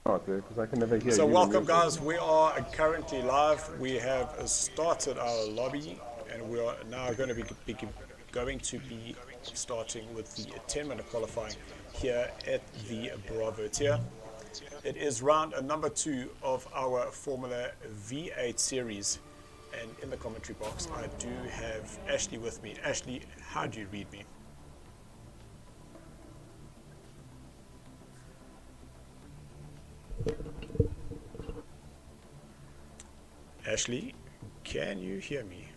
Because I can never hear So you when welcome you're guys, talking. we are currently live. We have started our lobby and we are now going to be starting with the 10-minute qualifying here at the Bravo tier. It is round number 2 of our Formula V8 series, and in the commentary box I do have Ashley with me. Ashley, how do you read me? Ashley, can you hear me?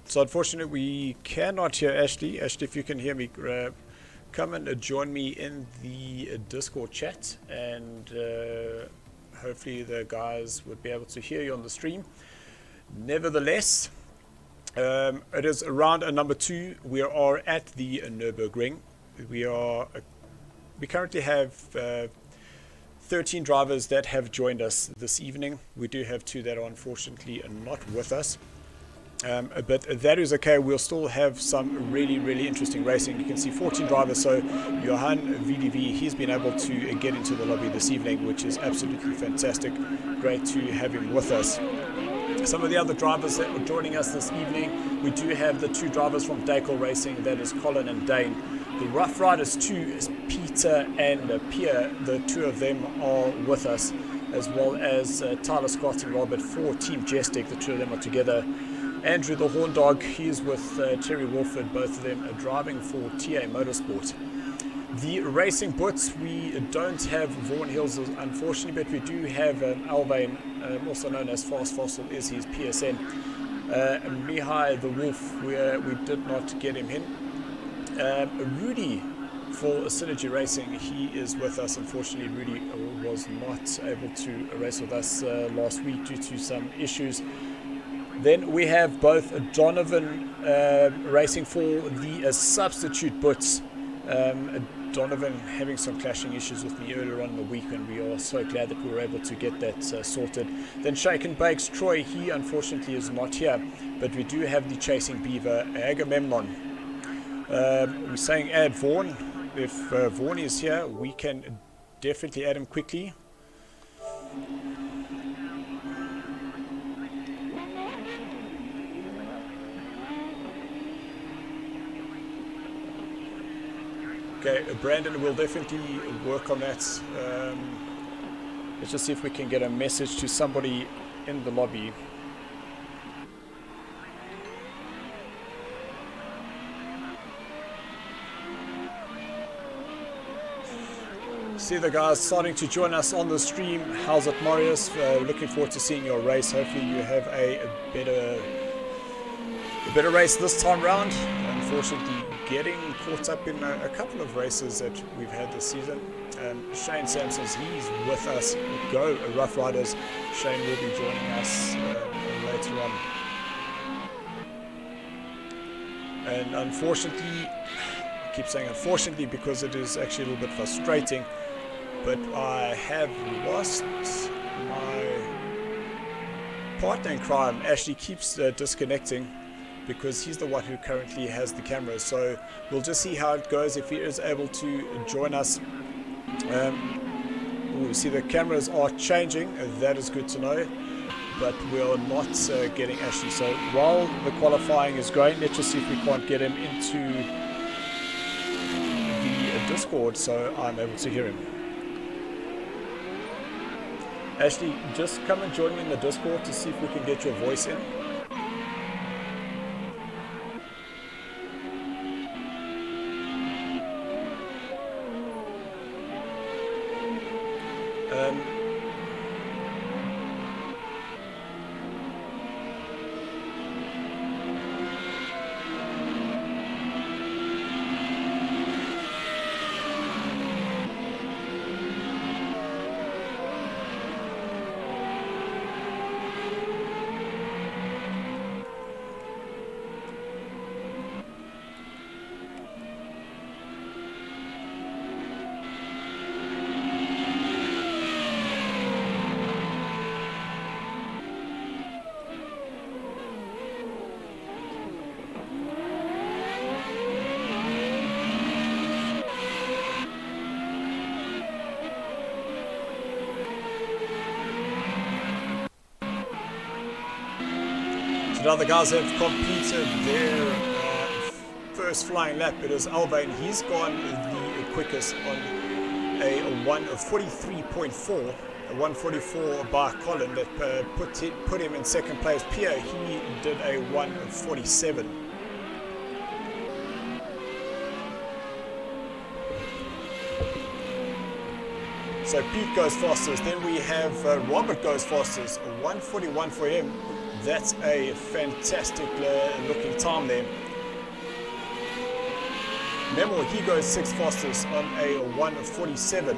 So unfortunately we cannot hear Ashley. Ashley, if you can hear me, come and join me in the Discord chat, and hopefully the guys would be able to hear you on the stream. Nevertheless, it is round number 2. We are at the Nürburgring. We currently have 13 drivers that have joined us this evening. We do have 2 that are unfortunately not with us. But that is okay. We'll still have some really interesting racing. You can see 14 drivers. So Johan VDV, he's been able to get into the lobby this evening, which is absolutely fantastic. Great to have him with us. Some of the other drivers that were joining us this evening, we do have the 2 drivers from Dakel Racing, that is Colin and Dane. The Rough Riders 2 is Peter and Pierre. The 2 of them are with us, as well as Tyler Scott and Robert for Team Jestik. The 2 of them are together. Andrew the Horn Dog, he's with Terry Wolford. Both of them are driving for TA Motorsport. The Racing Butts, we don't have Vaughan Hills unfortunately, but we do have Alvain, also known as Fast Fossil, is his PSN. Mihai the Wolf, we did not get him in. Rudy for Synergy Racing, he is with us. Unfortunately, Rudy was not able to race with us last week due to some issues. Then we have both Donovan racing for the substitute Butts. Donovan having some clashing issues with me earlier on in the week, and we are so glad that we were able to get that sorted. Then Shake and Bakes Troy, he unfortunately is not here, but we do have the Chasing Beaver Agamemnon. We're saying add Vaughan. If Vaughan is here, we can definitely add him quickly. Okay, Brandon will definitely work on that. Let's just see if we can get a message to somebody in the lobby. See the guys starting to join us on the stream. How's it, Marius? Looking forward to seeing your race. Hopefully you have a better race this time round. Unfortunately, getting caught up in a couple of races that we've had this season. Shane Sampsons, he's with us. Go Rough Riders. Shane will be joining us later on. And unfortunately, I keep saying unfortunately because it is actually a little bit frustrating, but I have lost my partner in crime. Ashley keeps disconnecting, because he's the one who currently has the camera. So we'll just see how it goes if he is able to join us. We see the cameras are changing, that is good to know, but we're not getting Ashley. So while the qualifying is going, let's just see if we can't get him into the Discord so I'm able to hear him. Ashley, just come and join me in the Discord to see if we can get your voice in. So now the guys have completed their first flying lap. It is Alvain. He's gone the quickest on a 1:43.4, a 1:44 by Colin that put him in second place. Pierre, he did a 1:47. So Pete goes fastest. Then we have Robert goes fastest, 1:41 for him. That's a fantastic looking time there. Memo, he goes sixth fastest on a 1:47.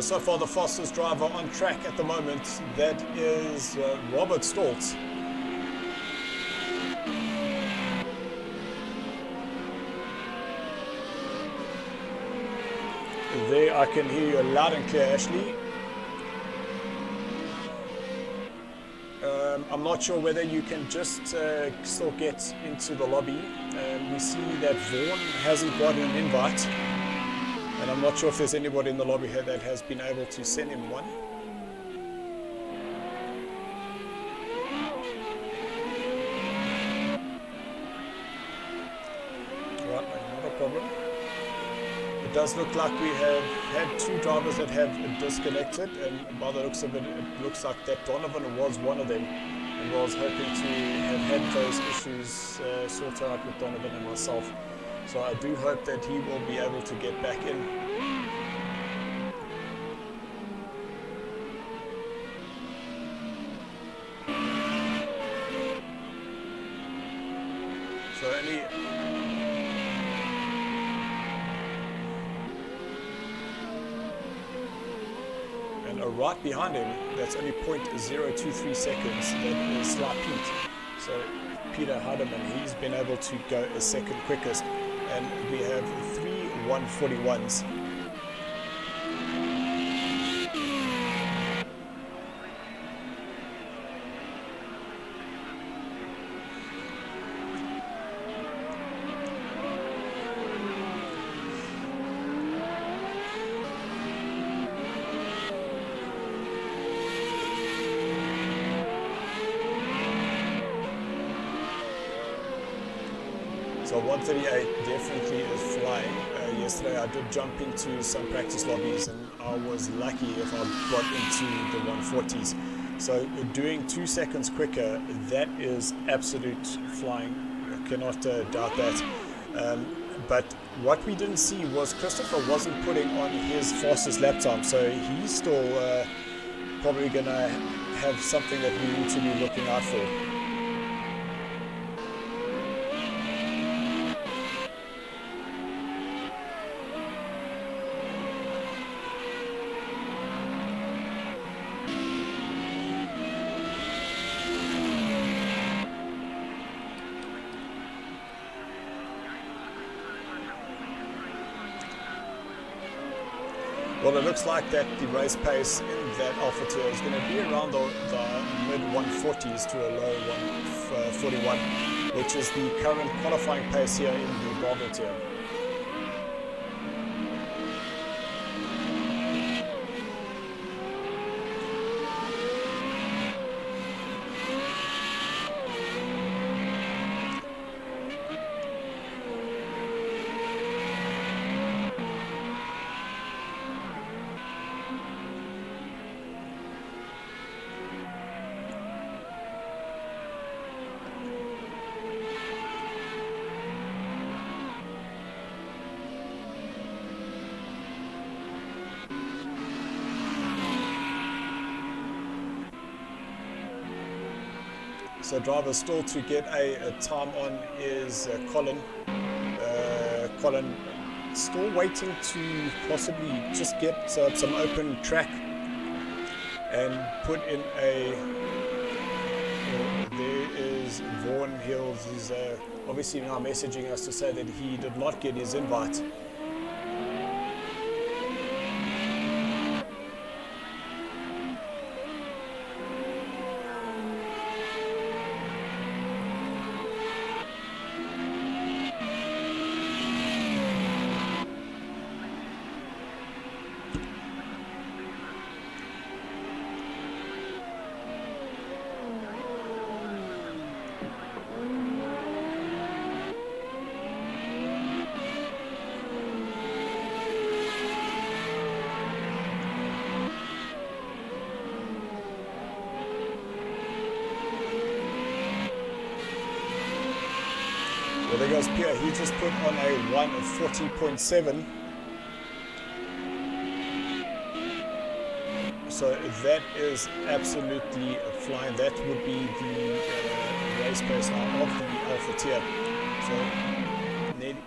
So far the fastest driver on track at the moment, that is Robert Stoltz. There I can hear you loud and clear, Ashley. I'm not sure whether you can just still get into the lobby. We see that Vaughan hasn't got an invite. And I'm not sure if there's anybody in the lobby here that has been able to send him one. Right, not a problem. It does look like we have had two drivers that have disconnected, and by the looks of it, it looks like that Donovan was one of them, and was hoping to have had those issues sorted out with Donovan and myself. So I do hope that he will be able to get back in. So and right behind him, that's only 0.023 seconds, that is Sly Pete. So Peter Hardeman, he's been able to go a second quickest. And we have 3 1:41s. So 1:38 definitely is flying. Yesterday I did jump into some practice lobbies and I was lucky if I got into the 140s. So doing 2 seconds quicker, that is absolute flying. I cannot doubt that. But what we didn't see was Christopher wasn't putting on his fastest lap time. So he's still probably going to have something that we need to be looking out for. Well, it looks like that the race pace in that Alpha tier is going to be around the mid 140s to a low 141, which is the current qualifying pace here in the Bravo tier. So driver still to get a time on is Colin. Colin still waiting to possibly just get some open track and put in a there is Vaughan Hills. He's obviously now messaging us to say that he did not get his invite. Well, there goes Pierre. He just put on a 1 of 40.7. So that is absolutely flying. That would be the race pace now of the Alpha tier. So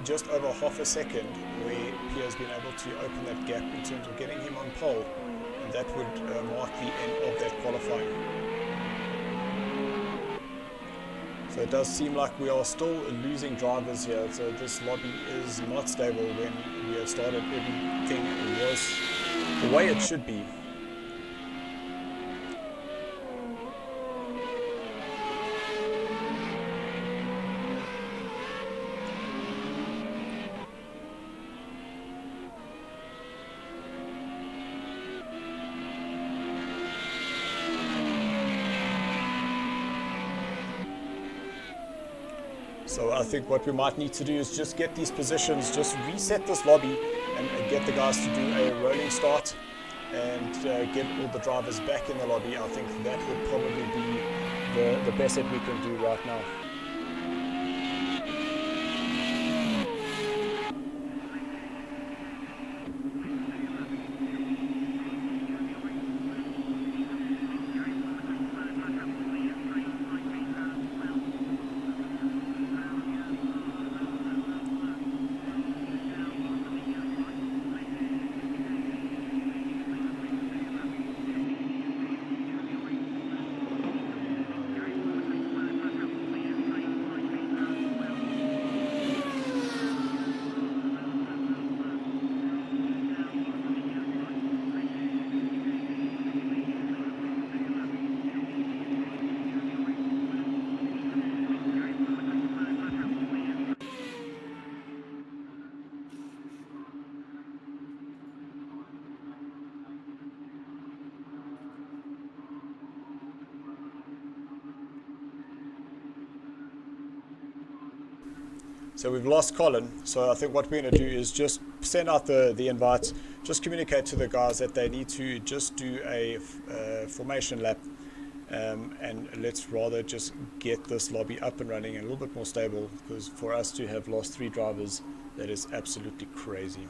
just over half a second where Pierre's been able to open that gap in terms of getting him on pole. And that would mark the end of that qualifying. So it does seem like we are still losing drivers here. So this lobby is not stable. When we have started, everything was the way it should be. So I think what we might need to do is just get these positions, just reset this lobby and get the guys to do a rolling start and get all the drivers back in the lobby. I think that would probably be the best that we can do right now. So we've lost Colin, so I think what we're going to do is just send out the invites, just communicate to the guys that they need to just do a formation lap, and let's rather just get this lobby up and running and a little bit more stable, because for us to have lost 3 drivers, that is absolutely crazy.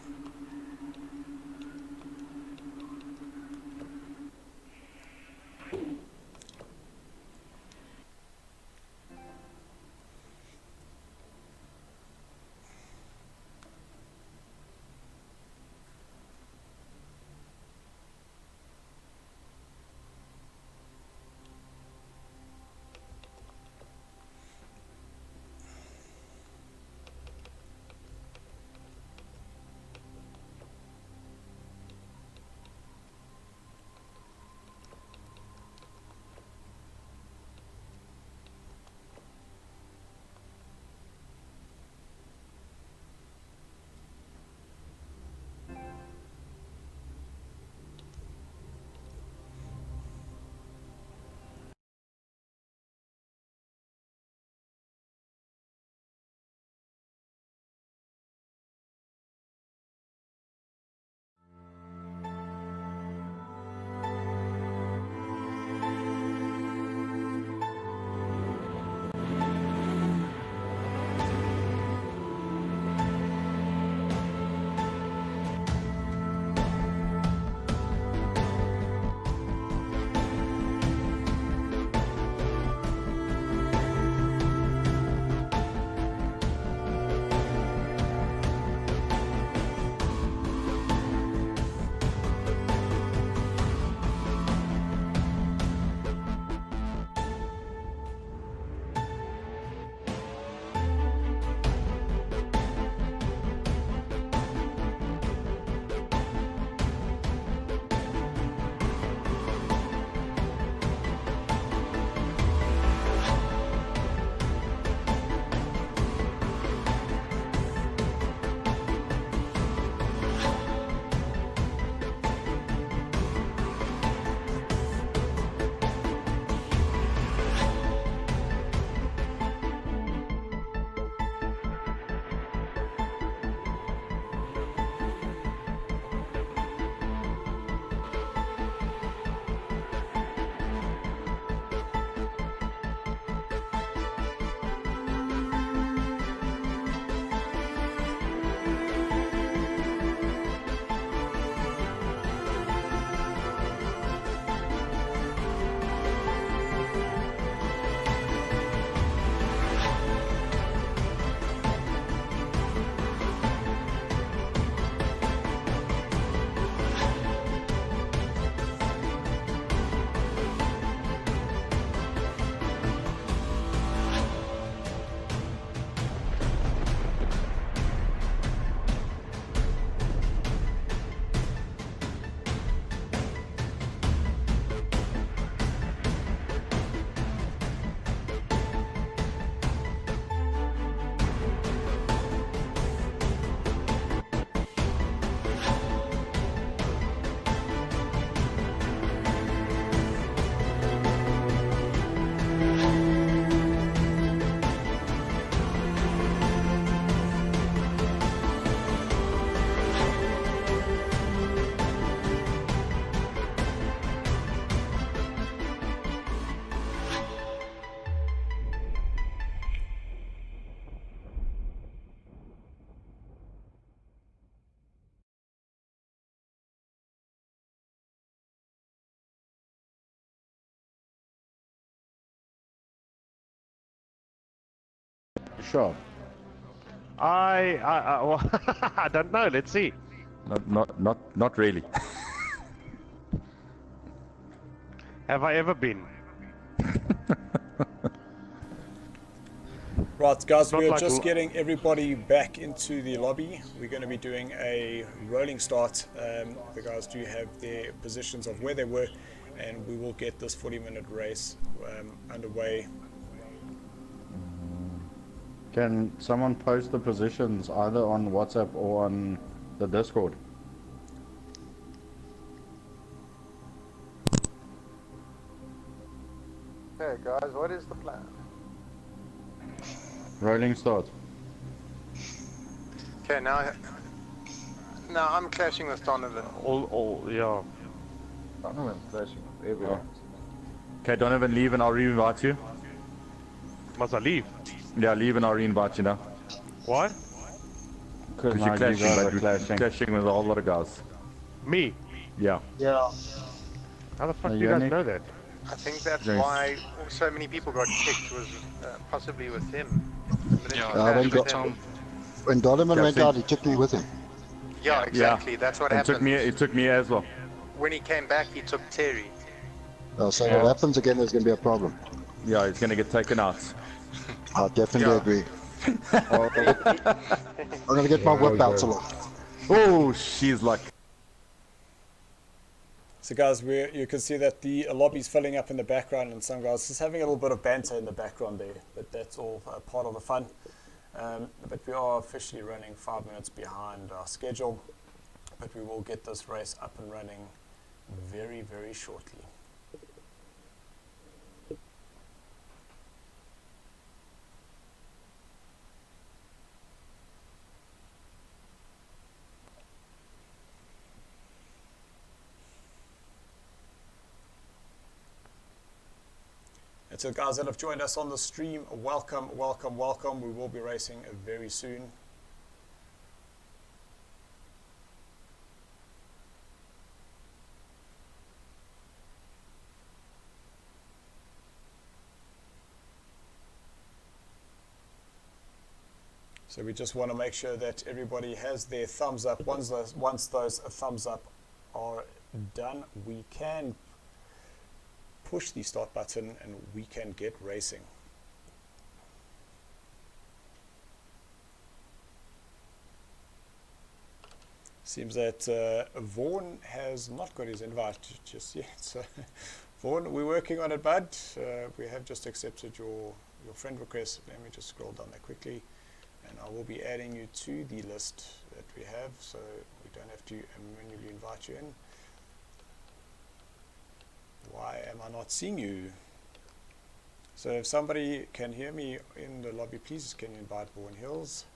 Sure. Well, I don't know. Let's see. Not really. Have I ever been? Right, guys, Not we're like just getting everybody back into the lobby. We're going to be doing a rolling start. The guys do have their positions of where they were, and we will get this 40-minute race underway. Can someone post the positions either on WhatsApp or on the Discord? Okay, guys, what is the plan? Rolling start. Okay, now I'm clashing with Donovan. Yeah. Donovan's clashing with everyone. Okay, Donovan, leave and I'll re-invite you. Must I leave? Yeah, leave and I'll re-invite you now. Why? Because Because now you're you guys are clashing, clashing. clashing with a whole lot of guys. Me? Yeah. Yeah. How the fuck Are do you you guys only- know that? I think that's James. why so many people got kicked was possibly with him. Yeah, Clash every with him. time. When Donovan Yeah, went see- out, he took me with him. Yeah, exactly. That's what It happened. took me as well. When he came back, he took Terry. So if it happens again, there's going to be a problem. Yeah, he's gonna get taken out. I definitely Yeah. agree. I'm going to get my whip out along. Oh, she's like. So guys, you can see that the lobby's filling up in the background, and some guys just having a little bit of banter in the background there, but that's all part of the fun. But we are officially running 5 minutes behind our schedule, but we will get this race up and running very, very shortly. And so guys that have joined us on the stream, welcome, welcome, welcome. We will be racing very soon. So we just want to make sure that everybody has their thumbs up. Once those thumbs up are done, we can push the start button and we can get racing. Seems that Vaughan has not got his invite just yet. So Vaughan, we're working on it, bud. We have just accepted your friend request. Let me just scroll down there quickly, and I will be adding you to the list that we have, so we don't have to manually invite you in. Why am I not seeing you? So if somebody can hear me in the lobby, please can you invite Vaughan Hills?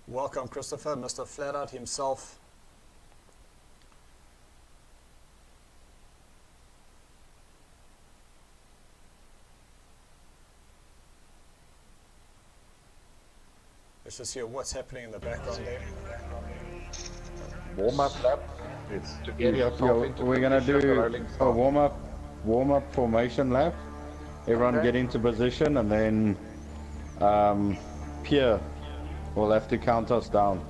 Welcome Christopher, Mr. Flatout himself. Let's just hear what's happening in the background there. Warm-up lap. It's to get yourself into We're gonna position, do rolling a start. warm-up formation lap. Everyone get into position, and then Pierre will have to count us down.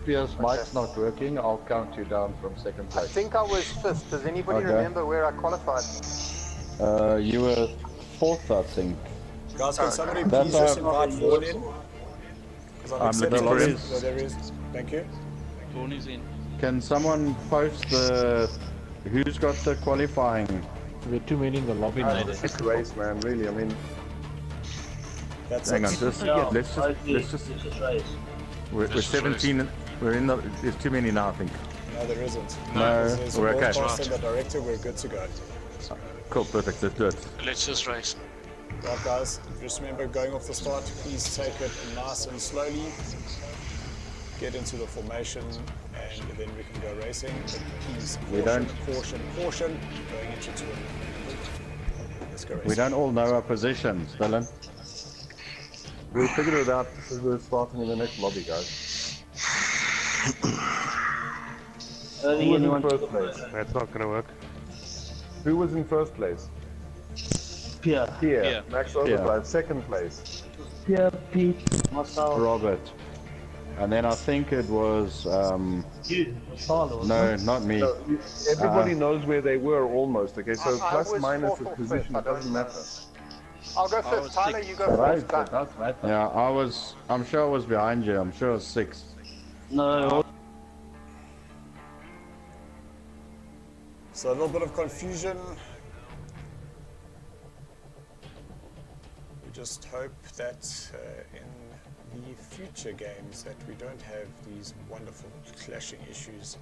Pierre's mic's not working. I'll count you down from second I place. think I was fifth. Does anybody Okay. remember where I qualified? You were fourth, I think. Guys, can somebody That's please just our- invite Vaughan in? Because I've I'm accepted looking for him. him. Yeah, there is. Thank you. Phone is in. Can someone post who's got the qualifying? We're too many in the lobby now. It's a race, man. Really, I mean, That's Hang on, it. let's just. We're 17. We're in the. There's too many now, I think. No, there isn't. No, There's we're a okay. broadcast and the director. We're good to go. Cool, perfect. Let's do it. Let's just race. Right, guys. Just remember, going off the start, please take it nice and slowly. Get into the formation, and then we can go racing. But please, We caution, don't- caution, caution. Going into turn. Let's go racing. We don't all know our positions, Dylan. we'll figure it out. We're starting in the next lobby, guys. Who was in first place? That's not gonna work. Who was in first place? Pierre. Pierre. Pierre. Max Overdrive, second place. Pierre, Pete, Marcel. Robert. And then I think it was, You. Marcel, no, not me. No, everybody knows where they were almost, okay? So I plus was minus fourth the or position, fifth, I it doesn't don't matter. I'll go I first. was Tyler, sixth. you go Right, first. Done. that's right. Yeah, I'm sure I was behind you. I'm sure I was 6th. No, So a little bit of confusion. We just hope that in the future games that we don't have these wonderful clashing issues.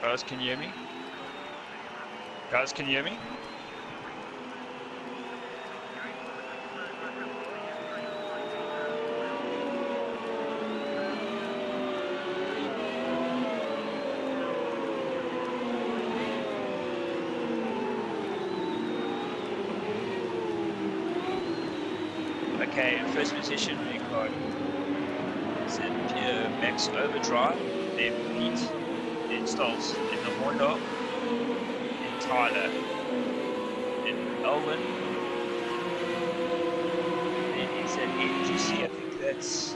Guys, can you hear me? Guys, can you hear me? Okay, in first position we got Max Overdrive, then Pete, then Stolz, then the Horndog, then Tyler, then Elwin, then is that NGC, I think that's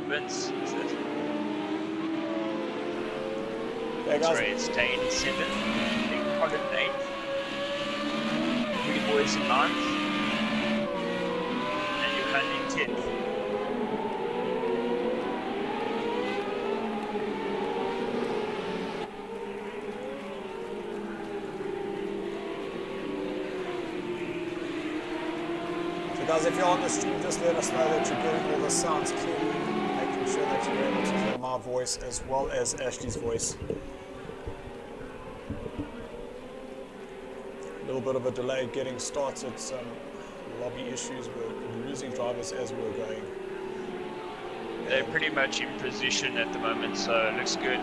Vince, is it? Hey guys, X-Ray is staying in 7th, then Colin 8th, Pretty Boys in 9th, and Johan in 10th. So guys, if you're on the stream, just let us know that you're getting all the sounds clearly, making sure that you're able to hear my voice as well as Ashley's voice. A little bit of a delay getting started, some lobby issues, we're losing drivers as we're going. They're pretty much in position at the moment, so it looks good.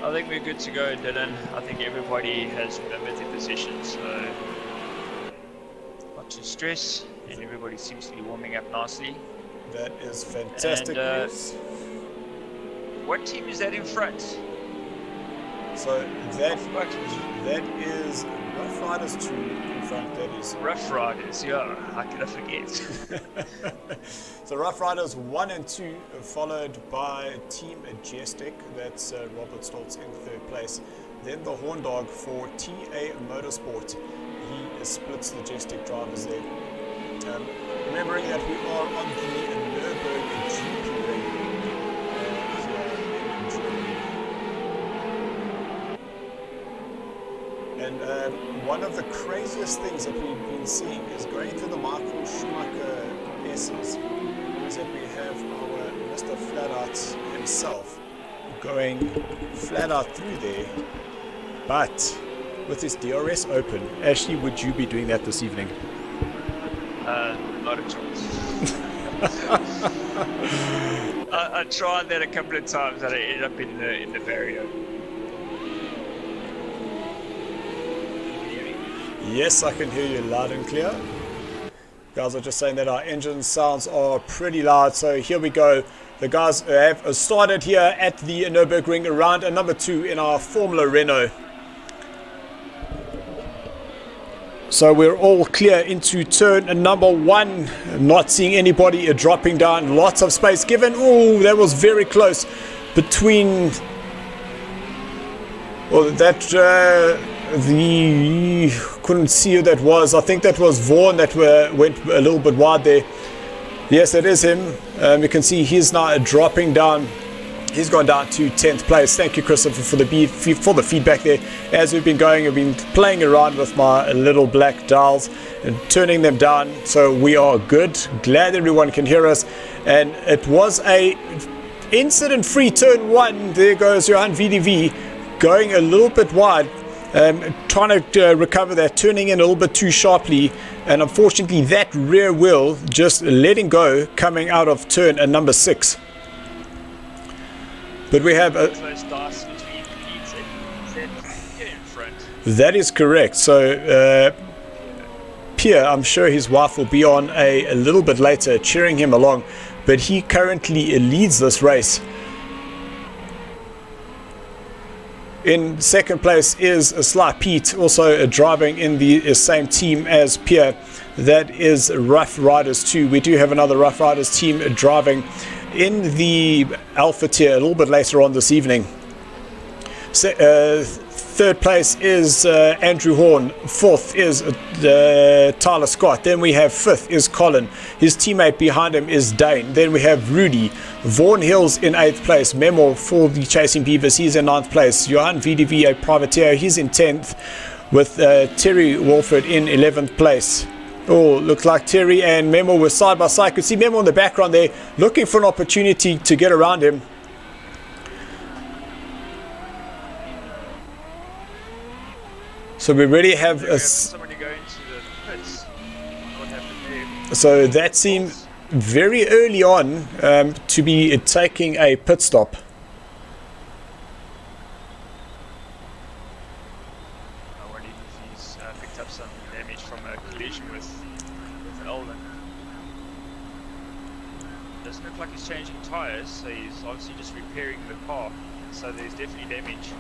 I think we're good to go, Dylan. I think everybody has remembered their position, so not to stress, and everybody seems to be warming up nicely. That is fantastic And, news. What team is that in front? So that is Rough Riders 2 in front. That is Rough Riders, yeah. How could I forget? So Rough Riders 1 and 2, followed by Team Majestic. That's Robert Stoltz in third place. Then the Horn Dog for TA Motorsport. He splits the Majestic drivers there. Remembering that we are on the Nürburgring GP ring here in Germany. And one of the craziest things that we've been seeing is going through the Michael Schumacher S's, is that we have our Mr. Flatout himself going flat out through there, but with his DRS open. Ashley, would you be doing that this evening? Not a choice. I tried that a couple of times and I ended up in the barrier. Yes, I can hear you loud and clear. Guys are just saying that our engine sounds are pretty loud, so here we go. The guys have started here at the Nürburgring round number 2 in our Formula Renault. So we're all clear into turn number 1. Not seeing anybody dropping down. Lots of space given. Oh, that was very close between. Well, that the couldn't see who that was. I think that was Vaughan that went a little bit wide there. Yes, that is him. You can see he's now dropping down. He's gone down to 10th place. Thank you, Christopher, for the feedback there. As we've been going, I've been playing around with my little black dials and turning them down, so we are good. Glad everyone can hear us. And it was a incident-free turn 1. There goes Johan VDV going a little bit wide, trying to recover that, turning in a little bit too sharply, and unfortunately that rear wheel just letting go coming out of turn number 6. But we have that is correct. So Pierre, I'm sure his wife will be on a little bit later cheering him along, but he currently leads this race. In second place is Sly Pete, also driving in the same team as Pierre. That is Rough Riders 2. We do have another Rough Riders team driving in the Alpha tier a little bit later on this evening. Third place is Andrew Horn. Fourth is Tyler Scott. Then we have fifth is Colin. His teammate behind him is Dane. Then we have Rudy. Vaughan Hills in 8th place. Memo for the Chasing Beavers, he's in 9th place. Johan VDV, a privateer, he's in 10th, with Terry Walford in 11th place. Oh, looks like Terry and Memo were side by side. You could see Memo in the background there, looking for an opportunity to get around him. So we really have a. Somebody go into the pits. What happened there? So that seemed very early on to be taking a pit stop. I wonder if he's picked up some damage from a collision with an Olin. Doesn't look like he's changing tyres, so he's obviously just repairing the car. So there's definitely damage.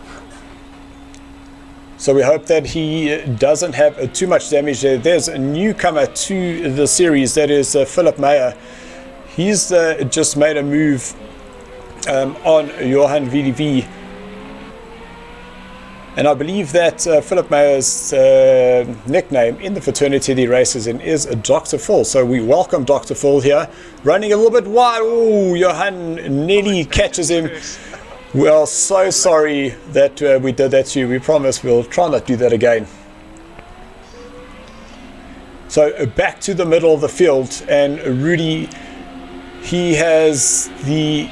So we hope that he doesn't have too much damage there. There's a newcomer to the series, that is Philip Meyer. He's just made a move on Johan VDV. And I believe that Philip Meyer's nickname in the fraternity that he races in is Dr. Fall. So we welcome Dr. Fall here. Running a little bit wide. Oh, Johan nearly catches him. We are so sorry that we did that to you. We promise we'll try not to do that again. So back to the middle of the field, and Rudy, he has the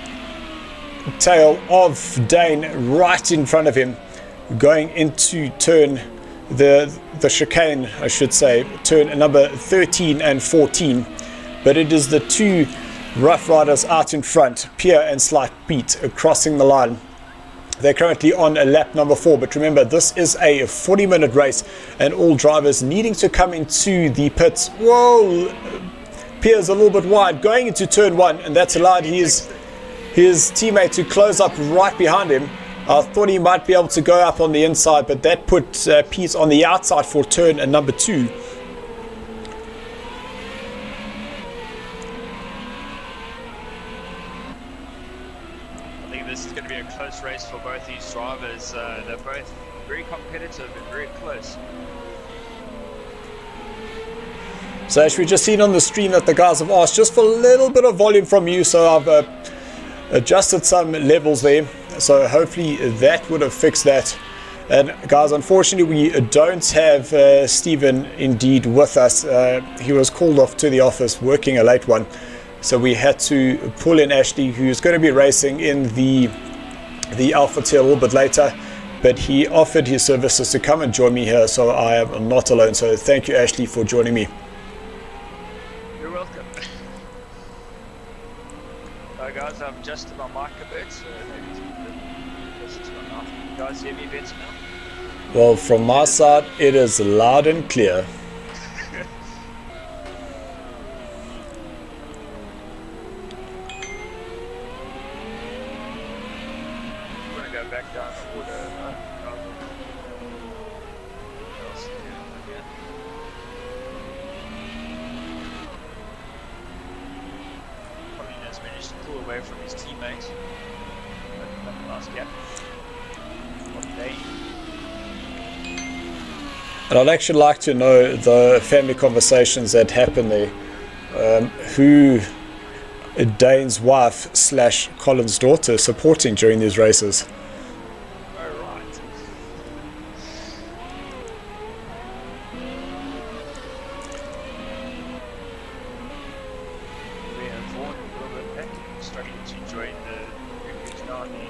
tail of Dane right in front of him, going into turn the chicane, I should say, turn number 13 and 14. But it is the two Rough Riders out in front, Pierre and Slight Pete, crossing the line. They're currently on lap number 4, but remember, this is a 40-minute race and all drivers needing to come into the pits. Whoa! Pierre's a little bit wide going into turn 1, and that's allowed his teammate to close up right behind him. I thought he might be able to go up on the inside, but that put Pete on the outside for turn number 2. I think this is going to be a close race for both these drivers. They're both very competitive and very close. So as we've just seen on the stream that the guys have asked just for a little bit of volume from you, so I've adjusted some levels there, so hopefully that would have fixed that. And guys, unfortunately we don't have Stephen indeed with us. He was called off to the office working a late one, so we had to pull in Ashley, who's going to be racing in the Alpha tier a little bit later, but he offered his services to come and join me here, so I am not alone. So thank you, Ashley, for joining me. You're welcome. Guys, I've adjusted my mic a bit, so maybe this is not enough. You guys hear me better now? Well, from my side, it is loud and clear. I'm going to go back down the water. What else is there over here? Probably has managed to pull away from his teammate. That last gap. What day? And I'd actually like to know the family conversations that happen there. Who Dane's wife / Colin's daughter supporting during these races. Alright. We have Vaughan a little bit back, struggling to join the region army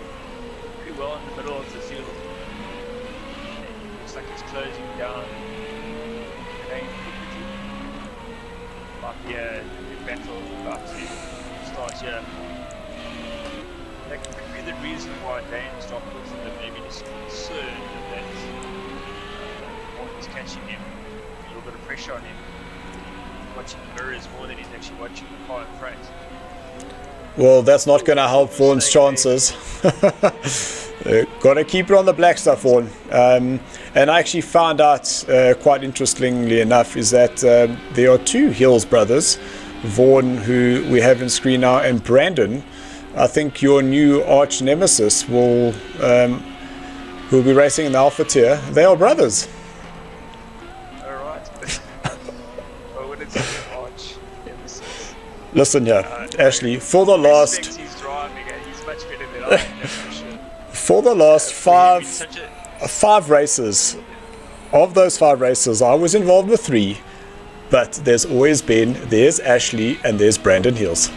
pretty well in the middle of the field. Looks like it's closing down again quickly. Might be a big battle about to start here. That could be the reason why Dane's dropped off, and that maybe he's concerned that Vaughan is catching him, a little bit of pressure on him. Watching the mirrors more than he's actually watching the car in front. Well, that's not going to help Vaughan's chances. Got to keep it on the black stuff, Vaughan. And I actually found out, quite interestingly enough, is that there are 2 Hills brothers, Vaughan, who we have in screen now, and Brandon. I think your new arch nemesis will be racing in the Alpha tier. They are brothers. Alright. Well, what is the arch nemesis? Listen here, Ashley, for the last... He's driving and he's much better than I am, that's for sure. For the last For him, he's such a- 5 races, of those 5 races, I was involved with 3, but there's there's Ashley and there's Brandon Hills.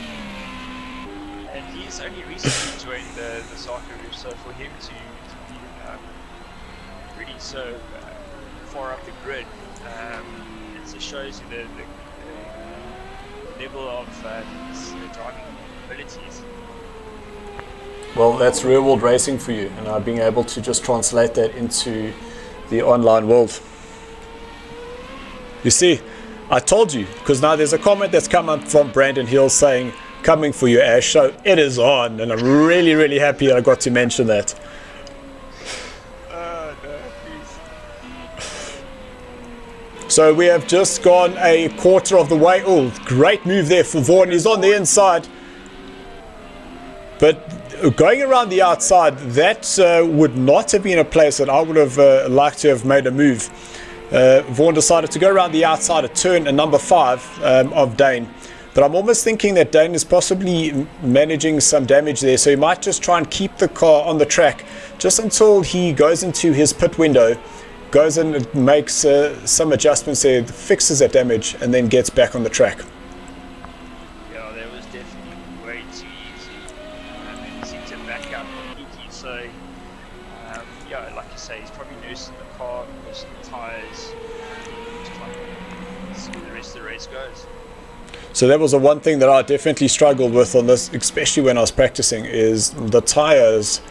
And he's only recently joined the SARCO group, so for him to be really so far up the grid, it just shows you the level of his driving abilities. Well, that's real world racing for you, and being able to just translate that into the online world. You see, I told you, because now there's a comment that's come up from Brandon Hill saying, "Coming for you, Ash." So it is on, and I'm really, really happy that I got to mention that. No, please. So we have just gone a quarter of the way. Oh, great move there for Vaughan. He's on the inside. But going around the outside, that would not have been a place that I would have liked to have made a move. Vaughan decided to go around the outside at turn number 5 of Dane. But I'm almost thinking that Dane is possibly managing some damage there, so he might just try and keep the car on the track just until he goes into his pit window, goes and makes some adjustments there, fixes that damage, and then gets back on the track. Yeah, that was definitely way too easy. He seemed to back out completely, so yeah, like you say, he's probably nursing the car, nursing the tyres, just trying to see where the rest of the race goes. So that was the one thing that I definitely struggled with on this, especially when I was practicing, is the tires,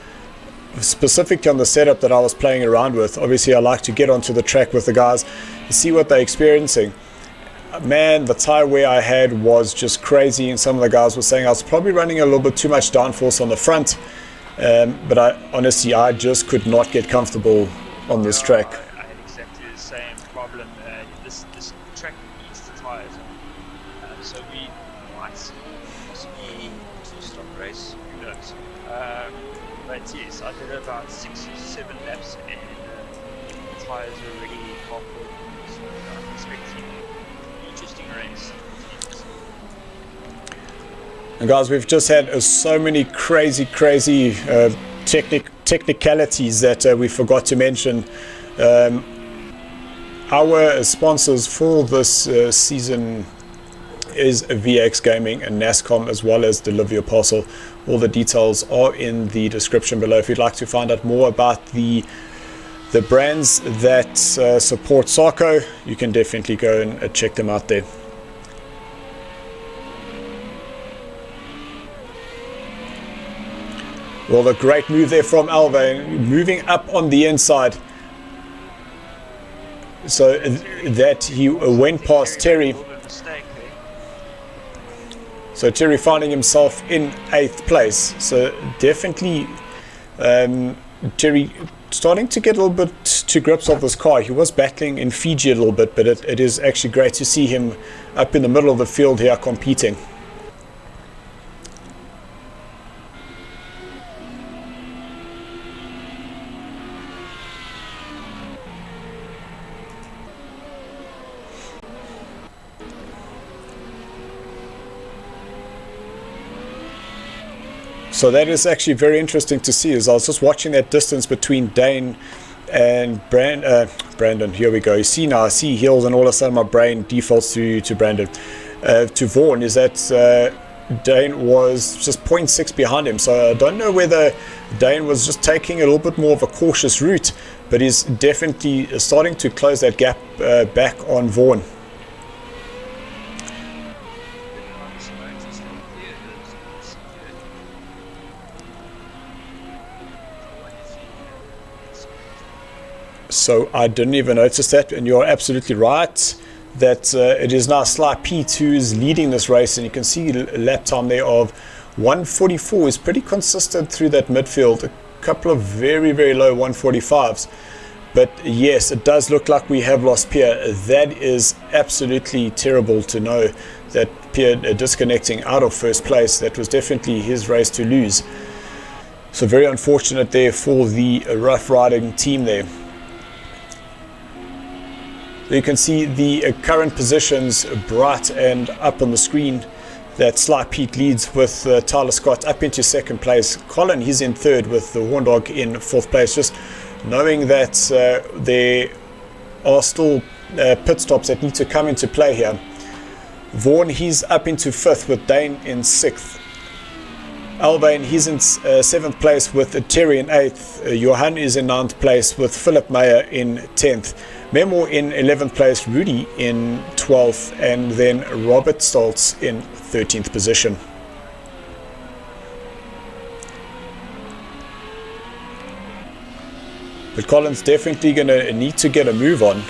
specifically on the setup that I was playing around with. Obviously I like to get onto the track with the guys, see what they're experiencing. Man, the tire wear I had was just crazy, and some of the guys were saying I was probably running a little bit too much downforce on the front, But I just could not get comfortable on this track. I had exactly the same problem. This track needs the tires, so we might see possibly two-stop race. Who knows? But yes, I did about 6 or 7 laps, and the tires are already half full. So I'm expecting an interesting race. And guys, we've just had so many crazy technicalities that we forgot to mention. Our sponsors for this season is VX Gaming and NASCOM, as well as Deliver Your Parcel. All the details are in the description below. If you'd like to find out more about the brands that support SARCO, you can definitely go and check them out there. Well, a great move there from Alvin, moving up on the inside, so that he went past Terry. So Terry finding himself in 8th place. So definitely Terry starting to get a little bit to grips of this car. He was battling in Fiji a little bit, but it is actually great to see him up in the middle of the field here competing. So that is actually very interesting to see, as I was just watching that distance between Dane and Brandon. Here we go. You see now, I see heels, and all of a sudden my brain defaults to Brandon. To Vaughan, is that Dane was just 0.6 behind him. So I don't know whether Dane was just taking a little bit more of a cautious route, but he's definitely starting to close that gap back on Vaughan. So I didn't even notice that, and you're absolutely right that it is now Sly Pete who is leading this race, and you can see a lap time there of 1:44 is pretty consistent through that midfield. A couple of very low 1:45s, but yes, it does look like we have lost Pierre. That is absolutely terrible to know that Pierre disconnecting out of first place. That was definitely his race to lose. So very unfortunate there for the rough riding team there. You can see the current positions bright and up on the screen. That Sly Pete leads with Tyler Scott up into 2nd place. Colin, he's in 3rd with the Horn Dog in 4th place. Just knowing that there are still pit stops that need to come into play here. Vaughan, he's up into 5th with Dane in 6th. Alvain, he's in 7th place with Terry in 8th. Johan is in 9th place with Philip Meyer in 10th. Memo in 11th place, Rudy in 12th, and then Robert Stoltz in 13th position. But Colin's definitely going to need to get a move on,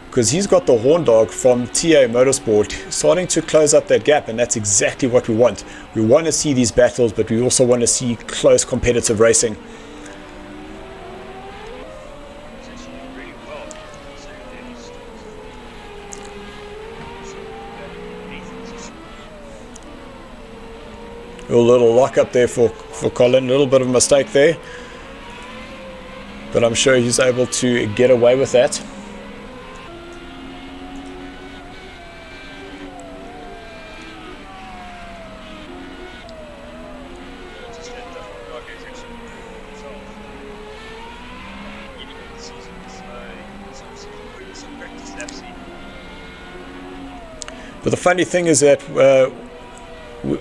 because he's got the Horn Dog from TA Motorsport starting to close up that gap, and that's exactly what we want. We want to see these battles, but we also want to see close competitive racing. A little lock up there for Colin, a little bit of a mistake there, but I'm sure he's able to get away with that. But the funny thing is that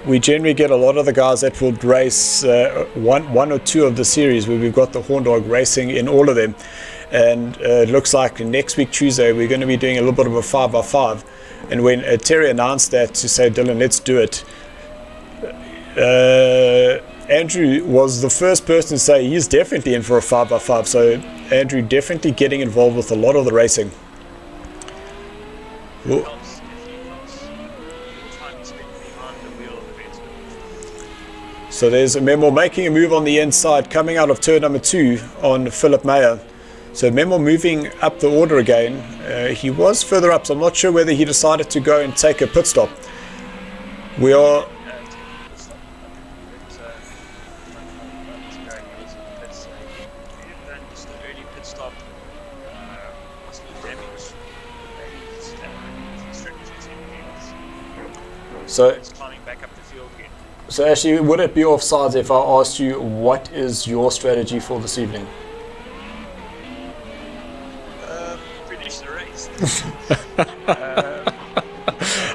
we generally get a lot of the guys that will race one or two of the series, where we've got the Horn Dog racing in all of them. And it looks like next week Tuesday we're going to be doing a little bit of a 5x5. And when Terry announced that to say, Dylan, let's do it, Andrew was the first person to say he's definitely in for a 5x5. So Andrew definitely getting involved with a lot of the racing. Well, So there's Memo making a move on the inside, coming out of turn number 2 on Philip Meyer. So Memo moving up the order again. He was further up, so I'm not sure whether he decided to go and take a pit stop. We are... So actually, would it be offsides if I asked you what is your strategy for this evening? Finish the race.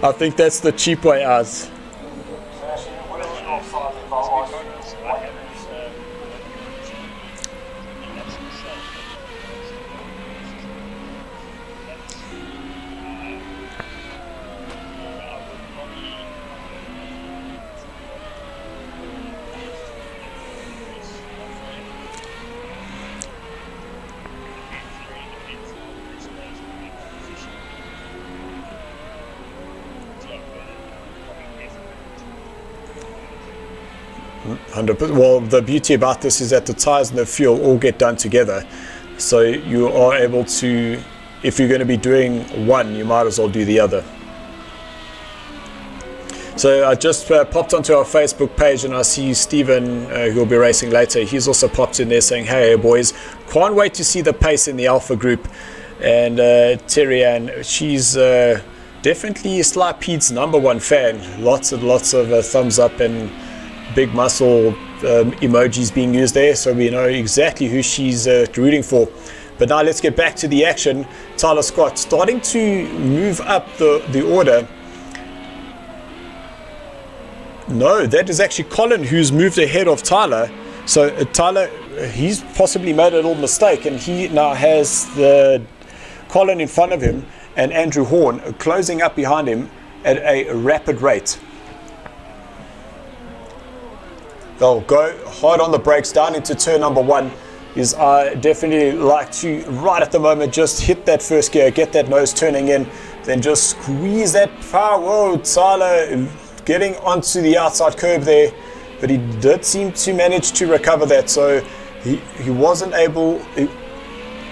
I think that's the cheap way out. Well, the beauty about this is that the tires and the fuel all get done together, so you are able to, if you're going to be doing one, you might as well do the other. So I just popped onto our Facebook page and I see Stephen, who will be racing later. He's also popped in there saying, hey boys, can't wait to see the pace in the Alpha group. And Terry Ann, she's definitely Sly Pete's #1 fan. Lots and lots of thumbs up and big muscle emojis being used there, so we know exactly who she's rooting for. But now let's get back to the action. Tyler Scott starting to move up the order. No, that is actually Colin who's moved ahead of Tyler. So Tyler, he's possibly made a little mistake, and he now has the Colin in front of him and Andrew Horn closing up behind him at a rapid rate. They'll go hard on the brakes down into turn number 1. Is I definitely like to, right at the moment, just hit that first gear, get that nose turning in, then just squeeze that power. Whoa, Tyler getting onto the outside curb there, but he did seem to manage to recover that, so he wasn't able,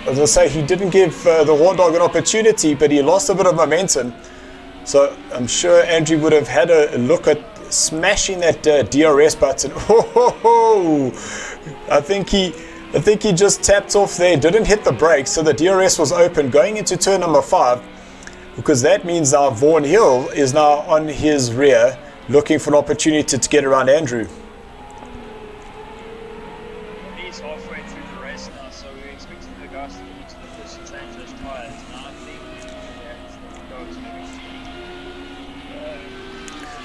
as I say, he didn't give the Horn Dog an opportunity, but he lost a bit of momentum. So I'm sure Andrew would have had a look at smashing that DRS button. I think he just tapped off there, didn't hit the brakes, so the DRS was open going into turn number 5, because that means now Vaughan Hill is now on his rear looking for an opportunity to get around Andrew. He's halfway through the race now, so we're expecting the guys to get to the first and change those tyres. Now I think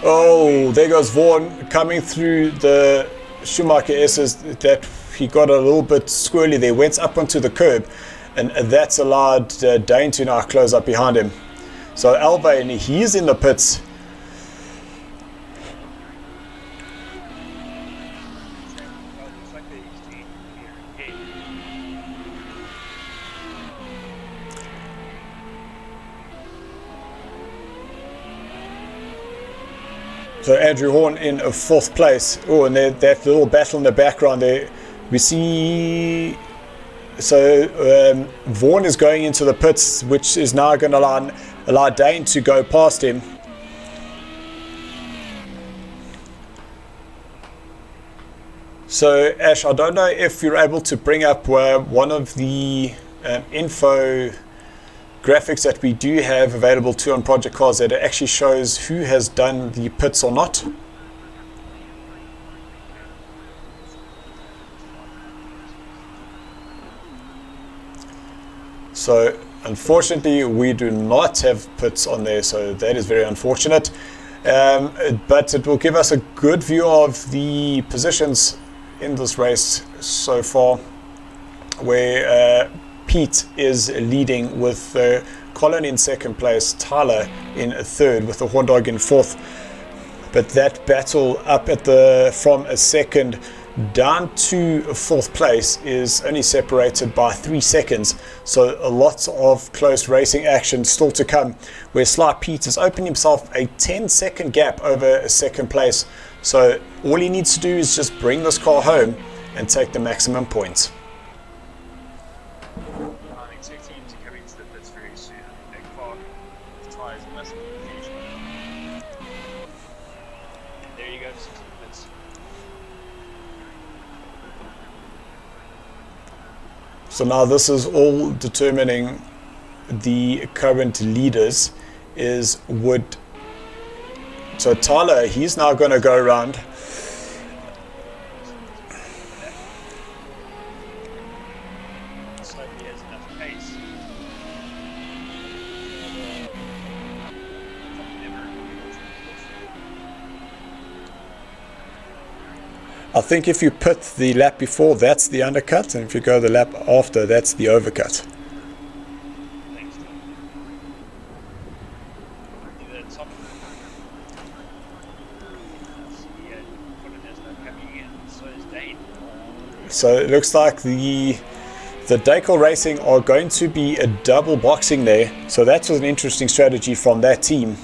oh, there goes Vaughan coming through the Schumacher S's. That he got a little bit squirrely there, went up onto the curb, and that's allowed Dane to now close up behind him. So Alvain, he's in the pits. So Andrew Horn in 4th place. Oh, and that little battle in the background there, we see. So Vaughan is going into the pits, which is now going to allow Dane to go past him. So Ash, I don't know if you're able to bring up one of the info graphics that we do have available to on Project Cars that actually shows who has done the pits or not. So unfortunately we do not have pits on there, so that is very unfortunate, but it will give us a good view of the positions in this race so far, where Pete is leading with Colin in 2nd place, Tyler in 3rd with the Horn Dog in 4th. But that battle up at from a 2nd down to 4th place is only separated by 3 seconds. So lots of close racing action still to come, where Sly Pete has opened himself a 10-second gap over 2nd place So all he needs to do is just bring this car home and take the maximum points. I'm expecting him to come into the pits very soon. I think that car, his tyres must be confusion. And there you go, into the pits. So now this is all determining the current leaders is would. So Tyler, he's now going to go around. So he has enough pace. I think if you put the lap before, that's the undercut, and if you go the lap after, that's the overcut. Thanks to the top. Yeah, there's no coming in. So is Dane. So it looks like the Dakel Racing are going to be a double boxing there. So that was an interesting strategy from that team.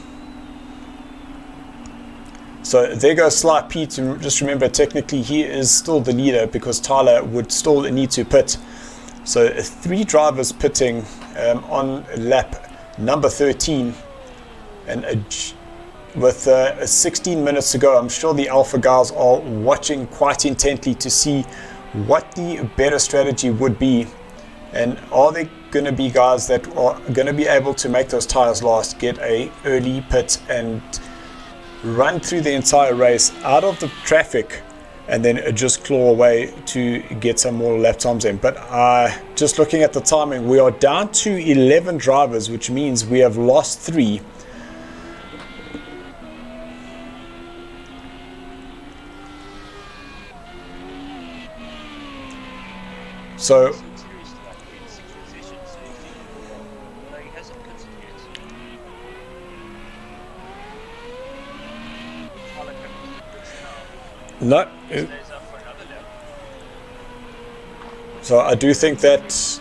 So there goes Sly Pete. And just remember, technically he is still the leader because Tyler would still need to pit. So 3 drivers pitting on lap number 13, and with 16 minutes to go, I'm sure the Alpha guys are watching quite intently to see what the better strategy would be, and are there going to be guys that are going to be able to make those tires last, get a early pit and run through the entire race out of the traffic, and then just claw away to get some more lap times in. But just looking at the timing, we are down to 11 drivers, which means we have lost 3. So no. So I do think that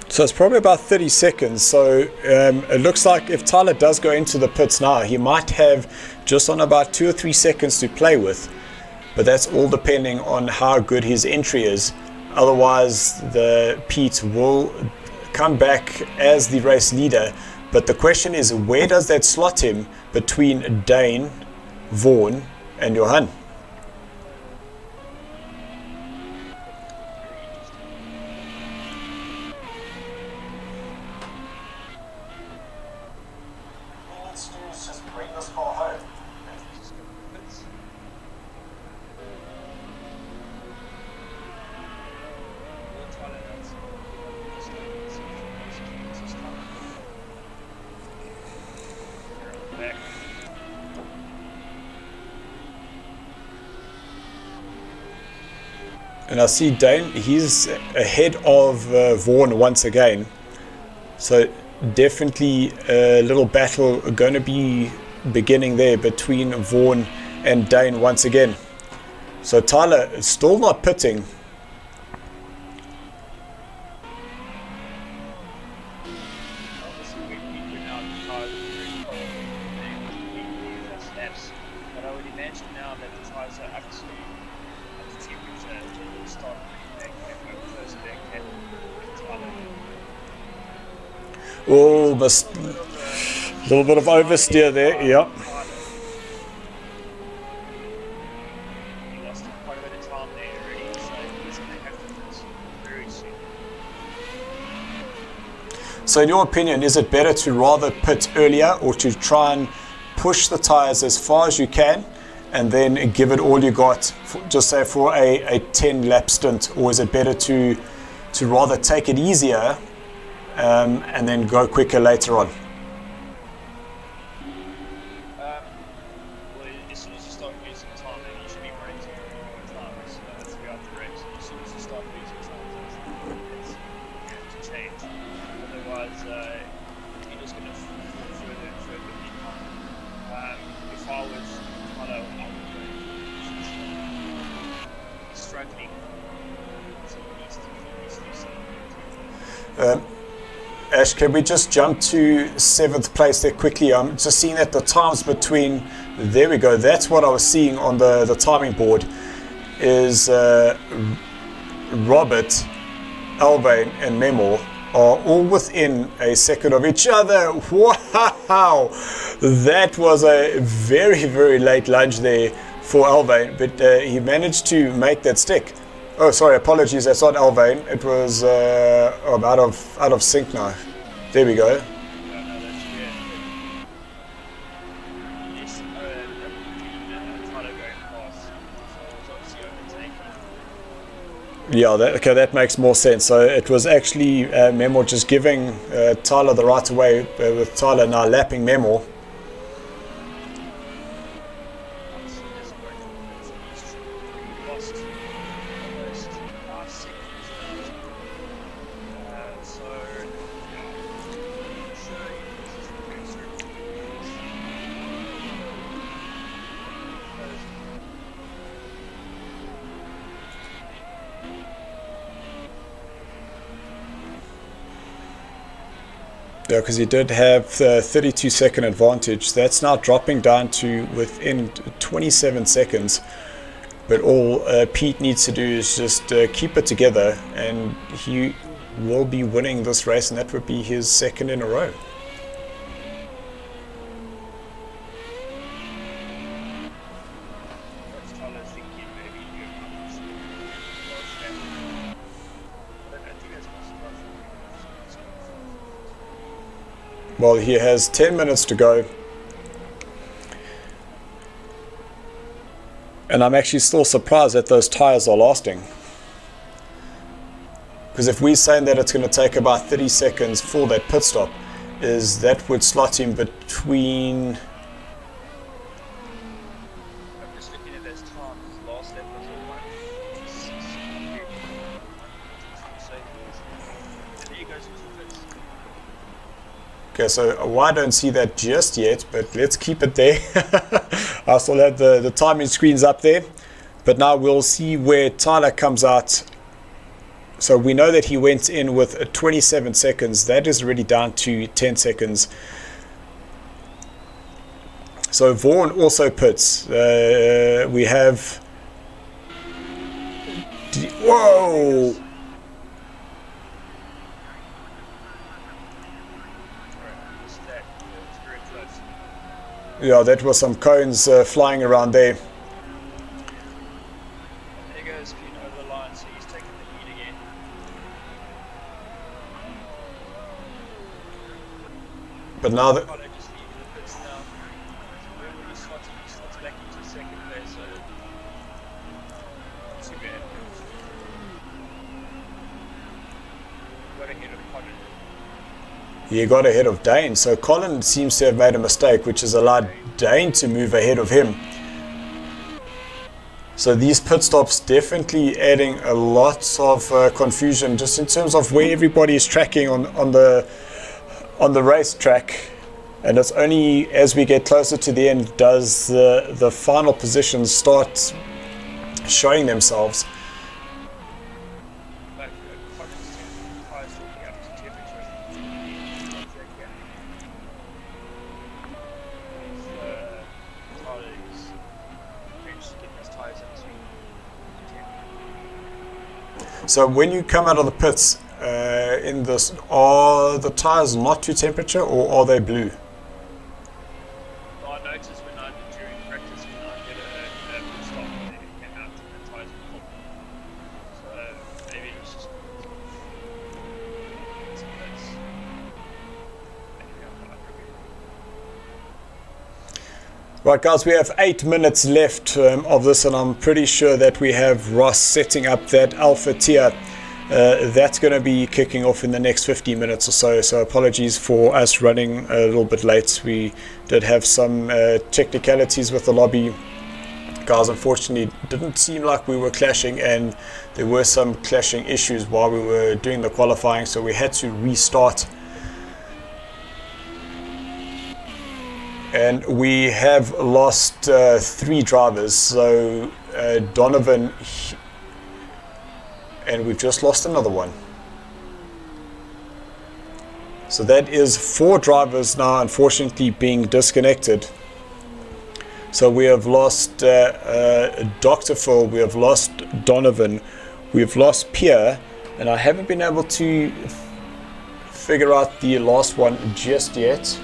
so it's probably about 30 seconds. So it looks like if Tyler does go into the pits now, he might have just on about 2 or 3 seconds to play with. But that's all depending on how good his entry is. Otherwise, the Pete will come back as the race leader. But the question is, where does that slot him between Dane, Vaughan, and Johan? And I see Dane, he's ahead of Vaughan once again. So definitely a little battle going to be beginning there between Vaughan and Dane once again. So Tyler is still not pitting. But I would imagine now that the tires are up to temperature, they will start bringing back close back and Oh, a little bit of oversteer there, yeah. He lost quite a bit of time there already, so he's going to have to finish very soon. So in your opinion, is it better to rather pit earlier or to try and push the tires as far as you can and then give it all you got, just say for a 10 lap stint? Or is it better to rather take it easier and then go quicker later on? Well, as soon as you start losing time, then you should be running to struggling. So he needs to do something. Ash, can we just jump to 7th place there quickly? I'm just seeing that the times between, there we go, that's what I was seeing on the timing board, is Robert, Alvain and Memor are all within a second of each other. Wow! That was a very, very late lunge there for Alvain, but he managed to make that stick. Oh, sorry, apologies, that's not Alvain. It was I'm out of sync now. There we go. No, that's weird. Yes, Tyler going past. So it's obviously overtaking. Yeah, that makes more sense. So it was actually Memor just giving Tyler the right of way, with Tyler now lapping Memor. Yeah, because he did have 32-second advantage. That's now dropping down to within 27 seconds. But all Pete needs to do is just keep it together, and he will be winning this race, and that would be his second in a row. Well, he has 10 minutes to go. And I'm actually still surprised that those tyres are lasting. Because if we're saying that it's going to take about 30 seconds for that pit stop, that would slot him between... I'm just looking at those times. Last lap was all 1:06. And there he goes into the pits. Okay, so I don't see that just yet, but let's keep it there. I still have the timing screens up there, but now we'll see where Tyler comes out. So we know that he went in with 27 seconds. That is already down to 10 seconds. So Vaughan also pits. We have... Whoa! Yeah, that was some cones flying around there. And there goes Pete over the line, so he's taking the lead again. But now that... Just leaving the pits now. So where will he slot? He slots back into second place, so not too bad. Got ahead of Colin. He got ahead of Dane, so Colin seems to have made a mistake, which has allowed Dane to move ahead of him. So these pit stops definitely adding a lot of confusion just in terms of where everybody is tracking on the racetrack. And it's only as we get closer to the end does the final positions start showing themselves. So when you come out of the pits in this, are the tires not to temperature or are they blue? I noticed during practice when I did a pit stop, they came out and the tires were full. So maybe it was just. Right, guys, we have 8 minutes left of this, and I'm pretty sure that we have Ross setting up that alpha tier. That's going to be kicking off in the next 15 minutes or so. So apologies for us running a little bit late. We did have some technicalities with the lobby. Guys, unfortunately, it didn't seem like we were clashing, and there were some clashing issues while we were doing the qualifying, so we had to restart. And we have lost 3 drivers. So Donovan and we've just lost another one. So that is 4 drivers now, unfortunately, being disconnected. So we have lost Dr. Phil, we have lost Donovan, we've lost Pierre, and I haven't been able to figure out the last one just yet.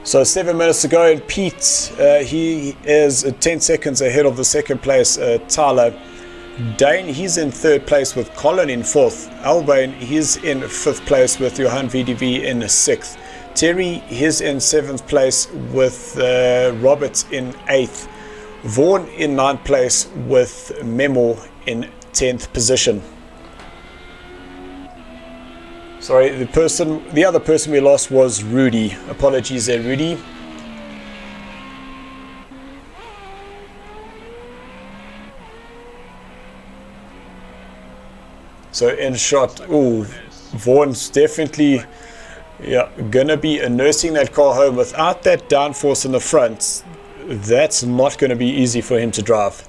So 7 minutes to go, and Pete, he is 10 seconds ahead of the second place, Tyler. Dane, he's in 3rd place with Colin in 4th. Albane, he's in 5th place with Johan VDV in 6th. Terry, he's in 7th place with Robert in 8th. Vaughan in 9th place with Memo in 10th position. Sorry, the other person we lost was Rudy. Apologies there, Rudy. So in shot, oh, Vaughan's definitely gonna be nursing that car home. Without that downforce in the front, that's not gonna be easy for him to drive.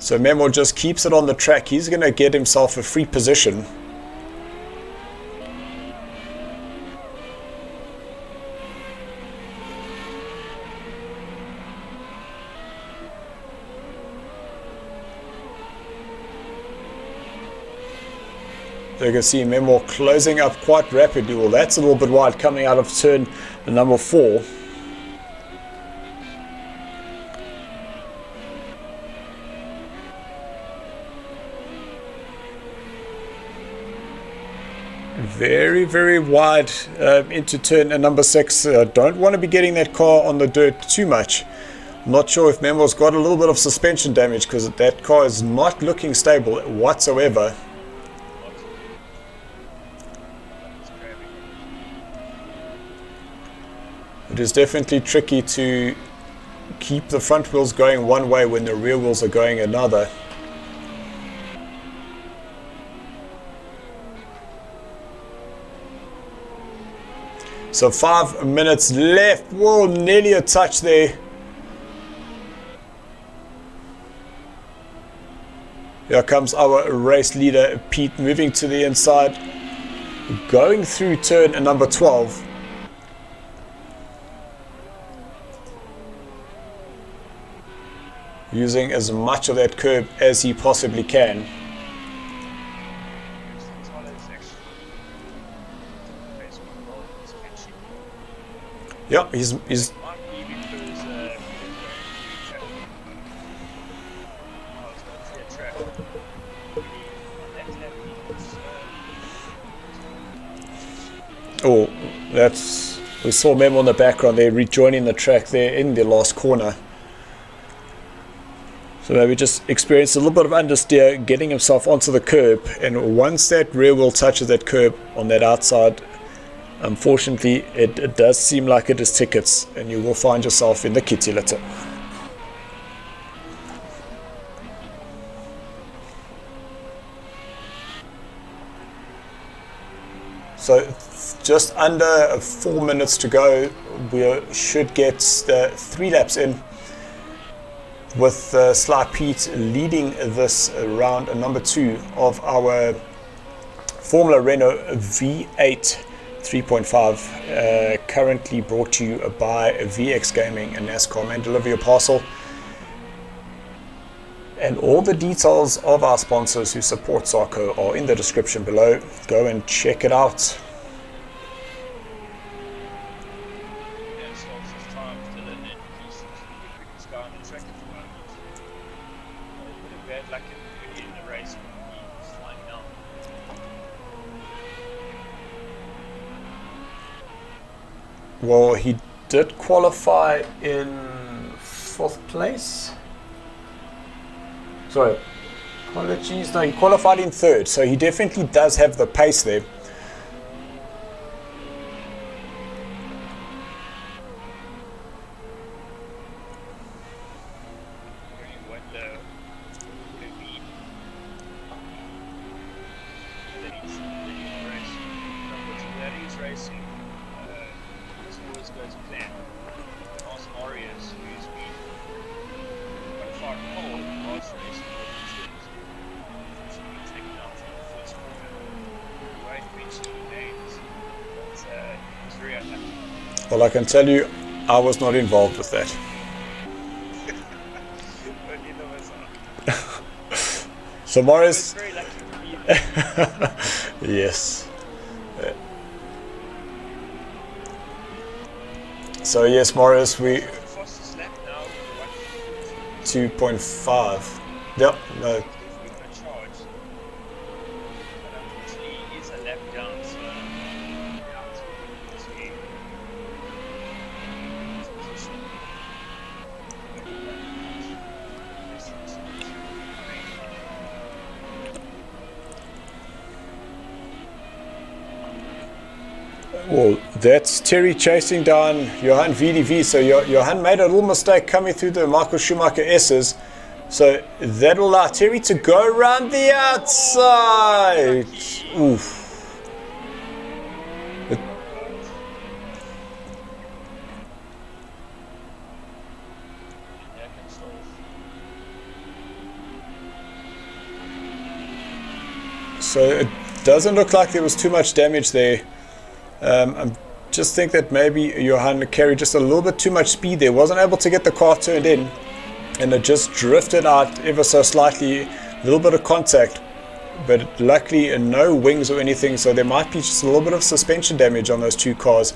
So Memo just keeps it on the track. He's going to get himself a free position. So you can see Memo closing up quite rapidly. Well, that's a little bit wide coming out of turn number 4. Very, very wide into turn number 6. Don't want to be getting that car on the dirt too much. Not sure if Memo's got a little bit of suspension damage, because that car is not looking stable whatsoever. It is definitely tricky to keep the front wheels going one way when the rear wheels are going another. So 5 minutes left. Whoa, nearly a touch there. Here comes our race leader, Pete, moving to the inside. Going through turn number 12. Using as much of that curb as he possibly can. Yeah, he's oh, that's, we saw Memo in the background there rejoining the track there in the last corner. So maybe just experienced a little bit of understeer, getting himself onto the curb, and once that rear wheel touches that curb on that outside, unfortunately it does seem like it is tickets, and you will find yourself in the kitty litter. So just under 4 minutes to go. We should get 3 laps in, with Sly Pete leading this round number 2 of our Formula Renault V8 3.5, currently brought to you by VX Gaming and NASCAR. Man, deliver your parcel. And all the details of our sponsors who support SARCO are in the description below. Go and check it out. Well, he did qualify in 4th place. Sorry, apologies. No, he qualified in 3rd, so he definitely does have the pace there. goes to plan. Ask Marius, who's been quite far pole last race, unfortunately taken out in the first quarter. He won't mention any names, but he's very unlucky. Well, I can tell you, I was not involved with that. But neither was I. So I was Morris, very lucky to be there. yes. So yes, Morris, we The fastest lap now, 2.5. Yep, no, definitely going to charge. But unfortunately, he is a lap down, so out to position. well, that's Terry chasing down Johan VDV. So Johan made a little mistake coming through the Michael Schumacher S's. So that'll allow Terry to go around the outside. Oof. So it doesn't look like there was too much damage there. I just think that maybe Johan carried just a little bit too much speed there. Wasn't able to get the car turned in, and it just drifted out ever so slightly. A little bit of contact, but luckily no wings or anything. So there might be just a little bit of suspension damage on those two cars.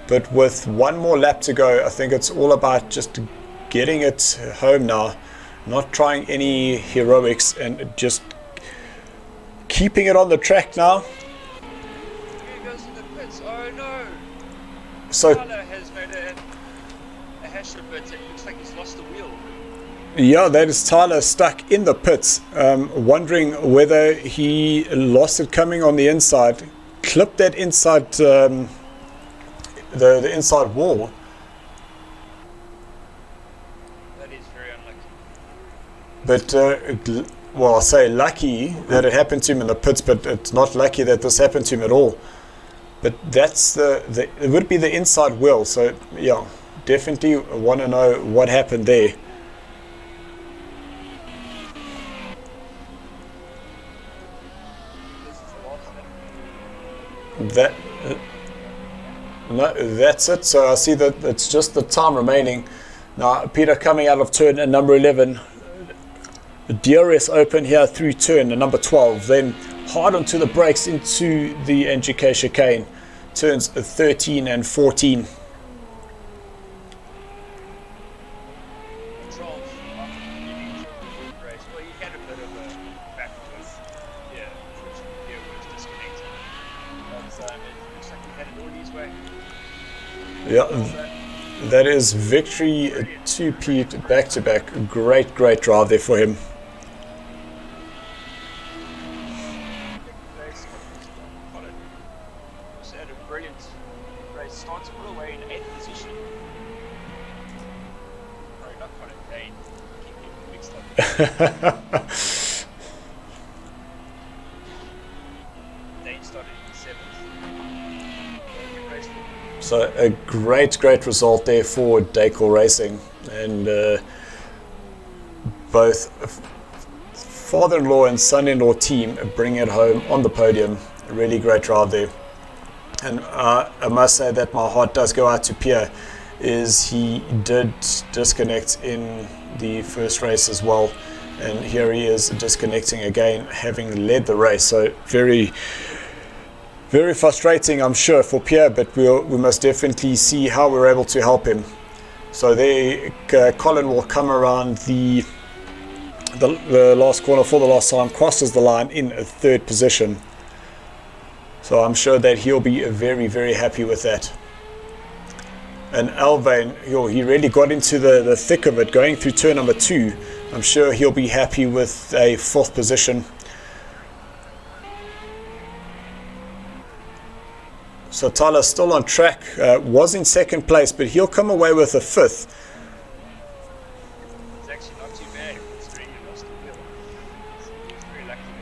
But with one more lap to go, I think it's all about just getting it home now. Not trying any heroics and just keeping it on the track now. Here goes to the pits. Oh no! So Tyler has made a hash of bits. It looks like he's lost the wheel. yeah, that is Tyler stuck in the pits, wondering whether he lost it coming on the inside, clipped that inside the inside wall. That is very unlucky. But well, I say lucky that it happened to him in the pits, but it's not lucky that this happened to him at all. But that's it would be the inside wheel. So yeah, definitely want to know what happened there. This is the last lap. That no, that's it. So I see that it's just the time remaining. Now Peter coming out of turn at number 11. The DRS open here through turn number 12, then hard onto the brakes into the NGK chicane, turns 13 and 14. Charles, after leaving the race, well, he had a bit of a battle with unfortunately, was disconnected. But it looks like he had it all his way. Yeah, that is victory to Pete back to back. Great drive there for him. Also had a brilliant race. Starts all the way in 8th position. Sorry, not Colin Dane. Keep getting mixed up. Dane started in 7th. Good race for him. So a great result there for Decor Racing, and both father-in-law and son-in-law team bring it home on the podium. A really great drive there. And I must say that my heart does go out to Pierre, is he did disconnect in the first race as well, and here he is disconnecting again, having led the race. So very frustrating, I'm sure, for Pierre, but we must definitely see how we're able to help him. So there, Colin will come around the last corner for the last time, crosses the line in 3rd position. So I'm sure that he'll be very happy with that. And Alvain, he really got into the thick of it, going through turn number 2. I'm sure he'll be happy with a 4th position. So Tyler's still on track, was in 2nd place, but he'll come away with a 5th. It's actually not too bad considering he lost the wheel. He's very lucky.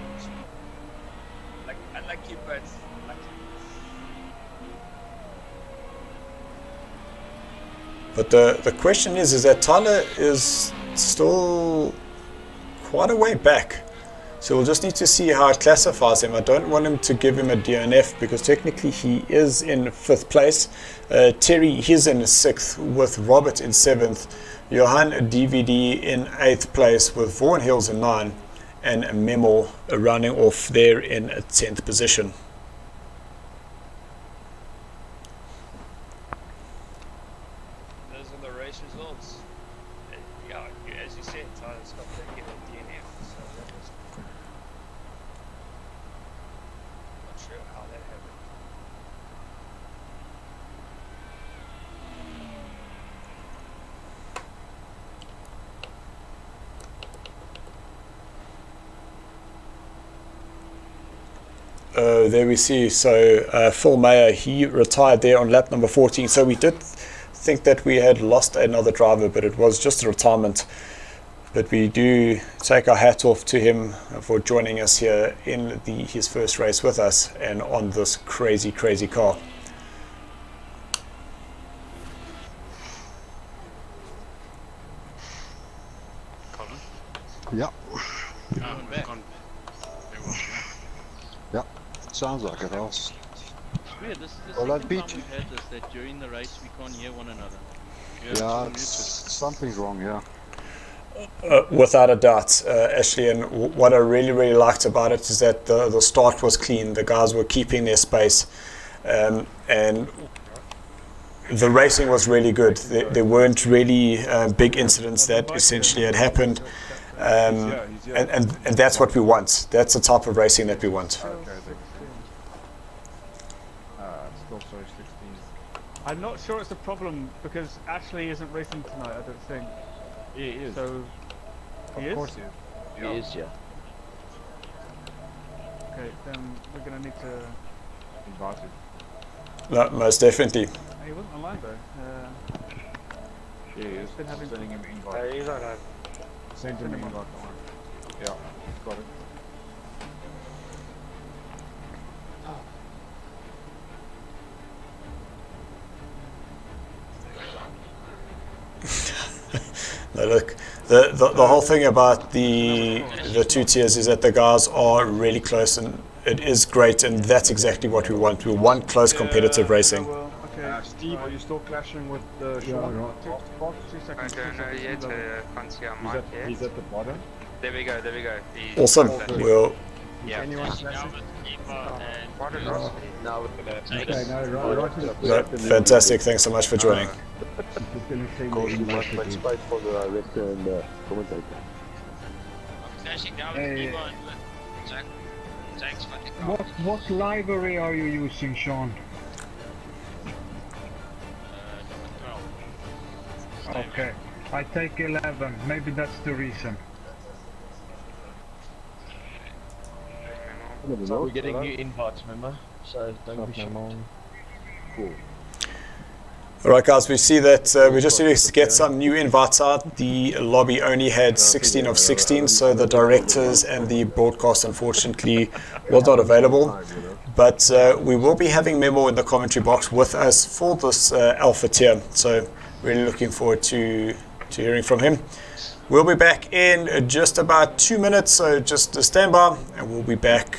Unlucky, but lucky. But the question is that Tyler is still quite a way back. So we'll just need to see how it classifies him. I don't want him to give him a DNF because technically he is in 5th place. Terry, he's in 6th with Robert in 7th. Johan DVD in 8th place with Vaughan Hills in 9th. And Memo running off there in 10th position. Those are the race results. Yeah, as you said, Tyler's got to get a DNF, so that was not sure how that happened. There we see, so Phil Mayer, he retired there on lap number 14. So we did think that we had lost another driver, but it was just a retirement. But we do take our hat off to him for joining us here in his first race with us and on this crazy car. Colin? Yeah. Coming back. Yeah. Sounds like it. Else. Weird, this is the Well, second that time we've had this, that during the race we can't hear one another. Yeah, something's wrong. Yeah. Without a doubt, Ashley, and what I really liked about it is that the start was clean. The guys were keeping their space, and the racing was really good. There weren't really big incidents that essentially had happened, and that's what we want. That's the type of racing that we want. Still sorry, 16. I'm not sure it's a problem because Ashley isn't racing tonight, I don't think. He is. So, he is? Of course he is. He is, yeah. Okay, then we're gonna need to... Invite him. No, most definitely. He wasn't online though. He is. Been having... Sending him an invite. He's on. Send him an invite. Yeah, got it. No, look, the whole thing about the 2 tiers is that the guys are really close, and it is great, and that's exactly what we want. We want close competitive racing. Steve, are you still clashing with Sean? 2 seconds. I don't know yet, can't see on mark yet. He's at the bottom. There we go. Awesome. We'll Yeah. Anyone clashing? Now no, fantastic. Thanks so much for joining. What library are you using, Sean? Okay, I take 11. Maybe that's the reason. So we're getting new invites, remember? So don't be shocked. Cool. Alright guys, we see that we just need to get some new invites out. The lobby only had 16 of 16, so the directors and the broadcast unfortunately was not available. But we will be having Memo in the commentary box with us for this alpha tier, so really looking forward to hearing from him. We'll be back in just about 2 minutes, so just stand by and we'll be back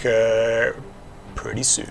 pretty soon.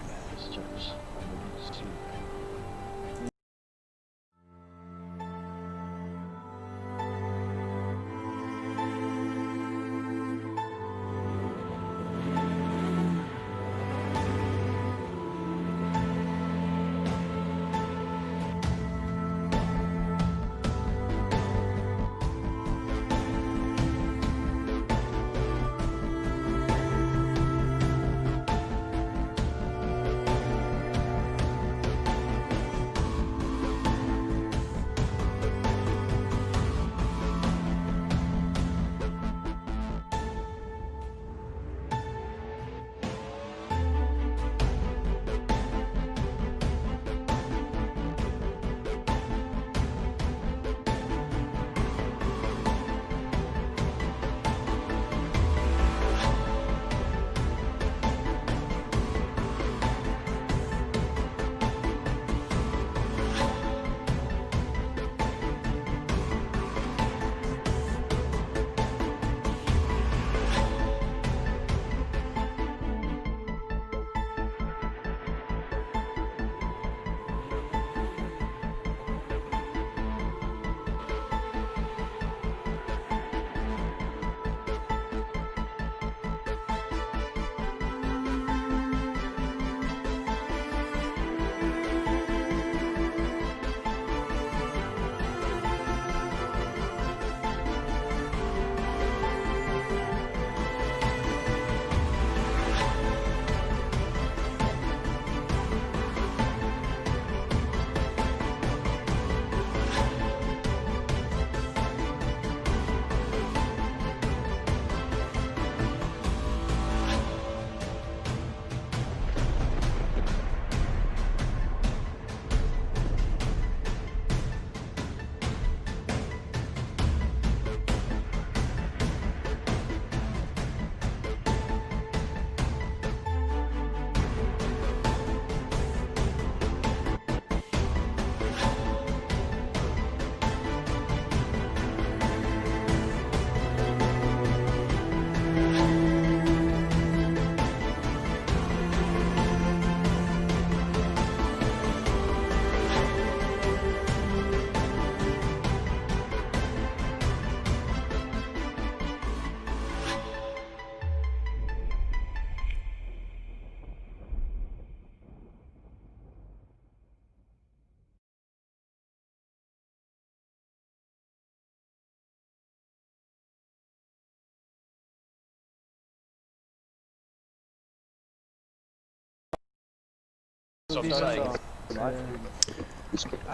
what I'm saying.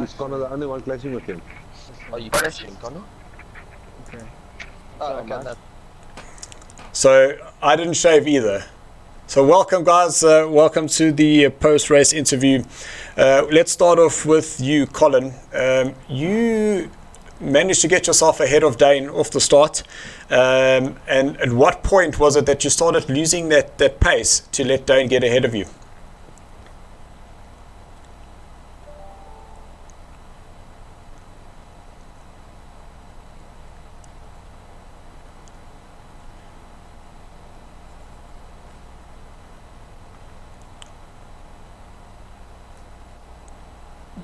Is Connor the only one clashing with him? Are you clashing, Connor? Okay. Oh, okay, that. So I didn't shave either. So welcome, guys. Welcome to the post-race interview. Let's start off with you, Colin. You managed to get yourself ahead of Dane off the start. And at what point was it that you started losing that pace to let Dane get ahead of you?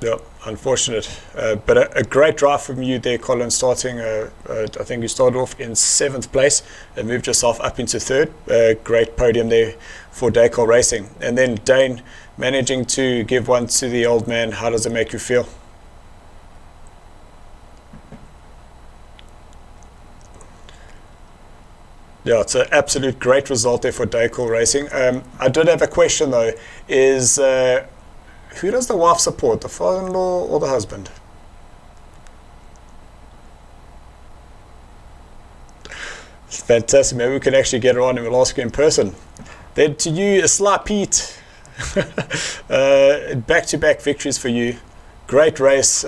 Yeah, unfortunate. But a great drive from you there, Colin, starting, I think you started off in 7th place and moved yourself up into 3rd. Great podium there for Darge Racing. And then Dane managing to give one to the old man. How does it make you feel? Yeah, it's an absolute great result there for Darge Racing. I did have a question though, is who does the wife support, the father-in-law or the husband? It's fantastic. Maybe we can actually get her on and we'll ask her in person. Then to you, Sly Pete. Back-to-back victories for you. Great race.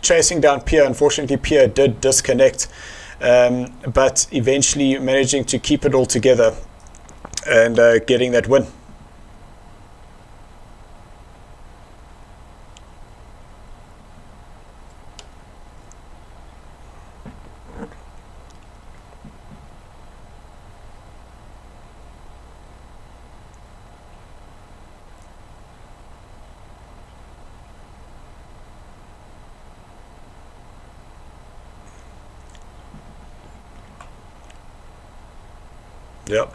Chasing down Pierre. Unfortunately, Pierre did disconnect. But eventually managing to keep it all together and getting that win. Yep.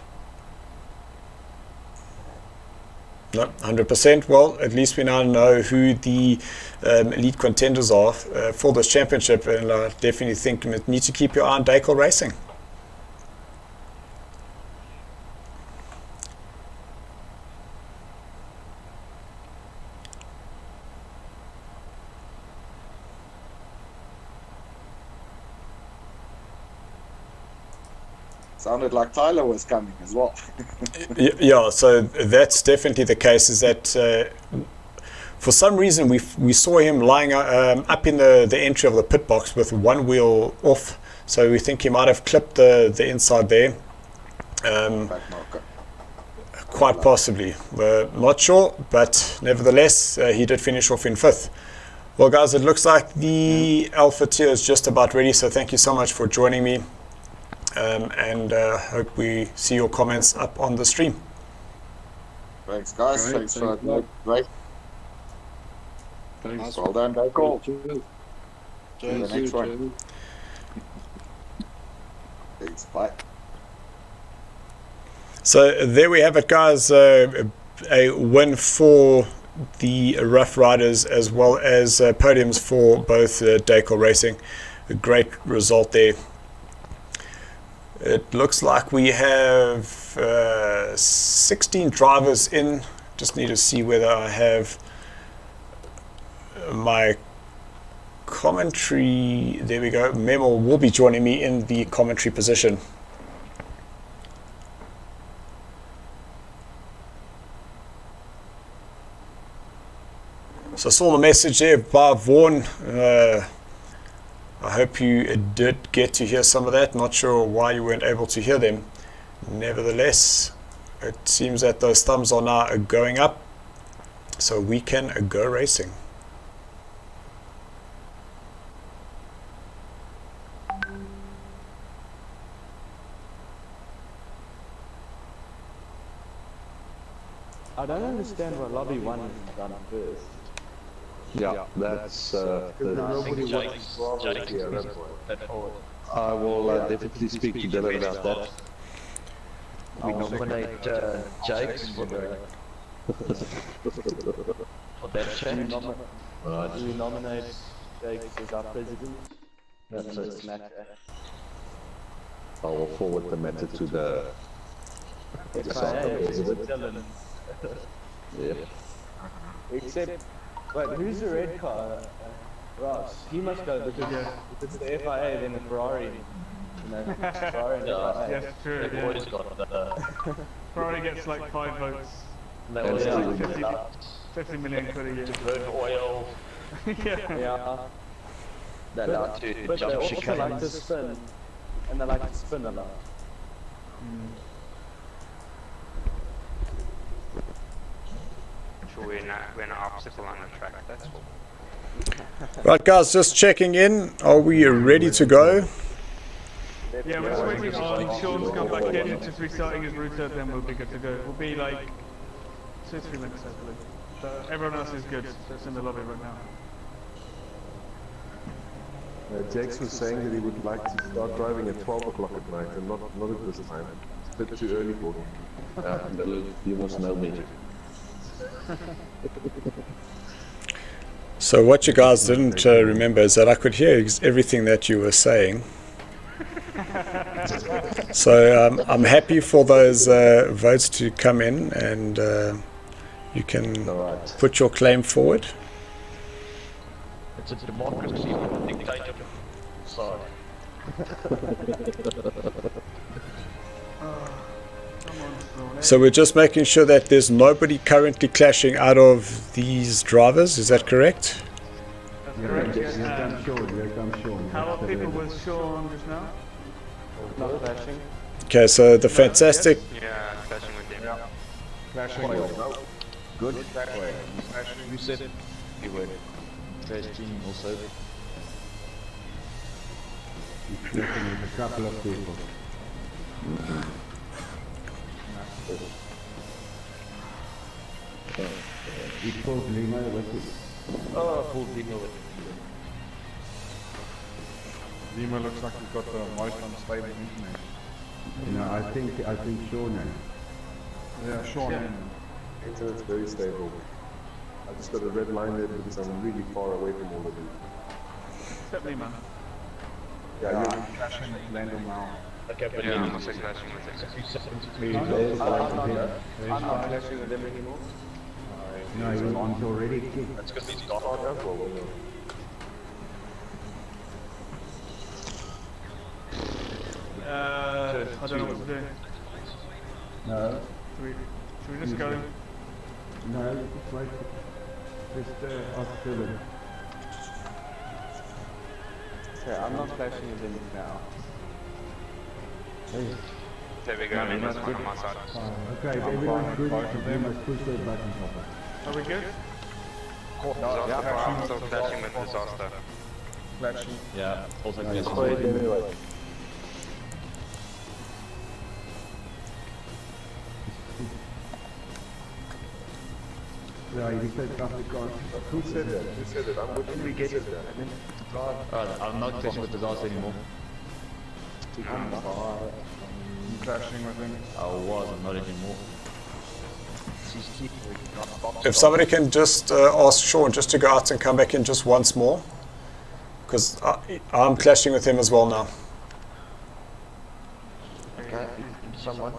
No, 100%. Well, at least we now know who the elite contenders are for this championship, and I definitely think you need to keep your eye on Darge Racing. Sounded like Tyler was coming as well. Yeah, so that's definitely the case, is that for some reason we saw him lying up in the entry of the pit box with one wheel off, so we think he might have clipped the inside there. Quite possibly. We're not sure, but nevertheless he did finish off in 5th. Well guys, it looks like the Alpha tier is just about ready, so thank you so much for joining me. And hope we see your comments up on the stream. Thanks, guys. Right, thanks for thanks, great. Thanks. Nice, well done, Darge. See the next one. Thanks, bye. So there we have it, guys. A win for the Rough Riders as well as podiums for both Darge Racing. A great result there. It looks like we have 16 drivers in. Just need to see whether I have my commentary. There we go. Memo will be joining me in the commentary position. So I saw the message there by Vaughan. I hope you did get to hear some of that. Not sure why you weren't able to hear them. Nevertheless, it seems that those thumbs are now going up, so we can go racing. I don't understand what lobby 1 is done first. Yeah, that's I think Jake's I will definitely speak to Dylan about that. I'll nominate Jake's for that change. Do we nominate Jake as our president? That's a smack. I will forward the matter to the FIA president. Yeah. Except, wait, who's the red car? Ross. He must go because if it's the FIA, then the Ferrari. You know, Ferrari and FIA. Yes, true. They've always got the... Ferrari gets like 5 votes. And they always have 50 million quid a year. burn oil. Yeah. They're allowed to But they jump also like to chicanes. spin, and they like to spin a lot. Sure, we're an obstacle on the track, that's all. Right, guys, just checking in. Are we ready to go? Yeah, we're just waiting on Sean to come back in, just restarting his router, then we'll be good to go. We'll be like 2-3 minutes, hopefully. So everyone else is good, that's in the lobby right now. Jax was saying that he would like to start driving at 12 o'clock at night and not at this time. It's a bit too early for him. You must know me. So what you guys didn't remember is that I could hear everything that you were saying. So I'm happy for those votes to come in, and you can put your claim forward. It's a democracy, not a dictator. Sorry. So we're just making sure that there's nobody currently clashing out of these drivers, is that correct? Correct, how are people with Sean just now? Not clashing. Okay, so the fantastic... Yeah, clashing with them. Clashing. Good. You said it. You would. Clashing also. A couple of people. He pulled Lima with it. Oh, pulled Lima with Lima looks like he's got the most unstable internet. You know, I think Sean and Yeah, Sean. Internet's very stable. I just got a red line there because I'm really far away from all of you. Except me, man. Yeah, I'm crashing with Lando now. Okay, but Yeah, I'm also clashing with them. I'm not clashing with them anymore. no, he's already kicked. That's because he's got I don't know what to do. No, Should we just go? no, just wait. Just ask Dylan. Okay, I'm not clashing with them now. There we go, that's one on my side. Okay, everyone's good. They must push their buttons off. Are we good? Disaster, I'm still clashing with Disaster. Clashing. Yeah, also It's quite anyway. Yeah, you said Afrikaans. Who said that? Who said it? I'm with you. Who said that? I'm not clashing with Disaster anymore. I'm clashing with him. I was, I'm not anymore. If somebody can just ask Sean just to go out and come back in just once more, because I'm clashing with him as well now. Okay, someone.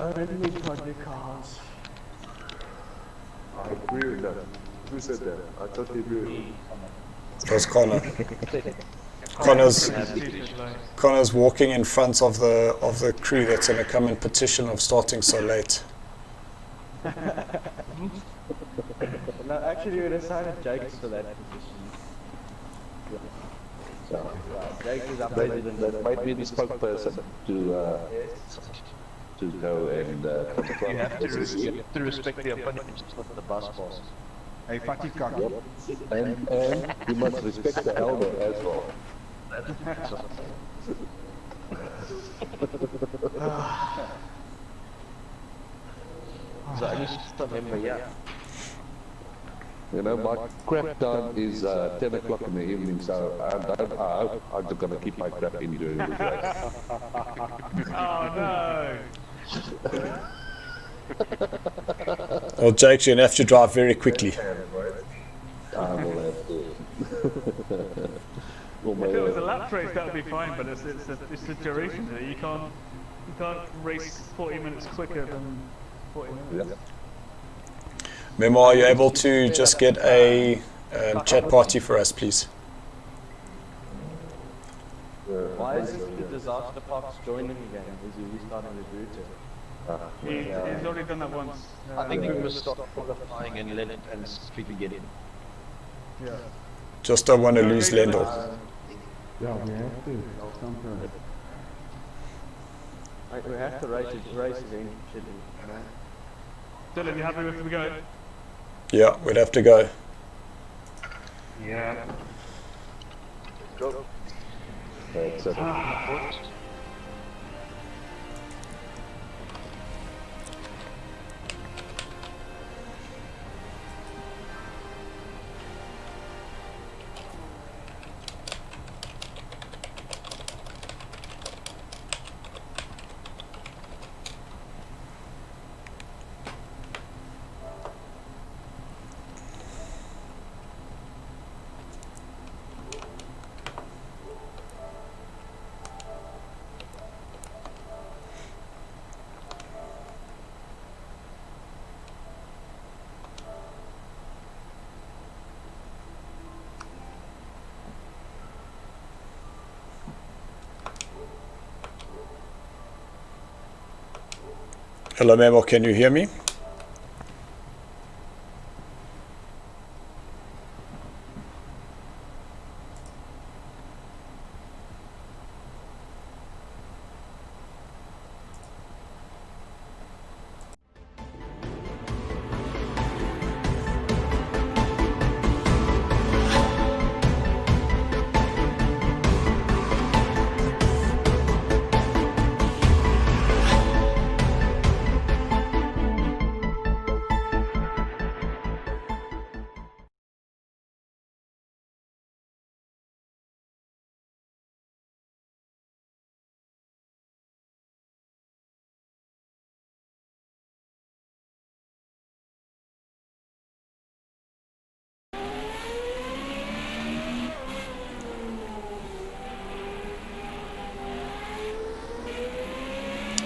I really need project cars. I agree with that. Who said that? I totally agree with you. It was Connor. Connor's walking in front of the crew that's going to come in petition of starting so late. No, actually we decided Jake's for that position. So, Jake is up that might be the spokesperson to go and You have to respect the opinions of the bus boss. Hey, fatty cock. and you must respect the elder as well. So I need to remember, yeah. You know, my crap time is 10 o'clock in the evening, so I'm going to keep my crap in during the day. Oh no! Well, Jake, you're going to have to drive very quickly. I will have to. If it was a lap race, that would be fine, but it's the duration that you can't. You can't race 40 minutes quicker than 40 minutes. Memo, are you able to just get a chat party for us, please? Why is the disaster parks joining again? Is he restarting the router? He's already done that once. I think we must stop qualifying and let it and people get in. Yeah. Just don't want to lose Lendl. Yeah, we have to. We have to race eventually. Dylan, you happy with we go? Yeah, we'd have to go. Yeah. Go. Right, so Hello, Memo, can you hear me?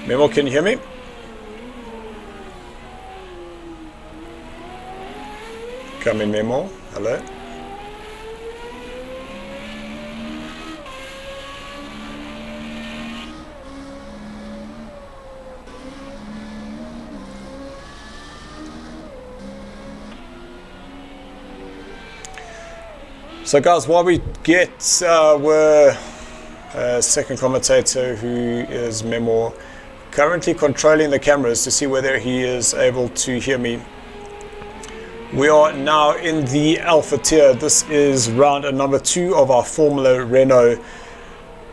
Memo, can you hear me? Come in, Memo. Hello. So guys, while we get our second commentator, who is Memo, currently controlling the cameras to see whether he is able to hear me. We are now in the Alpha tier. This is round number 2 of our Formula Renault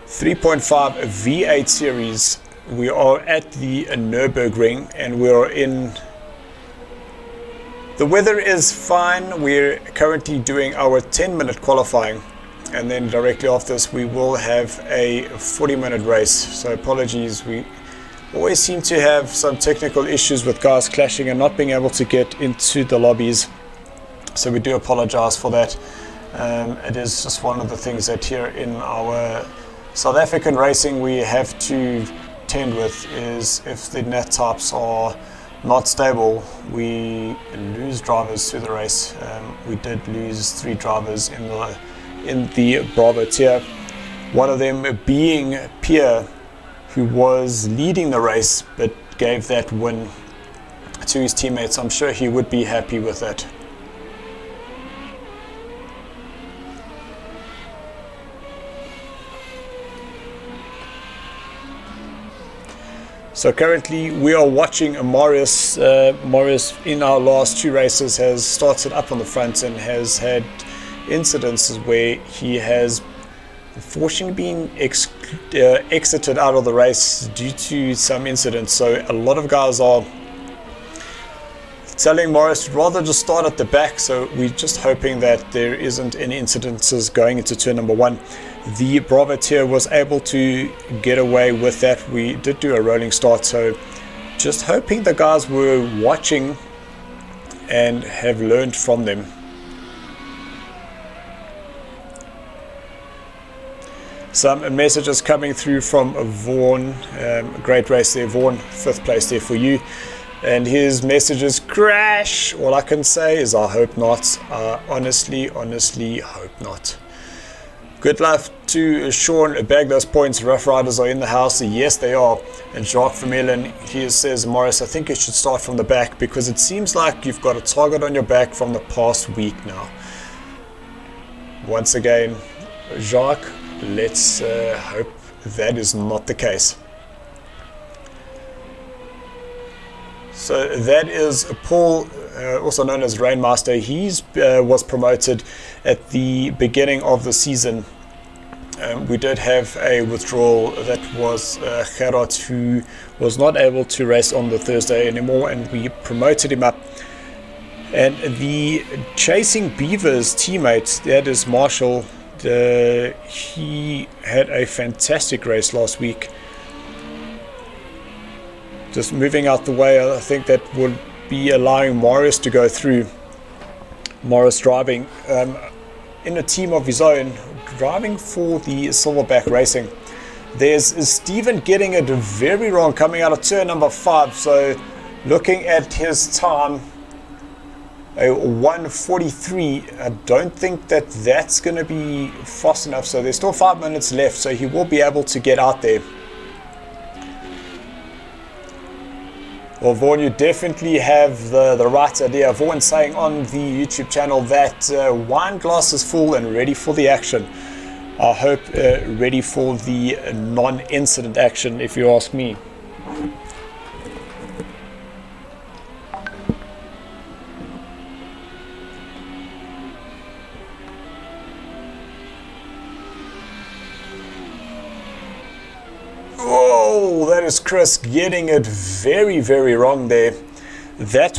3.5 V8 series. We are at the Nürburgring and we are in... The weather is fine. We're currently doing our 10-minute qualifying, and then directly after this we will have a 40-minute race. So apologies, we always seem to have some technical issues with guys clashing and not being able to get into the lobbies, so we do apologize for that. It is just one of the things that here in our South African racing we have to tend with, is if the net types are not stable, we lose drivers through the race. We did lose 3 drivers in the Bravo tier, one of them being Pierre, who was leading the race but gave that win to his teammates. I'm sure he would be happy with that. So currently we are watching Marius. Marius in our last 2 races has started up on the front and has had incidences where he has unfortunately been exited out of the race due to some incidents. So a lot of guys are telling Morris to rather just start at the back, so we're just hoping that there isn't any incidences going into turn number 1. The Bravo tier was able to get away with that. We did do a rolling start, so just hoping the guys were watching and have learned from them. Some messages coming through from Vaughan. Great race there, Vaughan. 5th place there for you. And his messages crash. All I can say is I hope not. I honestly hope not. Good luck to Sean. Bag those points. Rough Riders are in the house. Yes, they are. And Jacques Vermeulen, he says, Morris, I think you should start from the back because it seems like you've got a target on your back from the past week now. Once again, Jacques, let's hope that is not the case. So that is Paul, also known as Rainmaster. He was promoted at the beginning of the season. We did have a withdrawal. That was Gerard, who was not able to race on the Thursday anymore, and we promoted him up. And the Chasing Beavers teammate, that is Marshall, he had a fantastic race last week. Just moving out the way, I think that would be allowing Morris to go through. Morris driving in a team of his own, driving for the Silverback Racing. There's Stephen getting it very wrong coming out of turn number 5. So looking at his time, a 1:43, I don't think that that's going to be fast enough. So there's still 5 minutes left, so he will be able to get out there. Well, Vaughan, you definitely have the right idea. Vaughan saying on the YouTube channel that wine glass is full and ready for the action. I hope ready for the non-incident action, if you ask me. Oh, that is Chris getting it very, very wrong there. That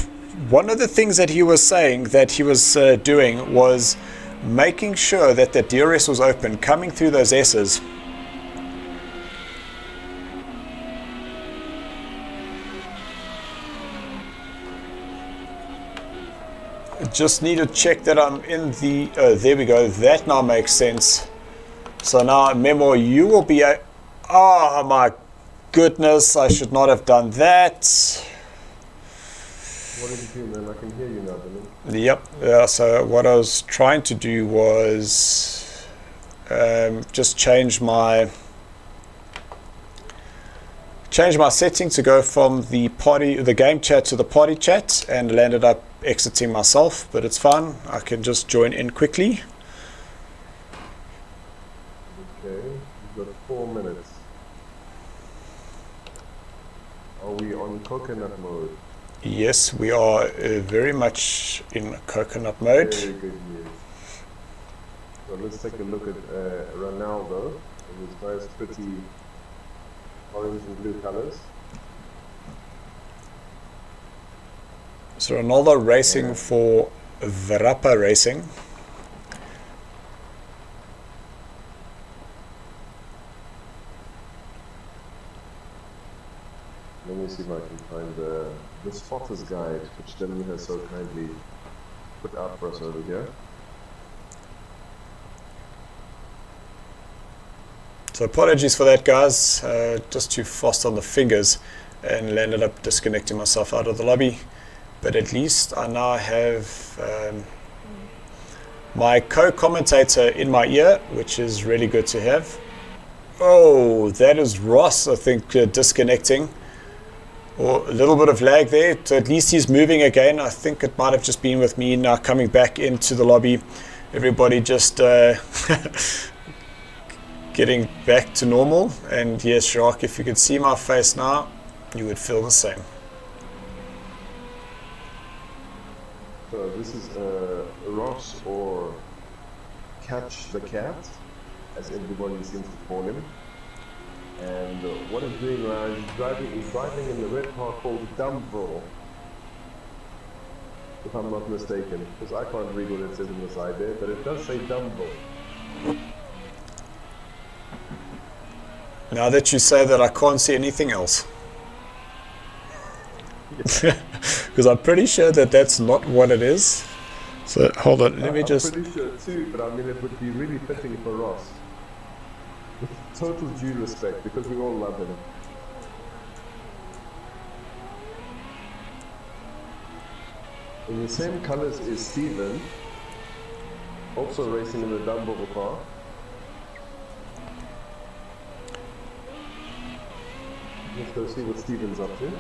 one of the things that he was saying that he was doing was making sure that the DRS was open, coming through those S's. Just need to check that I'm in the... there we go. That now makes sense. So now, Memo, you will be... Oh my goodness, I should not have done that. What did you do, man? I can hear you now, Dylan. Yep. Yeah, so what I was trying to do was just change my setting to go from the game chat to the party chat, and landed up exiting myself, but it's fine. I can just join in quickly. Okay, you've got 4 minutes. Are we on coconut mode? Yes, we are very much in coconut mode. Very good news. So let's take a look at Ronaldo in his nice pretty orange and blue colors. So Ronaldo racing for Verappa Racing. Let me see if I can find the spotter's guide, which Dylan has so kindly put out for us over here. So apologies for that, guys. Just too fast on the fingers and landed up disconnecting myself out of the lobby. But at least I now have my co-commentator in my ear, which is really good to have. Oh, that is Ross, I think, disconnecting. Or a little bit of lag there, so at least he's moving again. I think it might have just been with me now coming back into the lobby. Everybody just getting back to normal. And yes, Shark, if you could see my face now, you would feel the same. So this is Ross, or Catch the Cat, as everybody seems to call him. And what he's doing now is he's driving in the red car called Dumbo, if I'm not mistaken, because I can't read what it says on the side there, but it does say Dumbo. Now that you say that, I can't see anything else. Because I'm pretty sure that that's not what it is. So hold on, let me just... I'm pretty sure too, but I mean it would be really fitting for Ross. With total due respect, because we all love him. In the same colours is Steven, also racing in the Dumbo car. Let's go see what Steven's up to.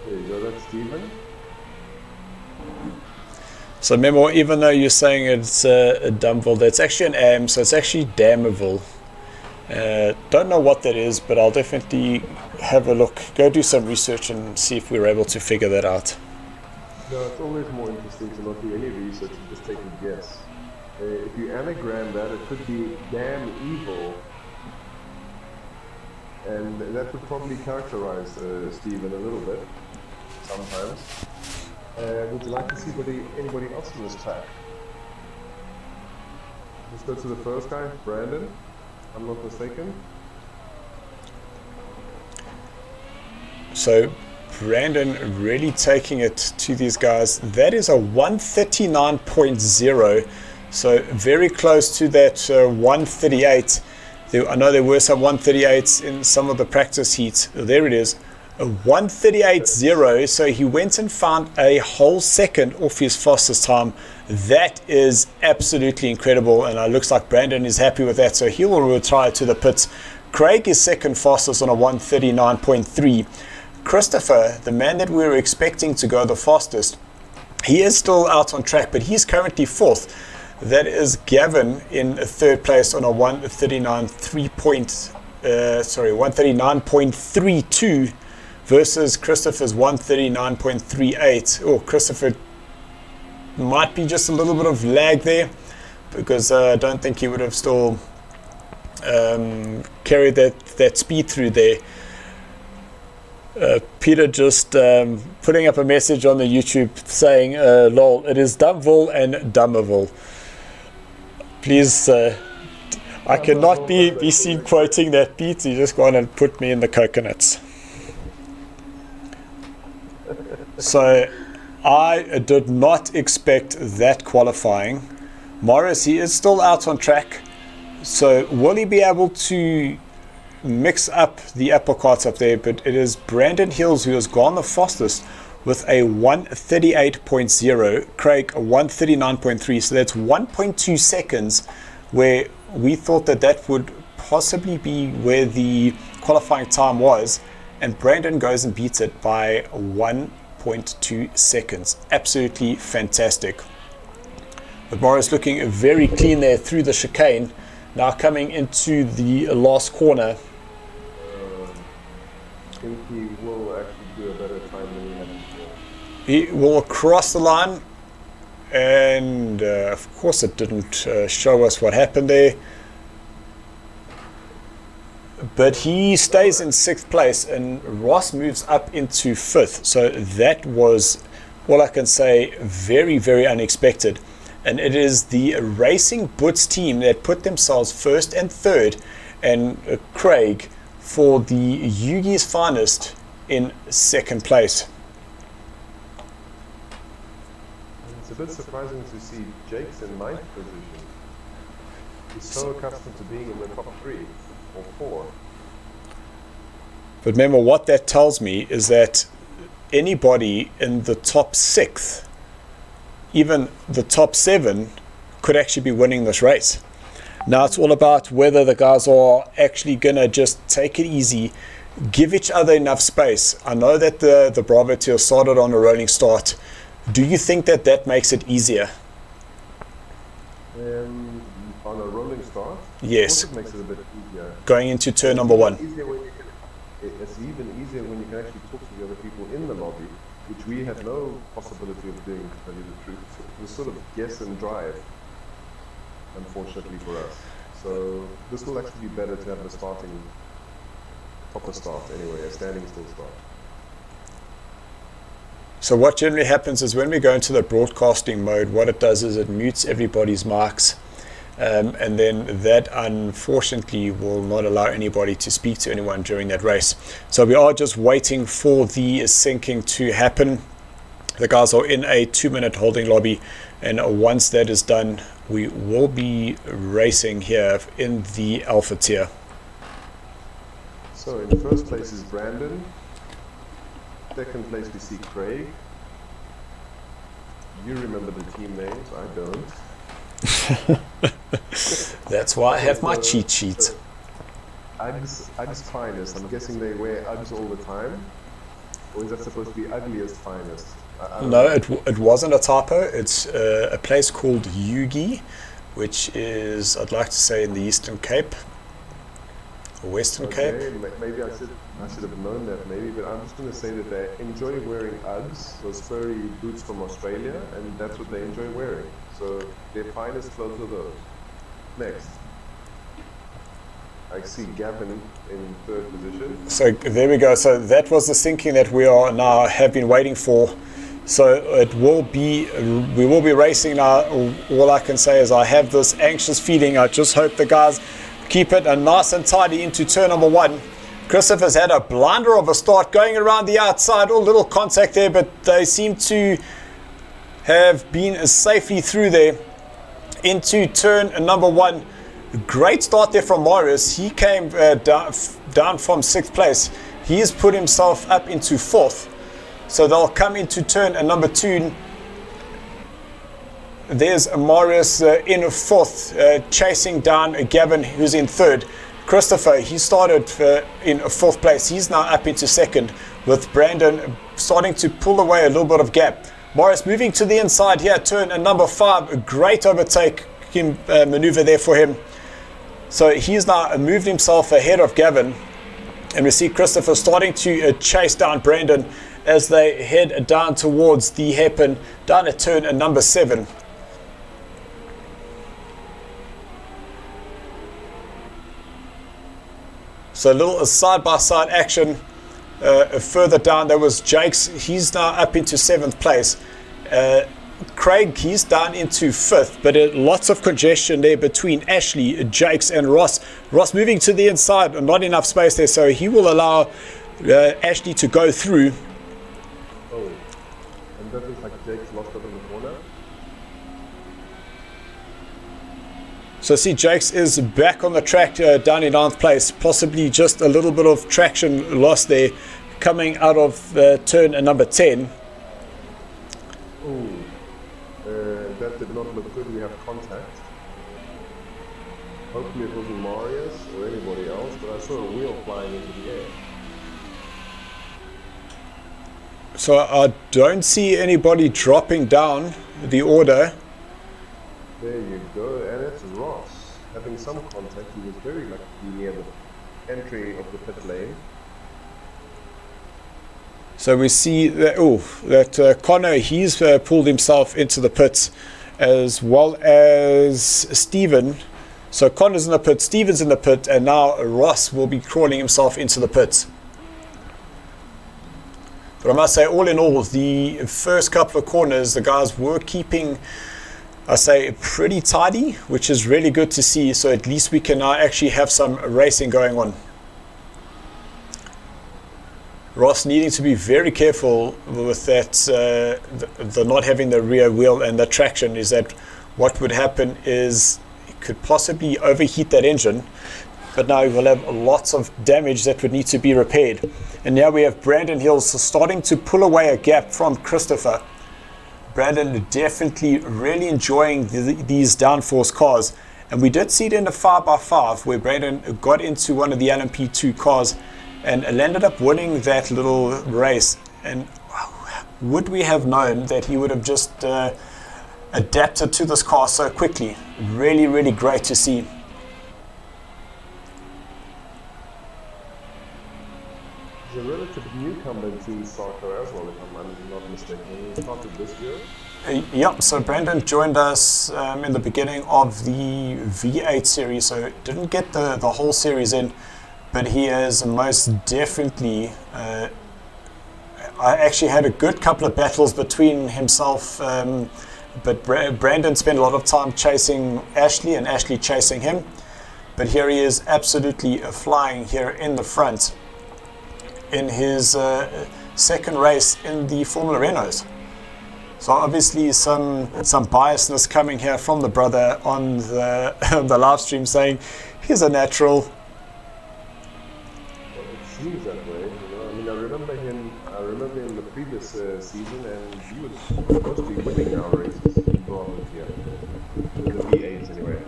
There you go, that's Steven. So remember, even though you're saying it's a Dumville, that's actually an AM, so it's actually Damaville. Don't know what that is, but I'll definitely have a look, go do some research and see if we're able to figure that out. No, it's always more interesting to not do any research and just take a guess. If you anagram that, it could be damn evil. And that would probably characterize Steven a little bit, sometimes. Would you like to see anybody else in this pack? Let's go to the first guy, Brandon, if I'm not mistaken. So Brandon really taking it to these guys. That is a 139.0, so very close to that 138. I know there were some 138s in some of the practice heats. There it is, a 138.0. So he went and found a whole second off his fastest time. That is absolutely incredible, and it looks like Brandon is happy with that, so he will retire to the pits. Craig is second fastest on a 139.3. Christopher, the man that we were expecting to go the fastest, he is still out on track, but he's currently fourth. That is Gavin in third place on a 139.32 versus Christopher's 139.38. Oh, Christopher might be just a little bit of lag there, because I don't think he would have still carried that speed through there. Peter just putting up a message on the YouTube saying, lol, it is Dumville and Dummerville. Please, I cannot be seen quoting that beat. You just go on and put me in the coconuts. So I did not expect that qualifying. Morris, he is still out on track. So will he be able to mix up the apple carts up there? But it is Brandon Hills who has gone the fastest with a 138.0, Craig a 139.3, so that's 1.2 seconds, where we thought that would possibly be where the qualifying time was, and Brandon goes and beats it by 1.2 seconds. Absolutely fantastic. But Morris looking very clean there through the chicane. Now coming into the last corner. I think he will actually do a better time than he had before. He will cross the line, and of course it didn't show us what happened there. But he stays in 6th place, and Ross moves up into 5th. So that was, all I can say, very, very unexpected. And it is the Racing Boots team that put themselves 1st and 3rd, and Craig for the Yugi's Finest in 2nd place. It's a bit surprising to see Jake's in 9th position. He's so accustomed to being in the top 3 or 4. But remember, what that tells me is that anybody in the top 6th, even the top 7, could actually be winning this race. Now it's all about whether the guys are actually going to just take it easy, give each other enough space. I know that the Bravo tier started on a rolling start. Do you think that makes it easier? On a rolling start? Yes. Of course it makes it a bit easier. Going into turn number 1. It's even easier when you can actually talk to the other people in the lobby, which we had no possibility of doing, to tell you the truth. So it was sort of guess and drive, unfortunately for us. So this will actually be better to have the proper start anyway, a standing still start. So what generally happens is when we go into the broadcasting mode, what it does is it mutes everybody's mics, and then that unfortunately will not allow anybody to speak to anyone during that race. So we are just waiting for the syncing to happen. The guys are in a 2-minute holding lobby, and once that is done, we will be racing here in the Alpha tier. So in first place is Brandon. Second place we see Craig. You remember the team names, I don't. That's why I have my cheat sheet. Uggs Finest. I'm guessing they wear Uggs all the time. Or is that supposed to be Ugliest Finest? I don't No, know. it wasn't a typo. It's a place called Yugi, which is, I'd like to say, in the Eastern Cape. Or Western Cape. Maybe I should have known that maybe, but I'm just going to say that they enjoy wearing Uggs, those furry boots from Australia, and that's what they enjoy wearing. So their finest clothes are those. Next. I see Gavin in third position. So there we go. So that was the sinking that we are now have been waiting for. So it will be, we will be racing now. All I can say is I have this anxious feeling. I just hope the guys keep it nice and tidy into turn number 1. Christopher's had a blinder of a start going around the outside, all little contact there, but they seem to have been safely through there into turn number 1. Great start there from Marius. He came down from 6th place. He has put himself up into 4th. So they'll come into turn number 2. There's Marius in 4th, chasing down Gavin, who's in 3rd. Christopher, he started in 4th place. He's now up into 2nd, with Brandon starting to pull away a little bit of gap. Marius moving to the inside here, turn number 5. A great overtake maneuver there for him. So he's now moved himself ahead of Gavin. And we see Christopher starting to chase down Brandon as they head down towards the hairpin, down at turn number 7. So a little side-by-side action further down. There was Jake's. He's now up into 7th place. Craig, he's down into 5th, but lots of congestion there between Ashley, Jakes, and Ross. Ross moving to the inside, not enough space there, so he will allow Ashley to go through. Oh, and that looks like Jake's lost up in the corner. So see, Jakes is back on the track down in 9th place, possibly just a little bit of traction lost there coming out of turn number 10. Oh, that did not look good. We have contact. Hopefully it wasn't Marius or anybody else, but I saw a wheel flying into the air. So I don't see anybody dropping down the order. There you go, and it's Ross having some contact. He was very lucky to be near the entry of the pit lane. So we see that Connor, he's pulled himself into the pits, as well as Steven. So Connor's in the pit, Steven's in the pit, and now Ross will be crawling himself into the pits. But I must say, all in all, the first couple of corners, the guys were keeping, I say, pretty tidy, which is really good to see. So at least we can now actually have some racing going on. Ross needing to be very careful with that, the not having the rear wheel and the traction, is that what would happen is it could possibly overheat that engine, but now we will have lots of damage that would need to be repaired. And now we have Brandon Hills starting to pull away a gap from Christopher. Brandon definitely really enjoying these downforce cars, and we did see it in the 5x5 where Brandon got into one of the LMP2 cars and ended up winning that little race. And would we have known that he would have just adapted to this car so quickly? Really, really great to see. He's a relative newcomer to SARCO as well, if I'm not mistaken. He started this year. Yep, so Brandon joined us in the beginning of the V8 series, so didn't get the whole series in, but he has most definitely, I actually had a good couple of battles between himself, but Brandon spent a lot of time chasing Ashley and Ashley chasing him, but here he is absolutely flying here in the front in his second race in the Formula Renaults. So obviously some biasness coming here from the brother on the the live stream saying he's a natural. Well, it seems that way, you know. I mean, I remember him in the previous season, and he was mostly winning our races in Brabant here. With the V8s anyway.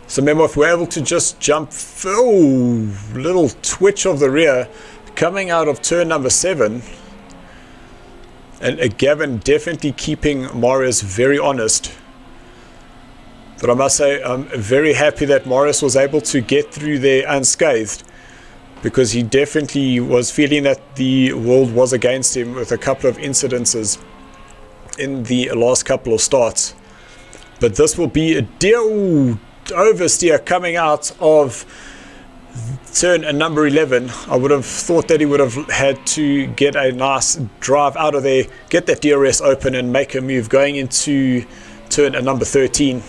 So remember, if we're able to just jump, oh, little twitch of the rear coming out of turn number 7. And Gavin definitely keeping Marius very honest. But I must say, I'm very happy that Marius was able to get through there unscathed, because he definitely was feeling that the world was against him with a couple of incidences in the last couple of starts. But this will be a oversteer coming out of turn number 11. I would have thought that he would have had to get a nice drive out of there, get that DRS open and make a move going into turn number 13.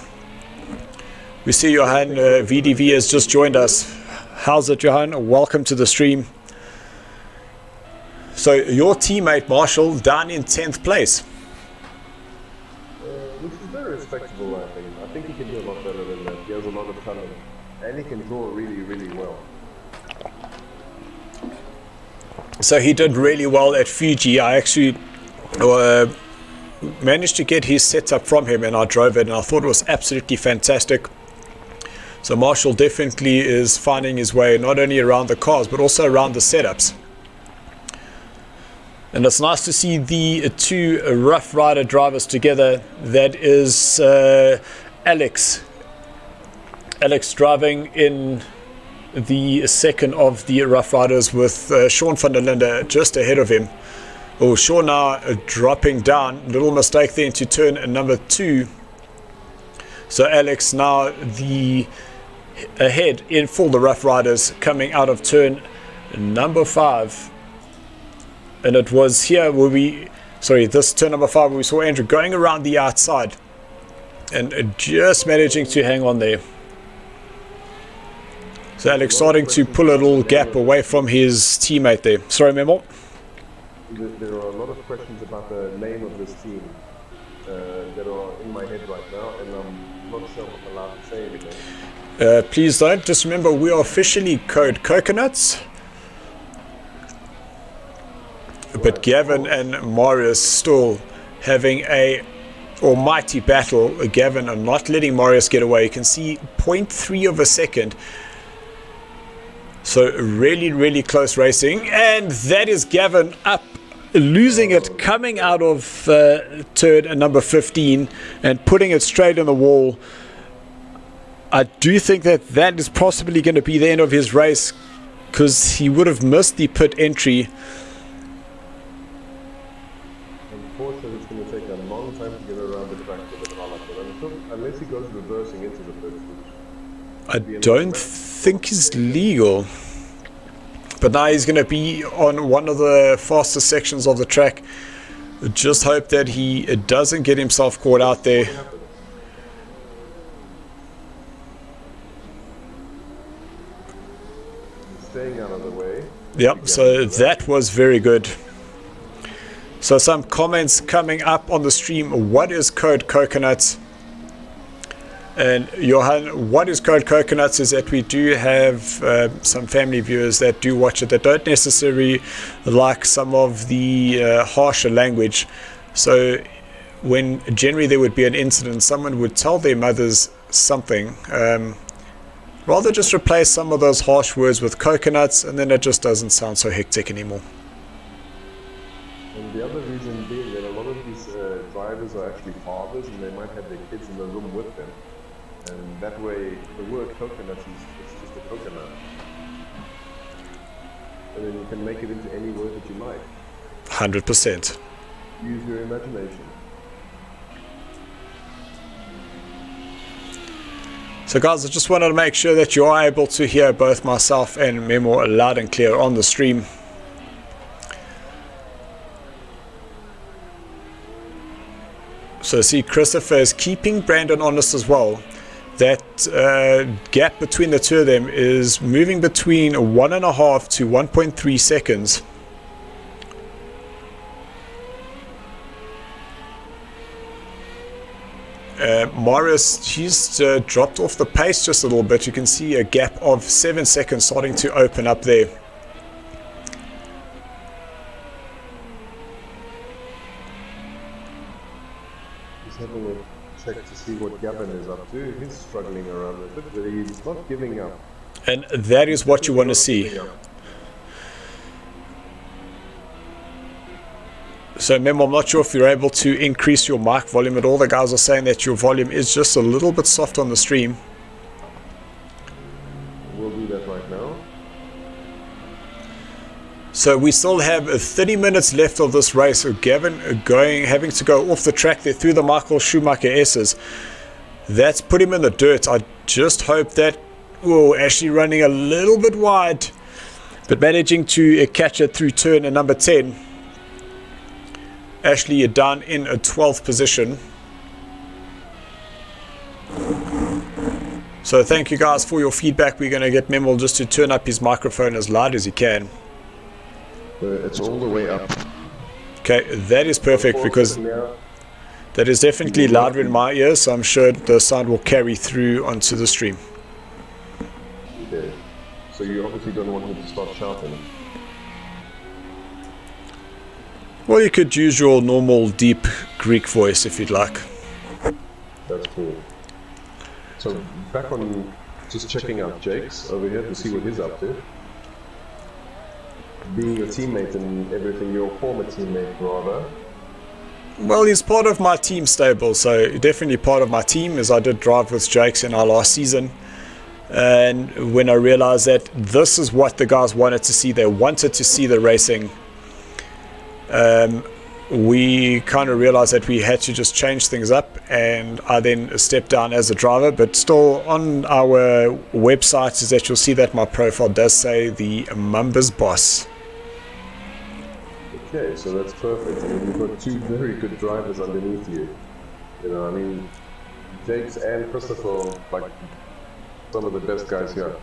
We see Johan VDV has just joined us. How's it, Johan? Welcome to the stream. So your teammate Marshall down in 10th place. Which is very respectable, I think. I think he can do a lot better than that. He has a lot of talent. And he can draw really, really well. So he did really well at Fuji. I actually managed to get his setup from him, and I drove it, and I thought it was absolutely fantastic. So Marshall definitely is finding his way not only around the cars but also around the setups. And it's nice to see the two Rough Rider drivers together. That is Alex driving in the second of the Rough Riders with Sean van der Linde just ahead of him. Oh, Sean now dropping down. Little mistake there into turn number 2. So Alex now ahead in for the Rough Riders coming out of turn number 5. And it was here where this turn number 5 where we saw Andrew going around the outside and just managing to hang on there. So Alex starting to pull a little gap away from his teammate there. Sorry, Memo? There are a lot of questions about the name of this team that are in my head right now, and I'm not sure if I'm allowed to say anything. Please don't. Just remember, we are officially Code Coconuts. But Gavin and Marius still having a almighty battle. Gavin are not letting Marius get away. You can see 0.3 of a second. So really, really close racing. And that is Gavin up, losing it, coming out of turn number 15 and putting it straight in the wall. I do think that is possibly going to be the end of his race, because he would have missed the pit entry. Unfortunately, it's going to take a long time to get around the track with the car like that, unless he goes reversing into the pit. I don't think he's legal. But now he's going to be on one of the fastest sections of the track. Just hope that he doesn't get himself caught out there. Staying out of the way. Yep, so that was very good. So some comments coming up on the stream. What is Code Coconuts? And Johan, what is Code Coconuts is that we do have some family viewers that do watch it that don't necessarily like some of the harsher language. So when generally there would be an incident, someone would tell their mothers something. Rather just replace some of those harsh words with coconuts, and then it just doesn't sound so hectic anymore. And the other reason being that a lot of these drivers are actually fathers, and they might have their kids in the room with them. And that way, the word coconut is just a coconut. And then you can make it into any word that you like. 100%. Use your imagination. So guys, I just wanted to make sure that you are able to hear both myself and Memo loud and clear on the stream. So see, Christopher is keeping Brandon honest as well. That gap between the two of them is moving between 1.5 to 1.3 seconds. Marius, he's dropped off the pace just a little bit. You can see a gap of 7 seconds starting to open up there. Just having a check to see what Gavin is up to. He's struggling around a bit, but he's not giving up. And that is what you want to see. So remember, I'm not sure if you're able to increase your mic volume at all. The guys are saying that your volume is just a little bit soft on the stream. We'll do that right now. So we still have 30 minutes left of this race. So Gavin having to go off the track there through the Michael Schumacher S's. That's put him in the dirt. I just hope that, Ashley running a little bit wide, but managing to catch it through turn number 10. Ashley, you're down in a 12th position. So thank you guys for your feedback. We're going to get Memel just to turn up his microphone as loud as he can. It's all the way up. Okay, that is perfect because that is definitely louder in my ears, so I'm sure the sound will carry through onto the stream. Okay. So you obviously don't want me to start shouting. Well, you could use your normal deep Greek voice if you'd like. That's cool. So back on just checking out Jake's over here to see what he's up to. Being your teammate and everything, your former teammate rather. Well, he's part of my team stable, so definitely part of my team, as I did drive with Jake's in our last season. And when I realized that this is what the guys wanted to see, they wanted to see the racing. We kind of realized that we had to just change things up, and I then stepped down as a driver, but still on our website is that you'll see that my profile does say the Mumbas Boss. Okay, so that's perfect. I mean, you've got two very good drivers underneath you. You know, I mean, Jake's and Christopher, like some of the best guys here.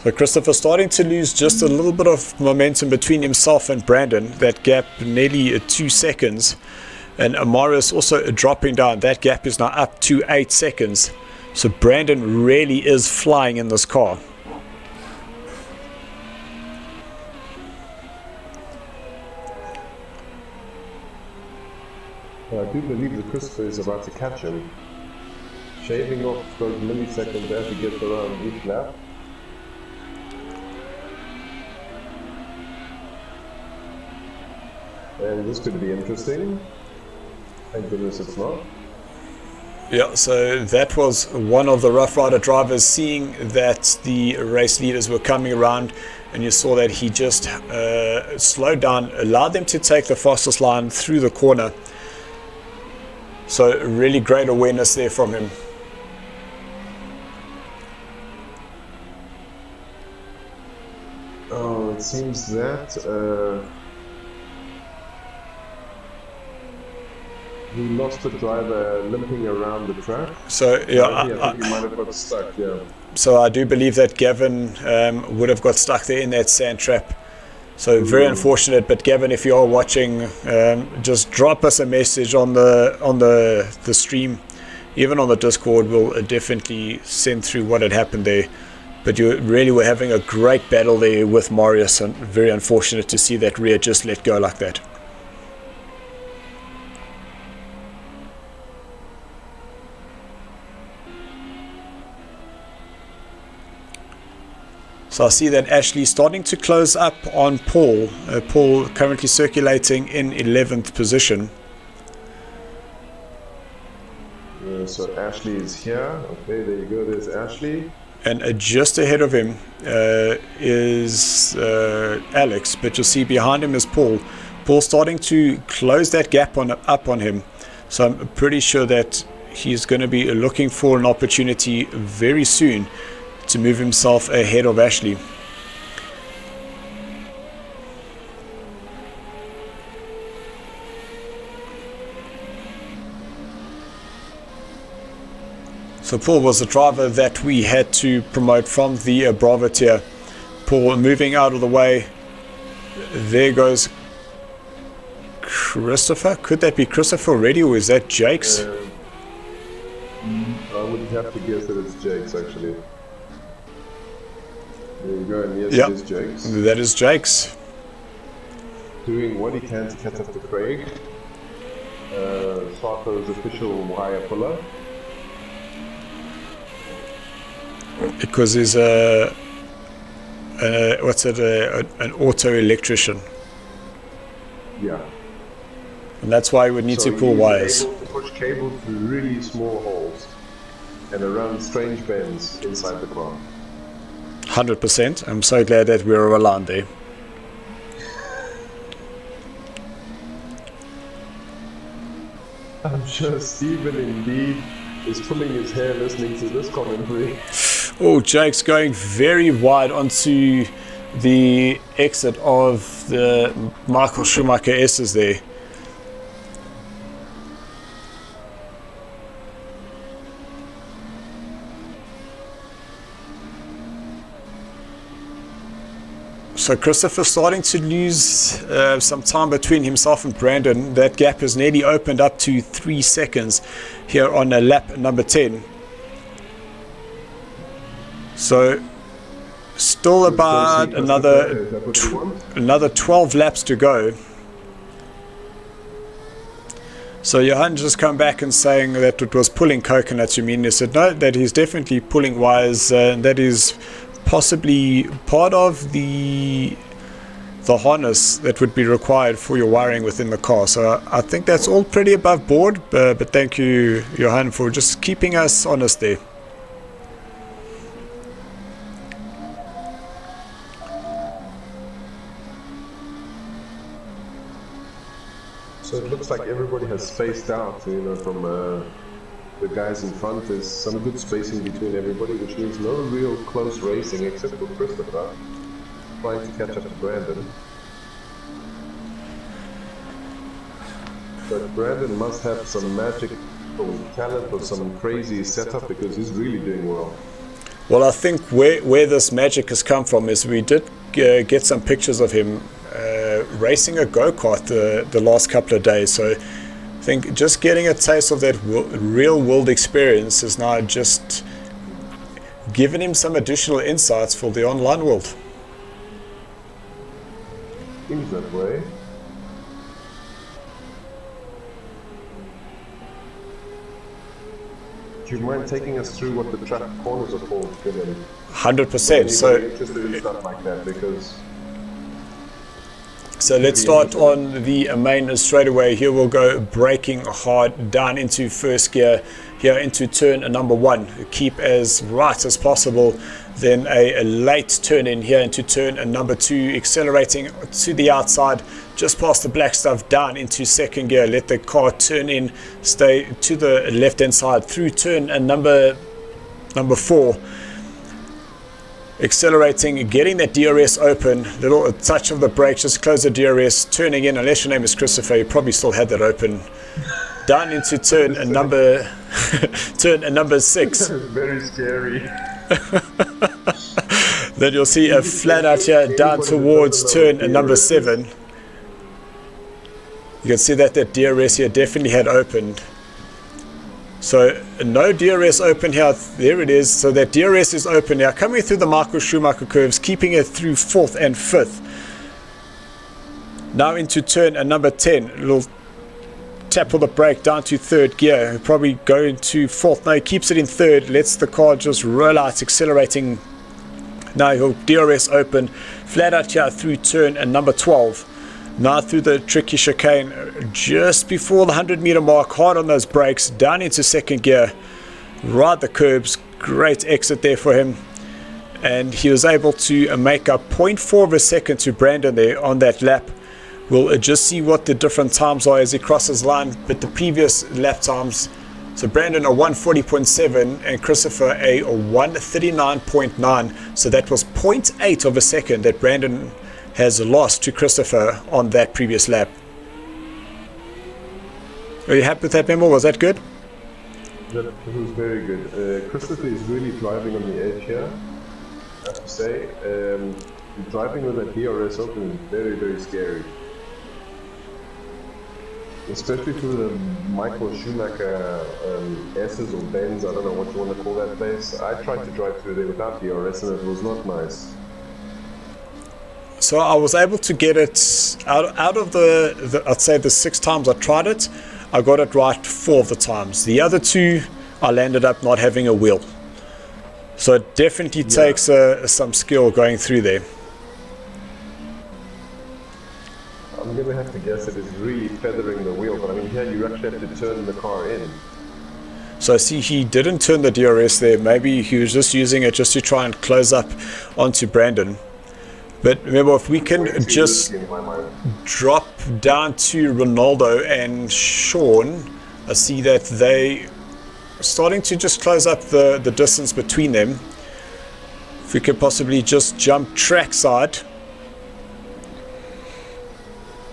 So Christopher starting to lose just a little bit of momentum between himself and Brandon. That gap nearly 2 seconds. And Marius also dropping down. That gap is now up to 8 seconds. So Brandon really is flying in this car. I do believe that Christopher is about to catch him. Shaving off those milliseconds as he gets around each lap. And this could be interesting. Thank goodness it's not. Yeah, so that was one of the Rough Rider drivers seeing that the race leaders were coming around, and you saw that he just slowed down, allowed them to take the fastest line through the corner. So really great awareness there from him. Oh, it seems that he lost the driver limping around the track. So yeah, I think he might have got stuck. Yeah. So I do believe that Gavin would have got stuck there in that sand trap. So very unfortunate. But Gavin, if you are watching, just drop us a message on the stream, even on the Discord. We'll definitely send through what had happened there. But you really were having a great battle there with Marius, and very unfortunate to see that rear just let go like that. So I see that Ashley starting to close up on Paul. Paul currently circulating in 11th position. So Ashley is here. Okay, there you go. There's Ashley. And just ahead of him is Alex, but you'll see behind him is Paul. Paul starting to close that gap up on him. So I'm pretty sure that he's going to be looking for an opportunity very soon to move himself ahead of Ashley. So Paul was the driver that we had to promote from the Bravo tier. Paul moving out of the way. There goes Christopher? Could that be Christopher already, or is that Jake's? I would have to guess that it's Jake's actually. There you go, and yes, Yep. it is Jake's. That is Jake's. Doing what he can to catch up to Craig. SARCO's official wire puller. Because he's an auto electrician. Yeah. And that's why we need to pull wires. Able to push cables through really small holes and around strange bends inside the car. 100%. I'm so glad that we're aligned there. I'm sure Stephen indeed is pulling his hair listening to this commentary. Oh, Jake's going very wide onto the exit of the Michael Schumacher S's there. So Christopher starting to lose some time between himself and Brandon. That gap has nearly opened up to 3 seconds here on lap number 10. So still about another 12 laps to go. So Johan just come back and saying that it was pulling coconuts. You mean? He said no, that he's definitely pulling wires. That is possibly part of the harness that would be required for your wiring within the car. So I think that's all pretty above board, but thank you, Johan, for just keeping us honest there. So it looks like everybody has spaced out, you know, from the guys in front. There's some good spacing between everybody, which means no real close racing except for Christopher trying to catch up to Brandon. But Brandon must have some magical talent or some crazy setup because he's really doing well. Well, I think where this magic has come from is we did get some pictures of him racing a go-kart the last couple of days. So I think just getting a taste of that real world experience has now just given him some additional insights for the online world. Seems that way. Do you mind taking us through what the track corners are called? 100%. So interested in stuff like that because. So let's start on the main straight away. Here we'll go braking hard down into first gear, here into turn number 1. Keep as right as possible. Then a late turn in here into turn number 2, accelerating to the outside, just past the black stuff, down into second gear. Let the car turn in, stay to the left hand side through turn number 4. Accelerating, getting that DRS open, little touch of the brake, just close the DRS, turning in. Unless your name is Christopher, you probably still had that open. Down into turn number 6. Very scary. Then you'll see a flat out here down towards turn number 7. You can see that DRS here definitely had opened. So no DRS open here. There it is. So that DRS is open now, coming through the Michael Schumacher curves, keeping it through 4th and 5th. Now into turn number 10. A little tap on the brake down to 3rd gear. Probably going to 4th. No, he keeps it in 3rd. Lets the car just roll out, accelerating. Now he'll DRS open. Flat out here through turn number 12. Now through the tricky chicane, just before the 100 meter mark, hard on those brakes, down into second gear, ride the curbs, great exit there for him. And he was able to make up 0.4 of a second to Brandon there on that lap. We'll just see what the different times are as he crosses line, but the previous lap times, so Brandon a 140.7 and Christopher a 139.9, so that was 0.8 of a second that Brandon has lost to Christopher on that previous lap. Are you happy with that, Memo? Was that good? That was very good. Christopher is really driving on the edge here, I have to say. Driving with a DRS open is very, very scary. Especially through the Michael Schumacher S's or Benz, I don't know what you want to call that place. I tried to drive through there without DRS and it was not nice. So I was able to get it out of the I'd say the 6 times I tried it, I got it right 4 of the times. The other 2, I landed up not having a wheel. So it definitely takes some skill going through there. I'm going to have to guess it is really feathering the wheel, but I mean here you actually have to turn the car in. So see, he didn't turn the DRS there. Maybe he was just using it just to try and close up onto Brandon. But remember, if we can just drop down to Ronaldo and Sean, I see that they are starting to just close up the distance between them. If we could possibly just jump trackside.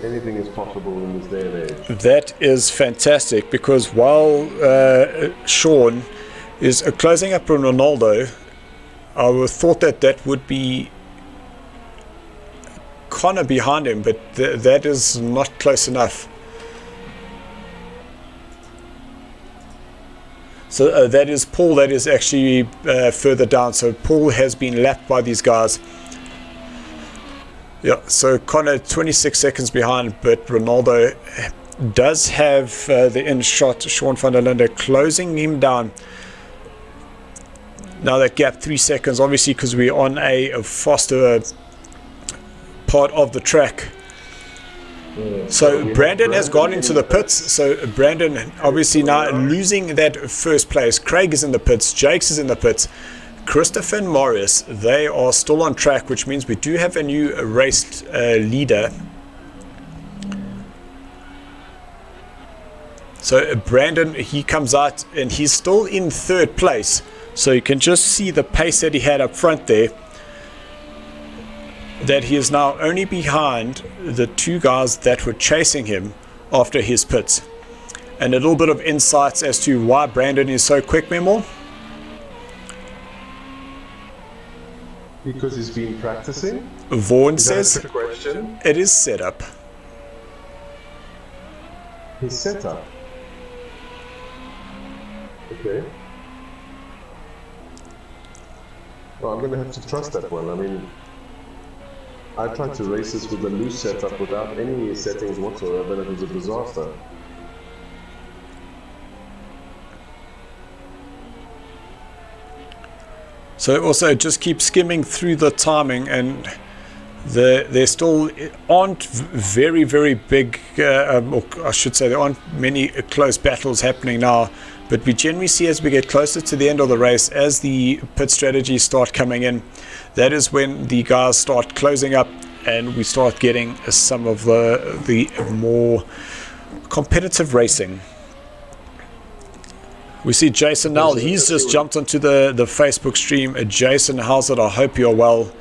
Anything is possible in this day and age. That is fantastic, because while Sean is closing up on Ronaldo, I would thought that that would be Connor behind him, but that is not close enough. So that is Paul that is actually further down. So Paul has been lapped by these guys. Yeah, so Connor 26 seconds behind, but Ronaldo does have the in shot. Sean van der Linde closing him down. Now that gap 3 seconds, obviously, because we're on a faster part of the track. So Brandon has gone into the pits. So Brandon obviously now losing that first place. Craig is in the pits. Jakes is in the pits. Christopher and Morris, they are still on track, which means we do have a new race leader. So Brandon, he comes out and he's still in 3rd place. So you can just see the pace that he had up front there. That he is now only behind the 2 guys that were chasing him after his pits. And a little bit of insights as to why Brandon is so quick, Memo. Because he's been practicing? Vaughan says question? It is set up. His setup? Okay. Well, I'm going to have to trust that one. I mean, I tried to race this with a loose setup without any settings whatsoever, and it was a disaster. So also just keep skimming through the timing, and there still aren't very, very big, or I should say there aren't many close battles happening now, but we generally see as we get closer to the end of the race, as the pit strategies start coming in, that is when the guys start closing up and we start getting some of the more competitive racing. We see Jason now, he's just jumped onto the Facebook stream. Jason, how's it? I hope you're well.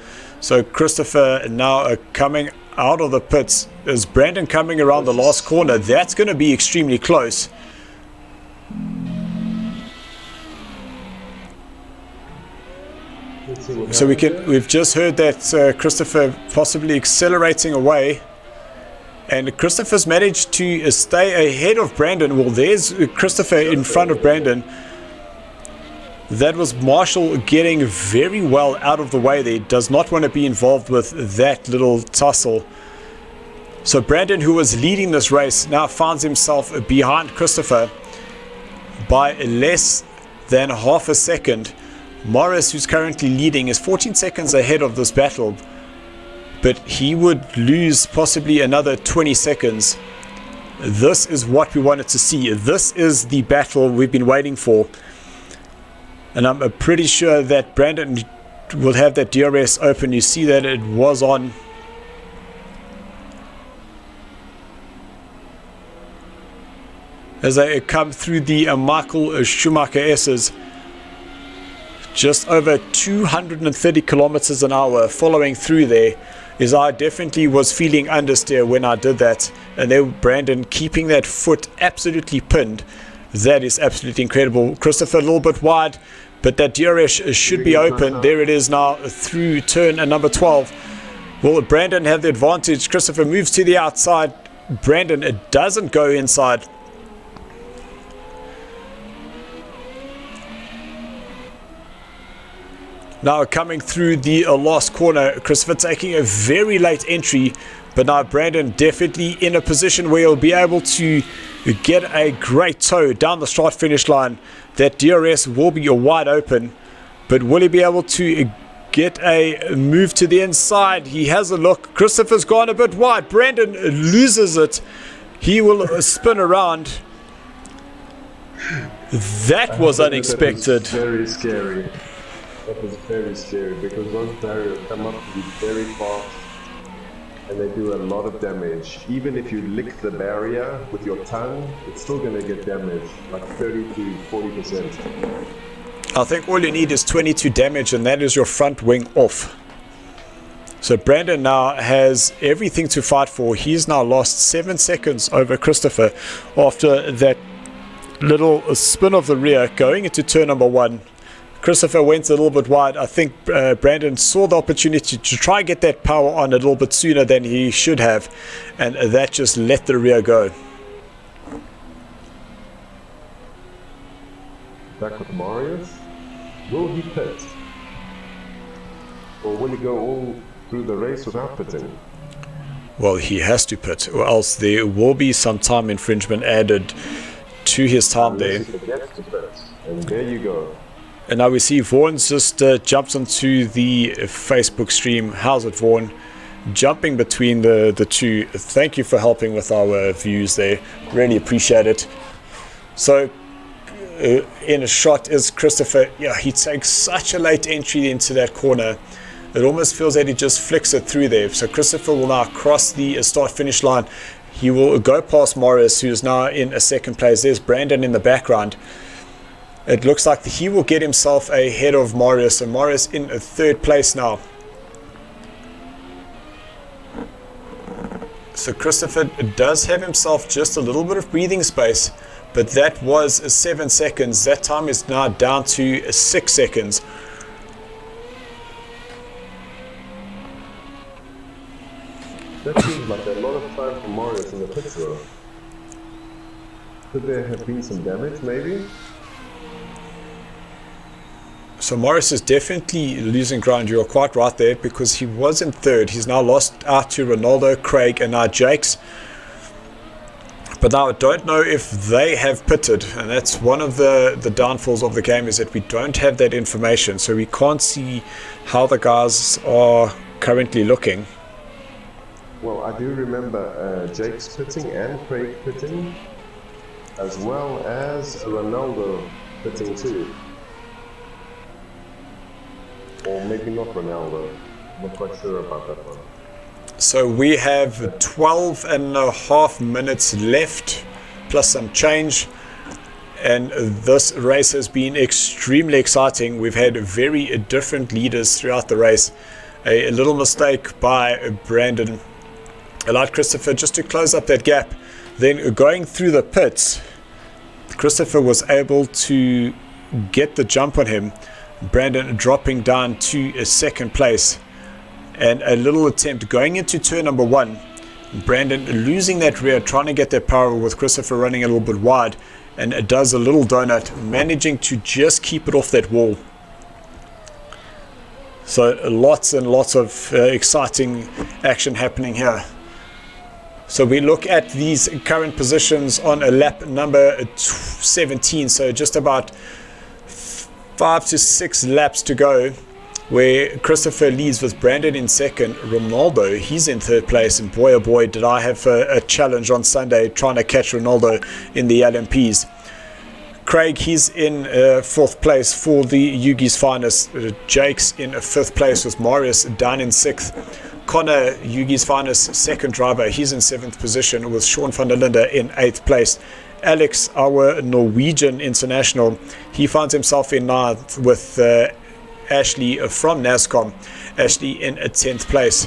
So Christopher now coming out of the pits. Is Brandon coming around the last corner? That's going to be extremely close. So we've just heard that Christopher possibly accelerating away. And Christopher's managed to stay ahead of Brandon. Well, there's Christopher in front of Brandon. That was Marshall getting very well out of the way there. Does not want to be involved with that little tussle. So Brandon, who was leading this race, now finds himself behind Christopher by less than half a second. Morris, who's currently leading, is 14 seconds ahead of this battle. But he would lose possibly another 20 seconds. This is what we wanted to see. This is the battle we've been waiting for. And I'm pretty sure that Brandon will have that DRS open. You see that it was on. As they come through the Michael Schumacher S's. Just over 230 kilometers an hour following through there. Is I definitely was feeling understeer when I did that, and there Brandon keeping that foot absolutely pinned. That is absolutely incredible. Christopher a little bit wide, but that DRS should be open. There it is now through turn number 12. Will Brandon have the advantage? Christopher moves to the outside. Brandon doesn't go inside. Now coming through the last corner, Christopher taking a very late entry, but now Brandon definitely in a position where he'll be able to get a great tow down the start finish line. That DRS will be wide open, but will he be able to get a move to the inside? He has a look. Christopher's gone a bit wide. Brandon loses it. He will spin around. That was unexpected. That was very scary. That was very scary because those barriers come up to be very fast and they do a lot of damage. Even if you lick the barrier with your tongue, it's still going to get damaged, like 30 to 40%. I think all you need is 22 damage, and that is your front wing off. So Brandon now has everything to fight for. He's now lost 7 seconds over Christopher after that little spin of the rear going into turn number 1. Christopher went a little bit wide. I think Brandon saw the opportunity to try and get that power on a little bit sooner than he should have, and that just let the rear go. Back with Marius. Will he pit? Or will he go all through the race without pitting? Well, he has to pit, or else there will be some time infringement added to his time there. He forgets to pit. And there you go. And now we see Vaughn's just jumps onto the Facebook stream. How's it, Vaughn? Jumping between the two. Thank you for helping with our views there. Really appreciate it. So, in a shot is Christopher. Yeah, he takes such a late entry into that corner. It almost feels that he just flicks it through there. So Christopher will now cross the start-finish line. He will go past Morris, who's now in a second place. There's Brandon in the background. It looks like he will get himself ahead of Marius, and Marius in a third place now. So Christopher does have himself just a little bit of breathing space, but that was 7 seconds. That time is now down to 6 seconds. That seems like a lot of time for Marius in the pit row. Could there have been some damage, maybe? So Morris is definitely losing ground. You're quite right there, because he was in third. He's now lost out to Ronaldo, Craig, and now Jakes. But now I don't know if they have pitted, and that's one of the downfalls of the game, is that we don't have that information. So we can't see how the guys are currently looking. Well, I do remember Jake's pitting and Craig pitting, as well as Ronaldo pitting too. Or maybe not Ronaldo. I'm not quite sure about that one. So we have 12 and a half minutes left, plus some change. And this race has been extremely exciting. We've had very different leaders throughout the race. A little mistake by Brandon allowed Christopher just to close up that gap. Then going through the pits, Christopher was able to get the jump on him. Brandon dropping down to a second place, and a little attempt going into turn number 1. Brandon losing that rear, trying to get that power with Christopher running a little bit wide, and it does a little donut, managing to just keep it off that wall. So lots and lots of exciting action happening here. So we look at these current positions on a lap number 17, so just about 5 to 6 laps to go, where Christopher leads with Brandon in second. Ronaldo, he's in third place, and boy oh boy did I have a challenge on Sunday trying to catch Ronaldo in the LMPs. Craig, he's in fourth place for the Yugi's Finest. Jake's in fifth place with Marius down in sixth. Connor, Yugi's Finest second driver, he's in seventh position with Sean van der Linde in eighth place. Alex, our Norwegian international, he finds himself in ninth with Ashley from NASCOM. Ashley in 10th place.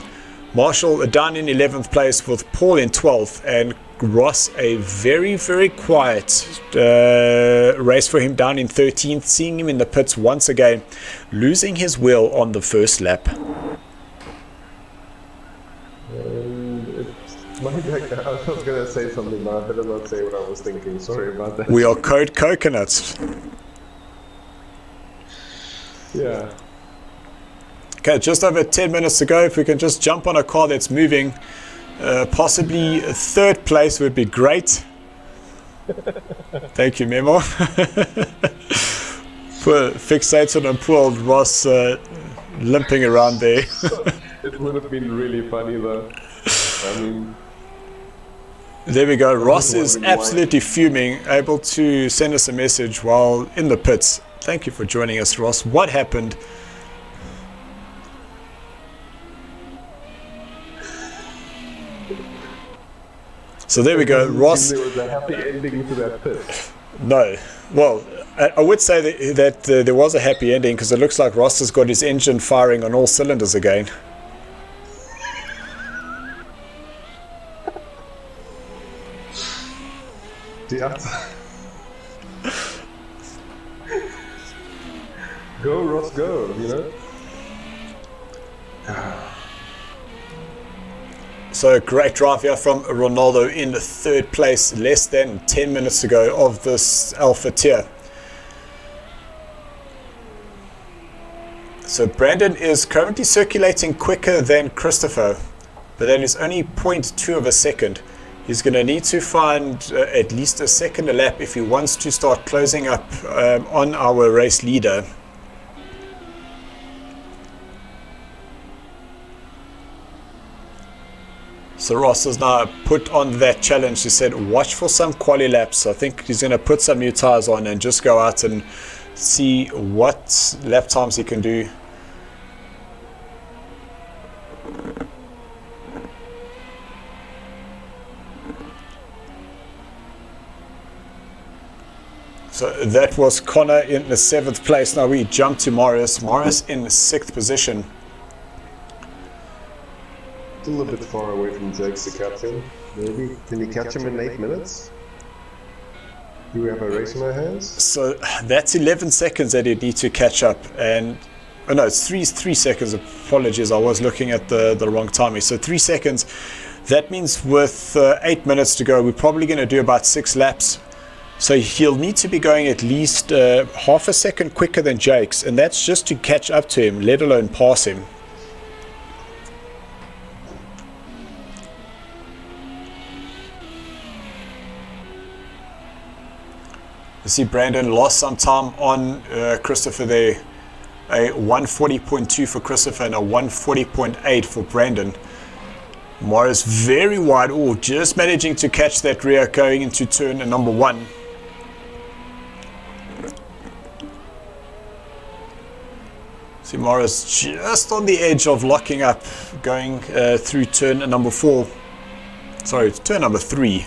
Marshall down in 11th place with Paul in 12th, and Ross, a very, very quiet race for him down in 13th, seeing him in the pits once again, losing his wheel on the first lap. It's my deck. I was going say something, but I better not say what I was thinking. Sorry about that. We are code coconuts. Yeah. Okay, just over 10 minutes to go. If we can just jump on a car that's moving, possibly third place would be great. Thank you, Memo. Poor fixated and poor old Ross limping around there. It would have been really funny though. I mean, there we go. Ross is absolutely fuming, able to send us a message while in the pits. Thank you for joining us, Ross. What happened? So there we go, Ross. There was a happy ending to that pit. No. Well, I would say that there was a happy ending because it looks like Ross has got his engine firing on all cylinders again. Yeah. Go, Ross, go, you know? So great drive here from Ronaldo in the third place, less than 10 minutes to go of this Alpha tier. So Brandon is currently circulating quicker than Christopher, but that is only 0.2 of a second. He's going to need to find at least a second a lap if he wants to start closing up on our race leader. So Ross has now put on that challenge. He said watch for some quali laps. I think he's going to put some new tires on and just go out and see what lap times he can do. So that was Connor in the 7th place. Now we jump to Marius. Marius in the 6th position. Still a bit far away from Jakes to catch him. Maybe. Can you catch him in 8 minutes? Do we have a race in our hands? So that's 11 seconds that you need to catch up. And oh no, it's 3 seconds. Apologies, I was looking at the wrong timing. So 3 seconds. That means with 8 minutes to go, we're probably going to do about 6 laps. So he'll need to be going at least half a second quicker than Jakes, and that's just to catch up to him, let alone pass him. You see Brandon lost some time on Christopher there. A 140.2 for Christopher and a 140.8 for Brandon. Morris very wide. Oh, just managing to catch that rear going into turn number 1. See Morris just on the edge of locking up, going through turn number 4. Sorry, turn number 3.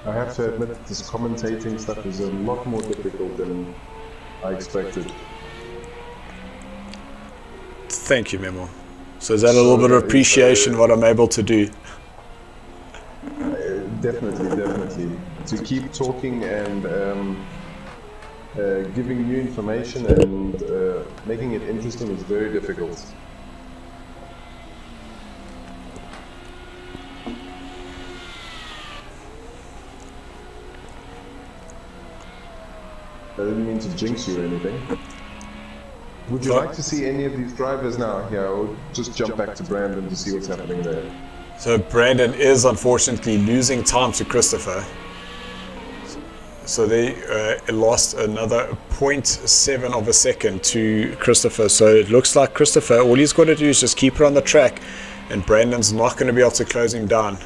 I have to admit that this commentating stuff is a lot more difficult than I expected. Thank you, Memo. So is that a little bit of appreciation what I'm able to do? Definitely. To keep talking and giving new information and making it interesting is very difficult. I didn't mean to jinx you or anything. Would you like to see any of these drivers now? Yeah, or just jump back to Brandon to see what's happening there. So Brandon is unfortunately losing time to Christopher. So they lost another 0.7 of a second to Christopher. So it looks like Christopher, all he's got to do is just keep it on the track, and Brandon's not going to be able to close him down.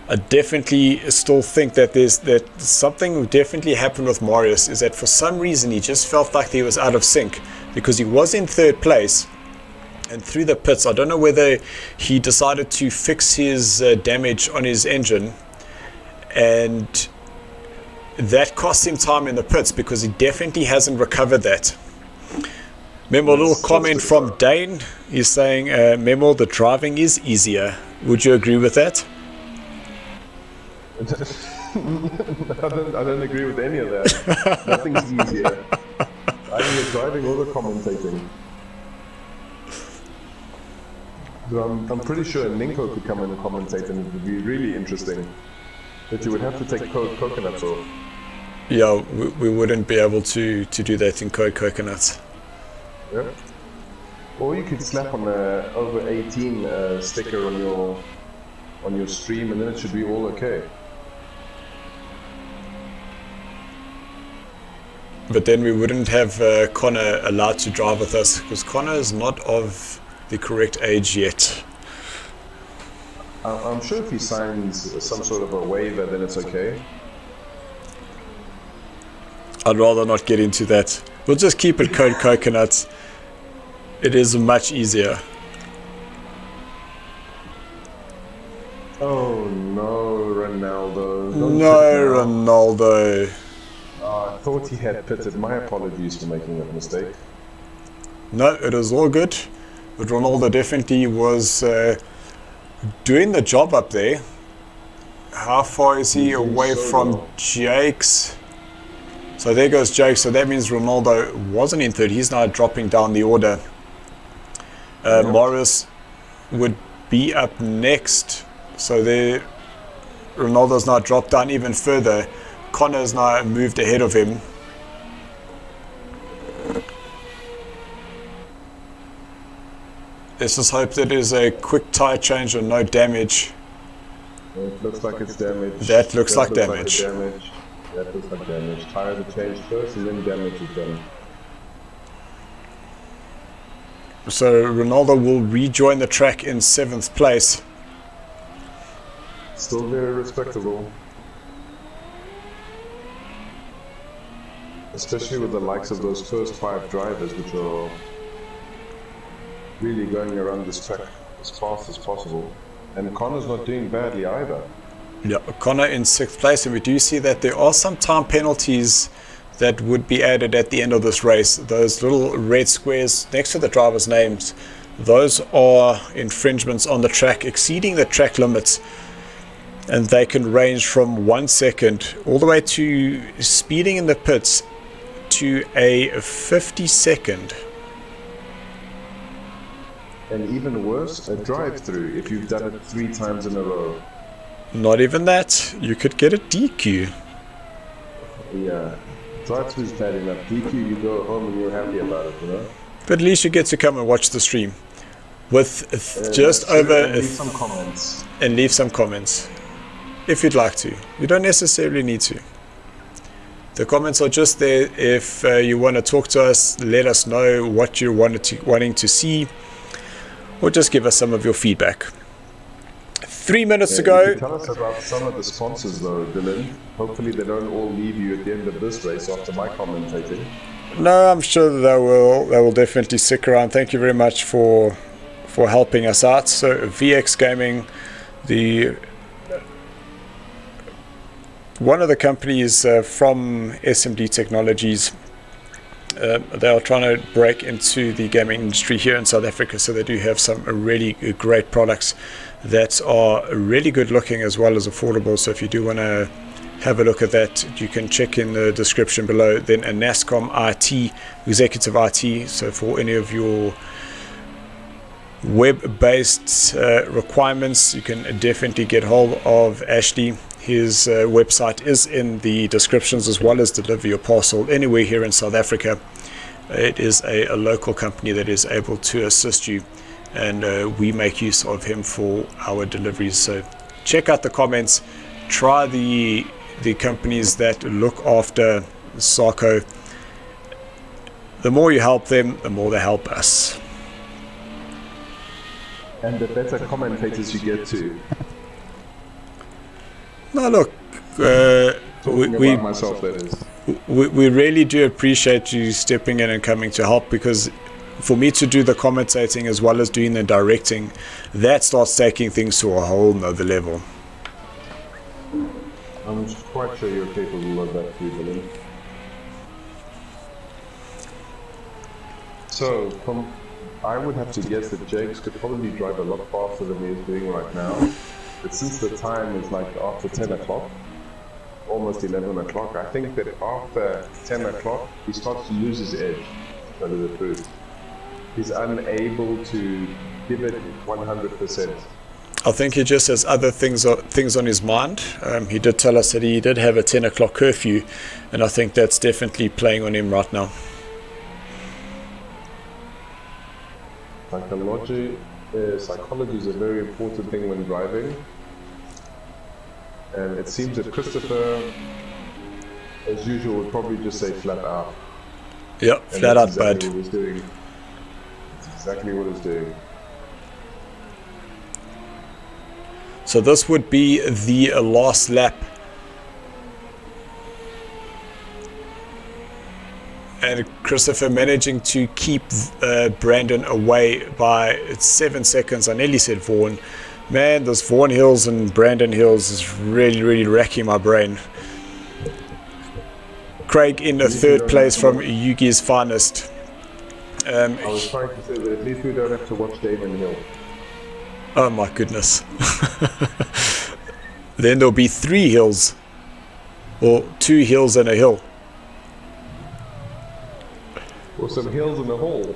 I definitely still think that something definitely happened with Marius, is that for some reason he just felt like he was out of sync, because he was in 3rd place and through the pits. I don't know whether he decided to fix his damage on his engine, and that cost him time in the pits because he definitely hasn't recovered that. Memo, a little comment from Dane. He's saying, Memo, the driving is easier. Would you agree with that? I don't agree with any of that. Nothing's easier. Either the driving or the commentating. So I'm pretty sure Ninko could come in and commentate, and it would be really interesting. But you would have to take coconuts off. Yeah, we wouldn't be able to do that in Code Coconuts. Yeah. Or you could slap on a over 18 sticker on your stream, and then it should be all okay. But then we wouldn't have Connor allowed to drive with us, because Connor is not of the correct age yet. I'm sure if he signs some sort of a waiver, then it's okay. I'd rather not get into that. We'll just keep it Code Coconuts. It is much easier. Oh no, Ronaldo. No, Ronaldo. I thought he had pitted. My apologies for making that mistake. No, it is all good. But Ronaldo definitely was doing the job up there. How far is he away from Jake's? So there goes Jake. So that means Ronaldo wasn't in third. He's now dropping down the order. Morris would be up next. So there, Ronaldo's now dropped down even further. Connor's now moved ahead of him. Let's just hope that is a quick tyre change and no damage. It looks like it's damage. That looks like damage. That looks like damage. Tires are changed first and then damage is done. So Ronaldo will rejoin the track in 7th place. Still very respectable. Especially with the likes of those first 5 drivers, which are really going around this track as fast as possible. And Connor's not doing badly either. Yeah, Connor in 6th place, and we do see that there are some time penalties that would be added at the end of this race. Those little red squares next to the drivers' names, those are infringements on the track, exceeding the track limits, and they can range from 1 second all the way to speeding in the pits to a 50-second. And even worse, a drive-through if you've done it 3 times in a row. Not even that, you could get a DQ. Yeah, drive-through's bad enough. DQ, you go home and you're happy about it, you know? But at least you get to come and watch the stream with just over and leave some comments. And leave some comments if you'd like to. You don't necessarily need to. The comments are just there if you want to talk to us, let us know what you're wanting to see, or just give us some of your feedback. 3 minutes to go. Tell us about some of the sponsors though, Dylan. Hopefully they don't all leave you at the end of this race after my commentating. No, I'm sure they will definitely stick around. Thank you very much for helping us out. So VX Gaming, one of the companies from SMD Technologies, they are trying to break into the gaming industry here in South Africa, so they do have some really great products that are really good looking as well as affordable. So if you do want to have a look at that, you can check in the description below. Then a NASCOM IT, executive IT, so for any of your web-based requirements, you can definitely get hold of Ashley. His website is in the descriptions, as well as deliver your parcel anywhere here in South Africa. It is a local company that is able to assist you, and we make use of him for our deliveries. So check out the comments, try the companies that look after SARCO. The more you help them, the more they help us. And the better commentators you get too. No, look, we really do appreciate you stepping in and coming to help, because for me to do the commentating as well as doing the directing, that starts taking things to a whole nother level. I'm quite sure you're capable of that too, Billy. So, I would have to guess that Jakes could probably drive a lot faster than he is doing right now. But since the time is like after 10 o'clock, almost 11 o'clock, I think that after 10 o'clock, he starts to lose his edge, to tell you the truth. He's unable to give it 100%. I think he just has other things on his mind. He did tell us that he did have a 10 o'clock curfew, and I think that's definitely playing on him right now. Psychology is a very important thing when driving. And it seems that Christopher, as usual, would probably just say flat out. Yep, and flat out exactly bad. What he's doing. That's exactly what he's doing. So this would be the last lap. And Christopher managing to keep Brandon away by 7 seconds. I nearly said Vaughan. Man, those Vaughan Hills and Brandon Hills is really racking my brain. Craig in the third place from Yugi's finest. I was trying to say that at least we don't have to watch Damon Hill. Oh my goodness. Then there'll be 3 hills. Or 2 hills and a hill. Or some hills in the hole.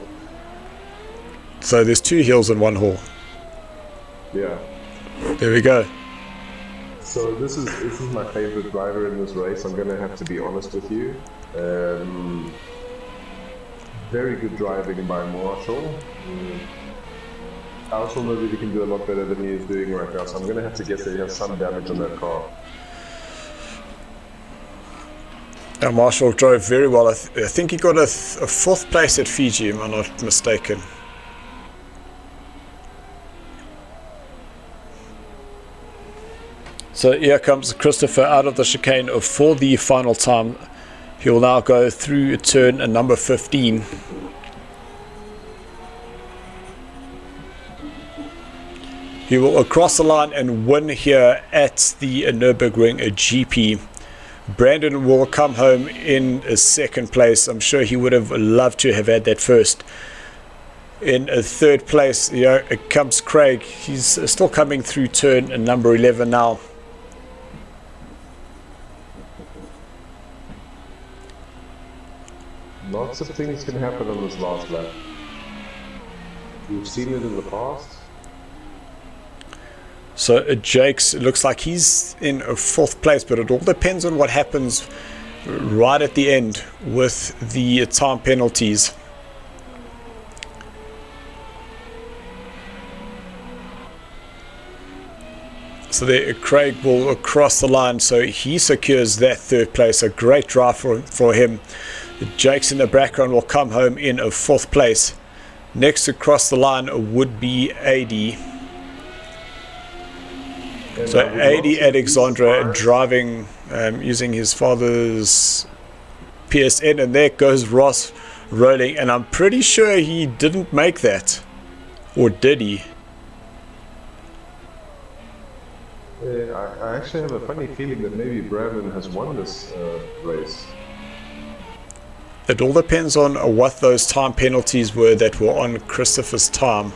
So there's 2 hills and 1 hole. Yeah. There we go. So this is my favorite driver in this race. I'm gonna have to be honest with you. Very good driving by Marshall. I also know that he can do a lot better than he is doing right now. So I'm gonna have to guess that he has some damage on that car. Now Marshall drove very well. I think he got a 4th place at Fiji, if I'm not mistaken. So here comes Christopher out of the chicane for the final time. He will now go through turn number 15. He will cross the line and win here at the Nürburgring GP. Brandon will come home in 2nd place. I'm sure he would have loved to have had that first. In 3rd place, comes Craig. He's still coming through turn number 11 now. Lots of things can happen on this last lap. We've seen it in the past. So Jake's looks like he's in 4th place, but it all depends on what happens right at the end with the time penalties. So there, Craig will cross the line, so he secures that 3rd place. A great drive for him. Jake's in the background will come home in 4th place. Next to cross the line would be AD. So AD Alexandra driving using his father's PSN, and there goes Ross rolling, and I'm pretty sure he didn't make that, or did he? I actually have a funny feeling that maybe Brandon has won this race. It all depends on what those time penalties were that were on Christopher's time.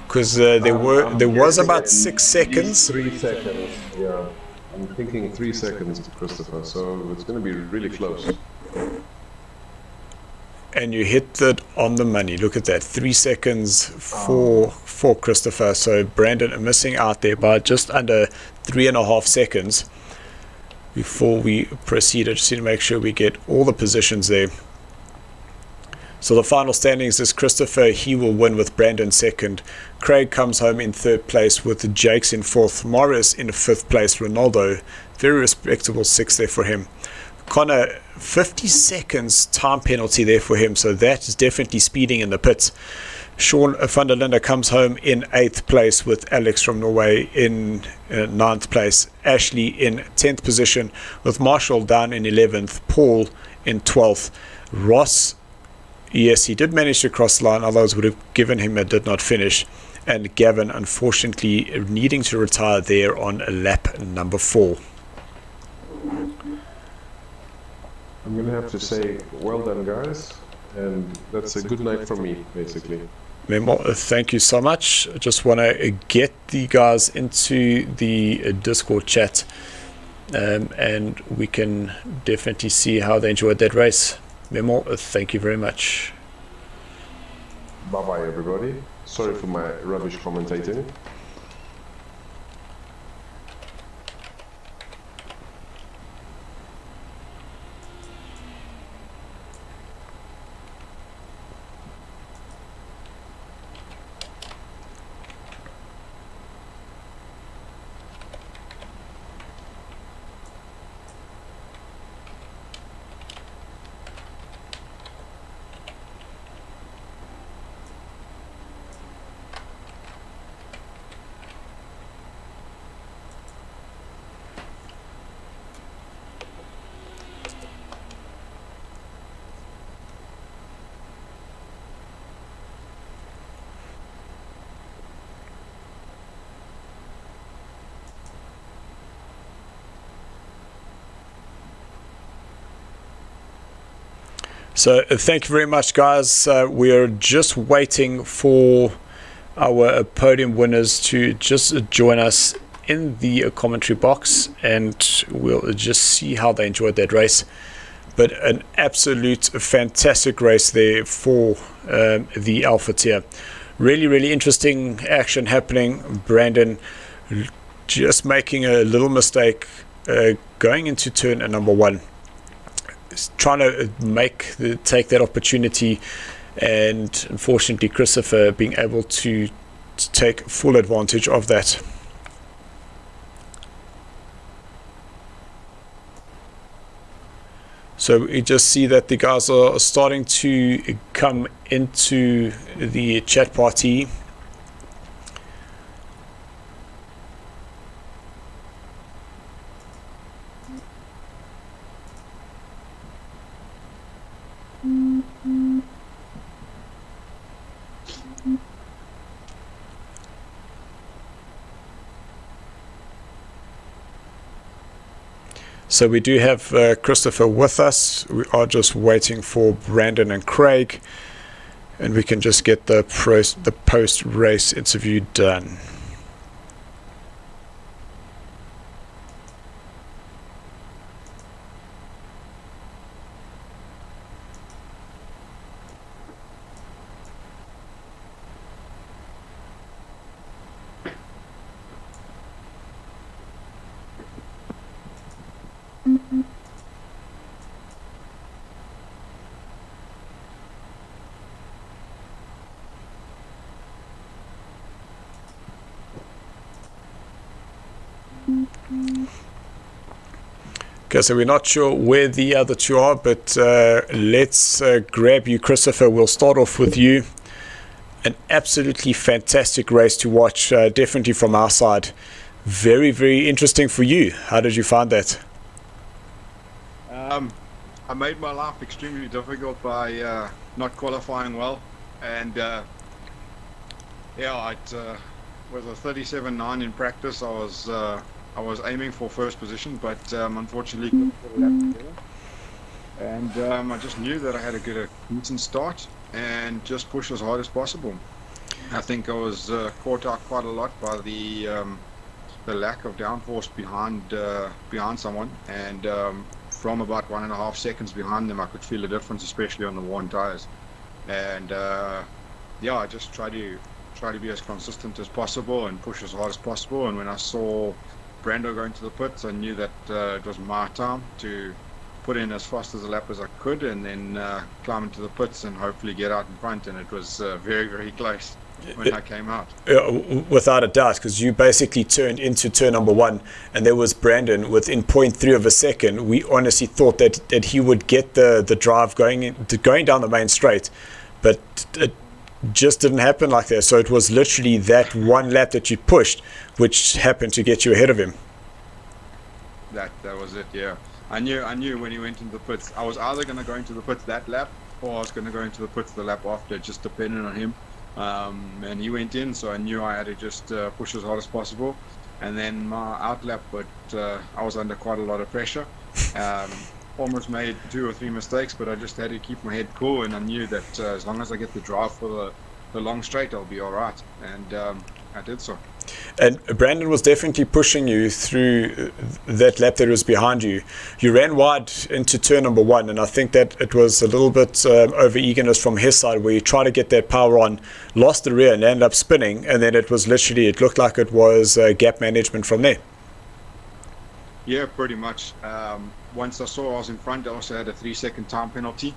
Because there was about 6 seconds. 3 seconds, yeah. I'm thinking 3 seconds to Christopher, so it's going to be really close. And you hit it on the money. Look at that, 3 seconds for Christopher. So Brandon missing out there by just under 3.5 seconds. Before we proceed, I just need to make sure we get all the positions there. So the final standings is Christopher, he will win with Brandon 2nd. Craig comes home in 3rd place with Jakes in 4th. Morris in 5th place. Ronaldo, very respectable 6th there for him. Connor, 50 seconds time penalty there for him, so that is definitely speeding in the pits. Sean van der Linde comes home in 8th place with Alex from Norway in 9th place. Ashley in 10th position with Marshall down in 11th. Paul in 12th. Ross, yes, he did manage to cross the line, others would have given him a did not finish. And Gavin, unfortunately, needing to retire there on lap number 4. I'm going to have to say, well done, guys. And that's a good night from me, basically. Memo, thank you so much. I just want to get the guys into the Discord chat, and we can definitely see how they enjoyed that race. Memo, thank you very much. Bye-bye, everybody. Sorry for my rubbish commentating. So thank you very much, guys. We are just waiting for our podium winners to just join us in the commentary box, and we'll just see how they enjoyed that race. But an absolute fantastic race there for the Alpha tier. Really, really interesting action happening. Brandon just making a little mistake going into turn number 1. Trying to take that opportunity, and unfortunately Christopher being able to take full advantage of that. So we just see that the guys are starting to come into the chat party. So we do have Christopher with us. We are just waiting for Brandon and Craig, and we can just get the post-race interview done. Okay, so we're not sure where the other two are, but let's grab you, Christopher. We'll start off with you. An absolutely fantastic race to watch, definitely from our side. Very, very interesting for you. How did you find that? I made my life extremely difficult by not qualifying well, and yeah, with a 37.9 in practice, I was aiming for first position, but unfortunately couldn't get a lap together. And I just knew that I had to get a decent start and just push as hard as possible. I think I was caught out quite a lot by the lack of downforce behind someone, and from about 1.5 seconds behind them, I could feel a difference, especially on the worn tires. And yeah, I just try to be as consistent as possible and push as hard as possible. And when I saw Brando going to the pits, I knew that it was my time to put in as fast as a lap as I could, and then climb into the pits and hopefully get out in front. And it was very, very close when I came out. Without a doubt, because you basically turned into turn number 1, and there was Brandon within 0.3 of a second. We honestly thought that he would get the drive going down the main straight, but it just didn't happen like that. So it was literally that one lap that you pushed which happened to get you ahead of him. That was it, yeah. I knew when he went into the pits, I was either going to go into the pits that lap, or I was going to go into the pits the lap after, just depending on him. And he went in, so I knew I had to just push as hard as possible. And then my out lap, but I was under quite a lot of pressure. Almost made 2 or 3 mistakes, but I just had to keep my head cool, and I knew that as long as I get the drive for the long straight, I'll be all right. And I did so. And Brandon was definitely pushing you through that lap that was behind you. You ran wide into turn number 1, and I think that it was a little bit over eagerness from his side, where you tried to get that power on, lost the rear and ended up spinning, and then it looked like it was gap management from there. Yeah, pretty much. Once I saw I was in front, I also had a 3-second time penalty.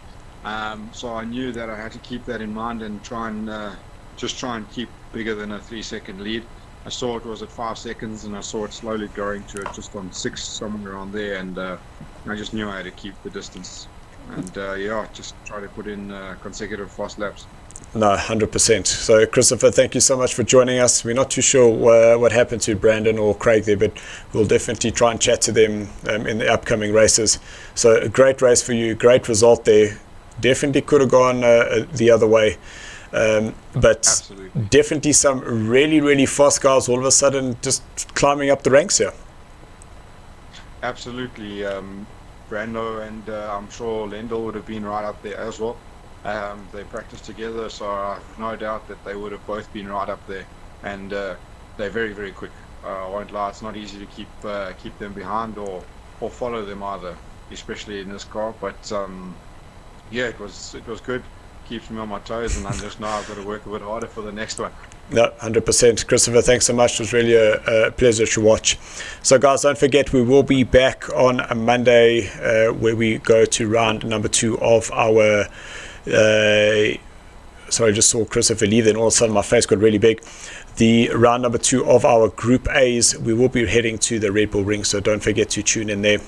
So I knew that I had to keep that in mind and try and keep bigger than a 3-second lead. I saw it was at 5 seconds, and I saw it slowly going to it just on 6, somewhere around there, and I just knew I had to keep the distance. And just try to put in consecutive fast laps. No, 100%. So, Christopher, thank you so much for joining us. We're not too sure what happened to Brandon or Craig there, but we'll definitely try and chat to them in the upcoming races. So, a great race for you, great result there. Definitely could have gone the other way. But Absolutely. Definitely some really, really fast guys all of a sudden just climbing up the ranks here. Absolutely. Brando and I'm sure Lendl would have been right up there as well. They practiced together, so I've no doubt that they would have both been right up there. And they're very, very quick. I won't lie, it's not easy to keep them behind or follow them either, especially in this car. But it was good. Keeps me on my toes, and I just know I've got to work a bit harder for the next one. No, 100%. Christopher, thanks so much. It was really a pleasure to watch. So, guys, don't forget, we will be back on a Monday where we go to round number 2 of our... sorry, I just saw Christopher leave, then all of a sudden my face got really big. The round number 2 of our Group A's, we will be heading to the Red Bull Ring, so don't forget to tune in there.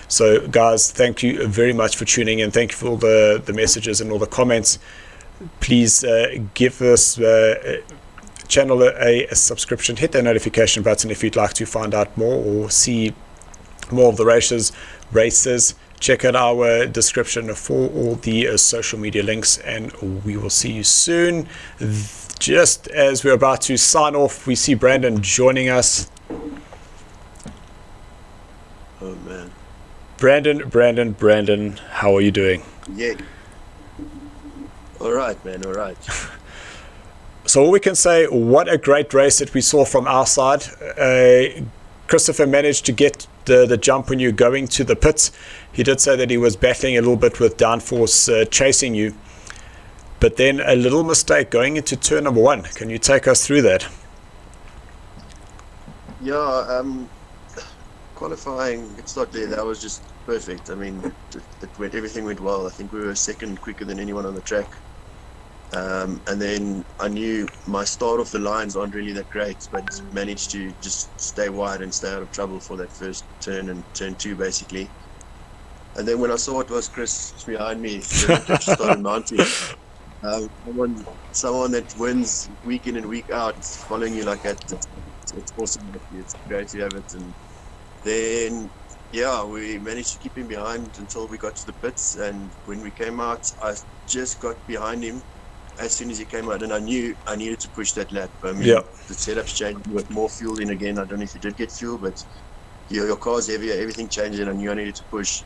So, guys, thank you very much for tuning in. Thank you for all the messages and all the comments. Please give this channel a subscription. Hit that notification button if you'd like to find out more or see more of the races. Check out our description for all the social media links, and we will see you soon. Just as we're about to sign off, we see Brandon joining us. Oh man. Brandon, how are you doing? Yeah. Alright, man, alright. So all we can say, what a great race that we saw from our side. Christopher managed to get the jump when you're going to the pits. He did say that he was battling a little bit with downforce chasing you. But then a little mistake going into turn number 1. Can you take us through that? Yeah, qualifying, it's not there. That was just perfect. I mean, everything went well. I think we were second quicker than anyone on the track. And then I knew my start off the lines aren't really that great, but managed to just stay wide and stay out of trouble for that first turn and turn 2 basically. And then when I saw it was Chris behind me, I started mounting. Someone that wins week in and week out, following you like that, it's awesome. It's great to have it. And then, we managed to keep him behind until we got to the pits. And when we came out, I just got behind him as soon as he came out, and I knew I needed to push that lap. I mean, the setup's changed with more fuel in again. I don't know if you did get fuel, but your car's heavier, everything changed, and I knew I needed to push.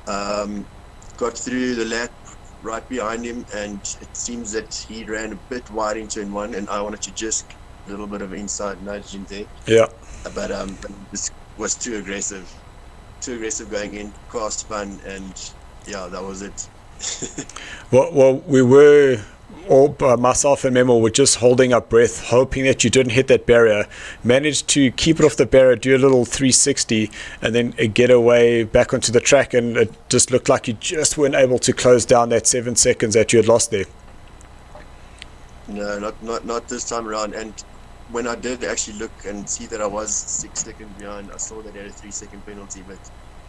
Got through the lap right behind him, and it seems that he ran a bit wide in turn 1, and I wanted to just a little bit of an inside nudge in there. But this was too aggressive going in, car spun, and that was it. Well, we were all, myself and Memo, were just holding our breath, hoping that you didn't hit that barrier. Managed to keep it off the barrier, do a little 360, and then get away back onto the track, and it just looked like you just weren't able to close down that 7 seconds that you had lost there. No, not this time around. And when I did actually look and see that I was 6 seconds behind, I saw that he had a 3-second penalty, but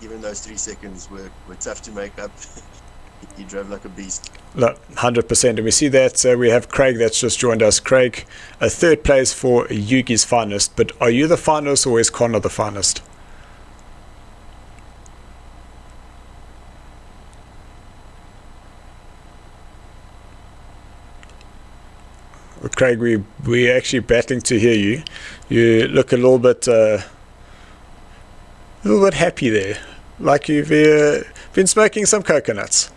even those 3 seconds were tough to make up. He drove like a beast. No, 100%. And we see that we have Craig that's just joined us. Craig, a 3rd place for Yugi's finest. But are you the finest, or is Connor the finest? Well, Craig, we're actually battling to hear you. You look a little bit happy there, like you've been smoking some coconuts.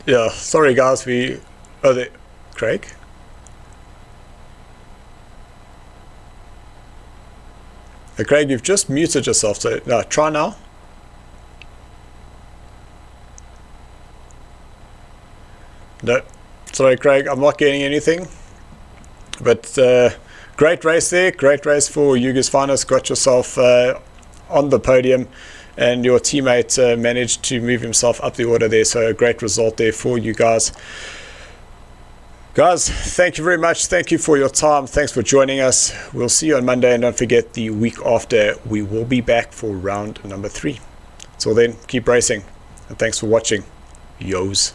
Yeah, sorry guys, Craig. Craig, you've just muted yourself, so no, try now. No, sorry Craig, I'm not getting anything. But great race there, great race for Yuga's Finest. Got yourself on the podium, and your teammate managed to move himself up the order there, so a great result there for you guys. Guys, thank you very much. Thank you for your time. Thanks for joining us. We'll see you on Monday, and don't forget the week after we will be back for round number 3. Till then, keep racing, and thanks for watching. Yos.